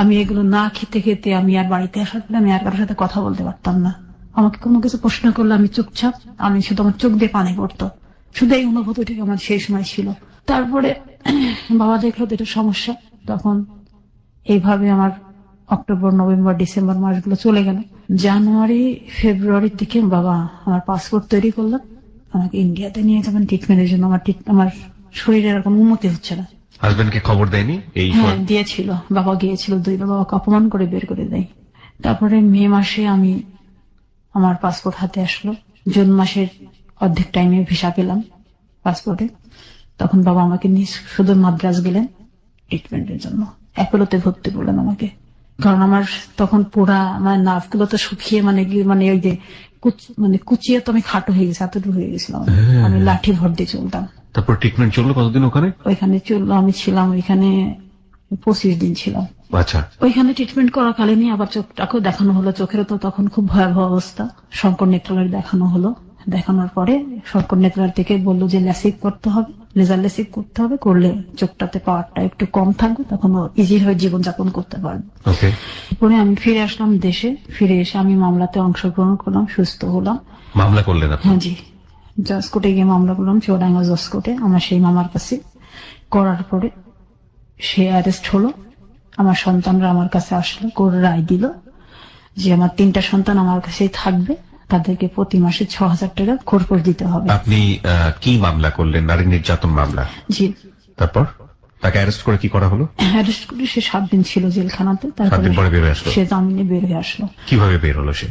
[SPEAKER 1] আমি এগুলো না খেতে খেতে আমি আর বাড়িতে আসার পরে আমি আর কারোর সাথে কথা বলতে পারতাম না। আমাকে কোনো কিছু প্রশ্ন করলে আমি চুপচাপ, আমি শুধু আমার চোখ দিয়ে পানি পড়তো। শুধু এই অনুভূতিটি আমার সেই সময় ছিল। তারপরে বাবা দেখলো তো এটা সমস্যা, তখন এইভাবে আমার অক্টোবর নভেম্বর ডিসেম্বর মাসগুলো চলে গেল। জানুয়ারি ফেব্রুয়ারির দিকে বাবা আমার পাসপোর্ট তৈরি করলেন, আমাকে ইন্ডিয়াতে নিয়ে যাবেন ট্রিটমেন্টের জন্য। আমার শরীরে এরকম উন্নতি হচ্ছে না।
[SPEAKER 2] হাজবেন্ডকে খবর দেয়নি?
[SPEAKER 1] হ্যাঁ দিয়েছিল, বাবা গিয়েছিল 2 বার, বাবাকে অপমান করে বের করে দেয়। তারপরে মে মাসে আমার পাসপোর্ট হাতে আসলো, জুন মাসের অর্ধেক টাইমে ভিসা পেলাম পাসপোর্টে। তখন বাবা আমাকে নিয়ে শুধু মাদ্রাজ গেলেন ট্রিটমেন্টের জন্য, অ্যাপোলোতে ভর্তি করলেন আমাকে। কারণ আমার তখন পুরা আমার নার্ভ গুলো তো শুকিয়ে মানে ওই যে কুচিয়ে তো আমি খাটো হয়ে গেছি, এতটুকু হয়ে গেছিলাম, আমি লাঠি ভর দিয়ে চলতাম।
[SPEAKER 2] তারপর ট্রিটমেন্ট চললো কতদিন ওখানে?
[SPEAKER 1] ওইখানে চললো, আমি ছিলাম ওইখানে 25 দিন ছিলাম।
[SPEAKER 2] আচ্ছা।
[SPEAKER 1] ওইখানে ট্রিটমেন্ট করাকালীনই আবার চোখটাকেও দেখানো হলো। চোখেরও তো তখন খুব ভয়াবহ অবস্থা। শঙ্কর নেত্রালয় দেখানো হলো। দেখানোর পরে শঙ্কর নেত্রালয় থেকে বললো যে লেসিক করতে হবে, লেজার লেসিক করতে হবে, করলে চোখটাতে পাওয়ারটা একটু কম থাকবে, তখন ইজি হয়ে জীবনযাপন করতে পারবে। পরে আমি ফিরে আসলাম দেশে। ফিরে এসে আমি মামলাতে অংশগ্রহণ করলাম, সুস্থ হলাম।
[SPEAKER 2] মামলা করলেন?
[SPEAKER 1] হ্যাঁ জি, জজ কোর্টে গিয়ে মামলা করলাম, চৌডাঙ্গা জজ কোর্টে, আমার সেই মামার কাছে। করার পরে সে অ্যারেস্ট হলো। আমার সন্তানরা আমার কাছে আসলো, কোর্ট রায় দিল যে আমার 3টা সন্তান আমার কাছেই থাকবে, তাদেরকে প্রতি মাসে 6,000 টাকা খরচ দিতে হবে।
[SPEAKER 2] আপনি কি মামলা করলেন? নারী নির্যাতন মামলা?
[SPEAKER 1] জি।
[SPEAKER 2] তারপর তাকে অ্যারেস্ট করে কি করা হলো?
[SPEAKER 1] অ্যারেস্ট করে সে 7 দিন ছিল জেলখানাতে। তারপরে সে জামিনে বের হয়ে আসলো।
[SPEAKER 2] কিভাবে বের হলো সে?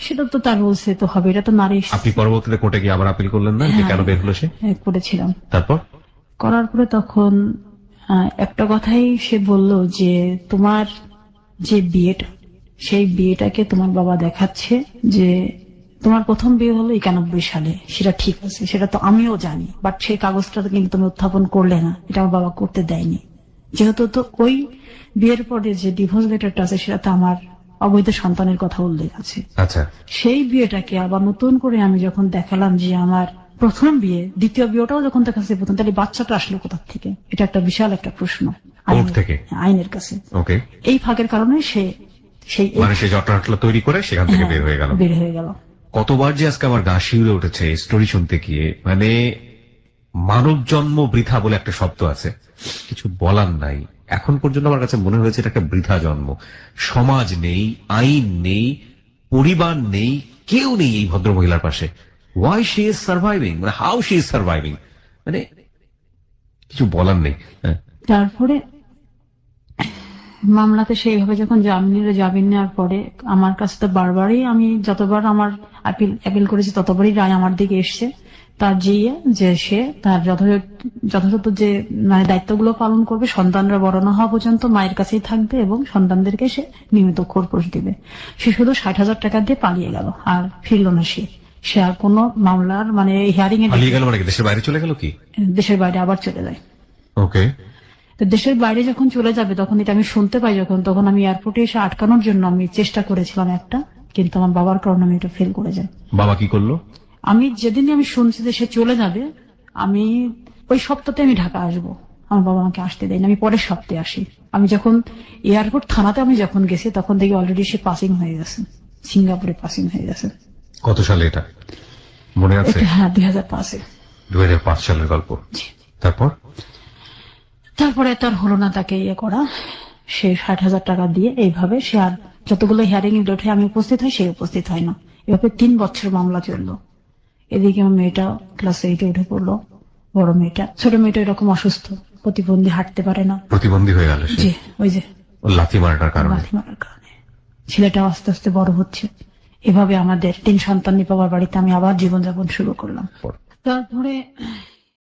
[SPEAKER 1] সেটা তো তার বলছে তো হবে, এটা তো নারী।
[SPEAKER 2] আপনি পরবর্তীতে কোর্টে গিয়ে আবার আপিল করলেন না যে কেন বের হলো সে?
[SPEAKER 1] করেছিলাম।
[SPEAKER 2] তারপর
[SPEAKER 1] করার পরে তখন একটা কথাই সে বলল যে তোমার যে বিয়েটা, সেই বিয়েটাকে তোমার বাবা দেখাচ্ছে যে তোমার প্রথম বিয়ে হলো 91 সালে, সেটা ঠিক আছে, সেটা তো আমিও জানি, বাট সেই কাগজটা কিন্তু তুমি উত্থাপন করলে না, এটা আমার বাবা করতে দেয়নি। যেহেতু তো ওই বিয়ের পরে যে ডিভোর্স লেটারটা আছে সেটাতে আমার অবৈধ সন্তানের কথা উল্লেখ আছে।
[SPEAKER 2] আচ্ছা। সেই
[SPEAKER 1] বিয়েটাকে আবার নতুন করে আমি যখন দেখালাম যে আমার প্রথম বিয়ে, দ্বিতীয় বিয়েটাও যখন দেখাচ্ছে প্রথম, তাহলে বাচ্চাটা আসলো কোথা থেকে? এটা একটা বিশাল একটা প্রশ্ন আইনের কাছে। এই ফাঁকের কারণে সে
[SPEAKER 2] জটলা তৈরি করে সেখান থেকে বের হয়ে গেল। কতবার যে আজকে আমার গা শিউরে উঠেছে স্টোরি শুনতে গিয়ে। মানে মানব জন্ম বৃথা বলে একটা শব্দ আছে, কিছু বলার নাই। এখন পর্যন্ত আমার কাছে মনে হয়েছে এটা একটা বৃথা জন্ম। সমাজ নেই, আইন নেই, পরিবার নেই, কেউ নেই এই ভদ্র মহিলার পাশে। ওয়াই শি ইজ সার্ভাইভিং, মানে হাউ শি ইজ সার্ভাইভিং, মানে কিছু বলার নেই।
[SPEAKER 1] তারপরে মামলাতে সেইভাবে যখন জামিন নেওয়ার পরে আমার কাছে তো বারবারই, আমি যতবার আমার আপিল করেছি ততবারই রায় আমার দিকে এসছে। তার যে সে তার যথাযথ যে মানে দায়িত্বগুলো পালন করবে, সন্তানরা বড় না হওয়া পর্যন্ত মায়ের কাছেই থাকবে এবং সন্তানদেরকে সে নিয়মিত খোরপোশ দিবে। সে শুধু 60,000 টাকা দিয়ে পালিয়ে গেল, আর ফিরল না। সে আর কোন মামলার মানে হিয়ারিং এ
[SPEAKER 2] দেশের বাইরে চলে গেল। কি
[SPEAKER 1] দেশের বাইরে আবার চলে যায়?
[SPEAKER 2] ওকে।
[SPEAKER 1] তো দেশের বাইরে যখন চলে যাবে তখন এটা আমি শুনতে পাই, তখন আমি এয়ারপোর্টে এসে আটকানোর জন্য আমি চেষ্টা করেছিলাম একটা, কিন্তু আমার বাবার কারণে আমি এটা ফেল করে যাই।
[SPEAKER 2] বাবা কি করলো?
[SPEAKER 1] আমি যেদিন আমি শুনছি যে সে চলে যাবে, আমি ওই সপ্তাহে আমি ঢাকা আসবো, আমার বাবা আমাকে আসতে দেয়নি। আমি পরের সপ্তাহে আসি। আমি যখন এয়ারপোর্ট থানাতে আমি যখন গেছি তখন দেখি অলরেডি সে পাসিং হয়ে গেছে, সিঙ্গাপুরে পাসিং হয়ে গেছে।
[SPEAKER 2] কত সালে এটা মনে আছে?
[SPEAKER 1] হ্যাঁ, 2005-এ।
[SPEAKER 2] 2005 সালের গল্প। তারপরে
[SPEAKER 1] তার হলো না তাকে করা। সে 60,000 টাকা দিয়ে এইভাবে সে আর যতগুলো হিয়ারিং এ ডেটে আমি উপস্থিত হয়, সে উপস্থিত হয় না। এভাবে 3 বছর মামলা চললো। এদিকে আমার মেয়েটা ক্লাস 8-এ উঠে পড়লো, বড় মেয়েটা। ছোট মেয়েটা এরকম অসুস্থ, প্রতিবন্ধী, হাঁটতে পারে না,
[SPEAKER 2] প্রতিবন্ধী হয়ে গেল।
[SPEAKER 1] জি, ওই যে
[SPEAKER 2] লাথি মারার কারণে।
[SPEAKER 1] ছেলেটা আস্তে আস্তে বড় হচ্ছে। এভাবে আমাদের 3 সন্তান নিয়ে বাবার বাড়িতে আমি আবার জীবনযাপন শুরু করলাম। তারপরে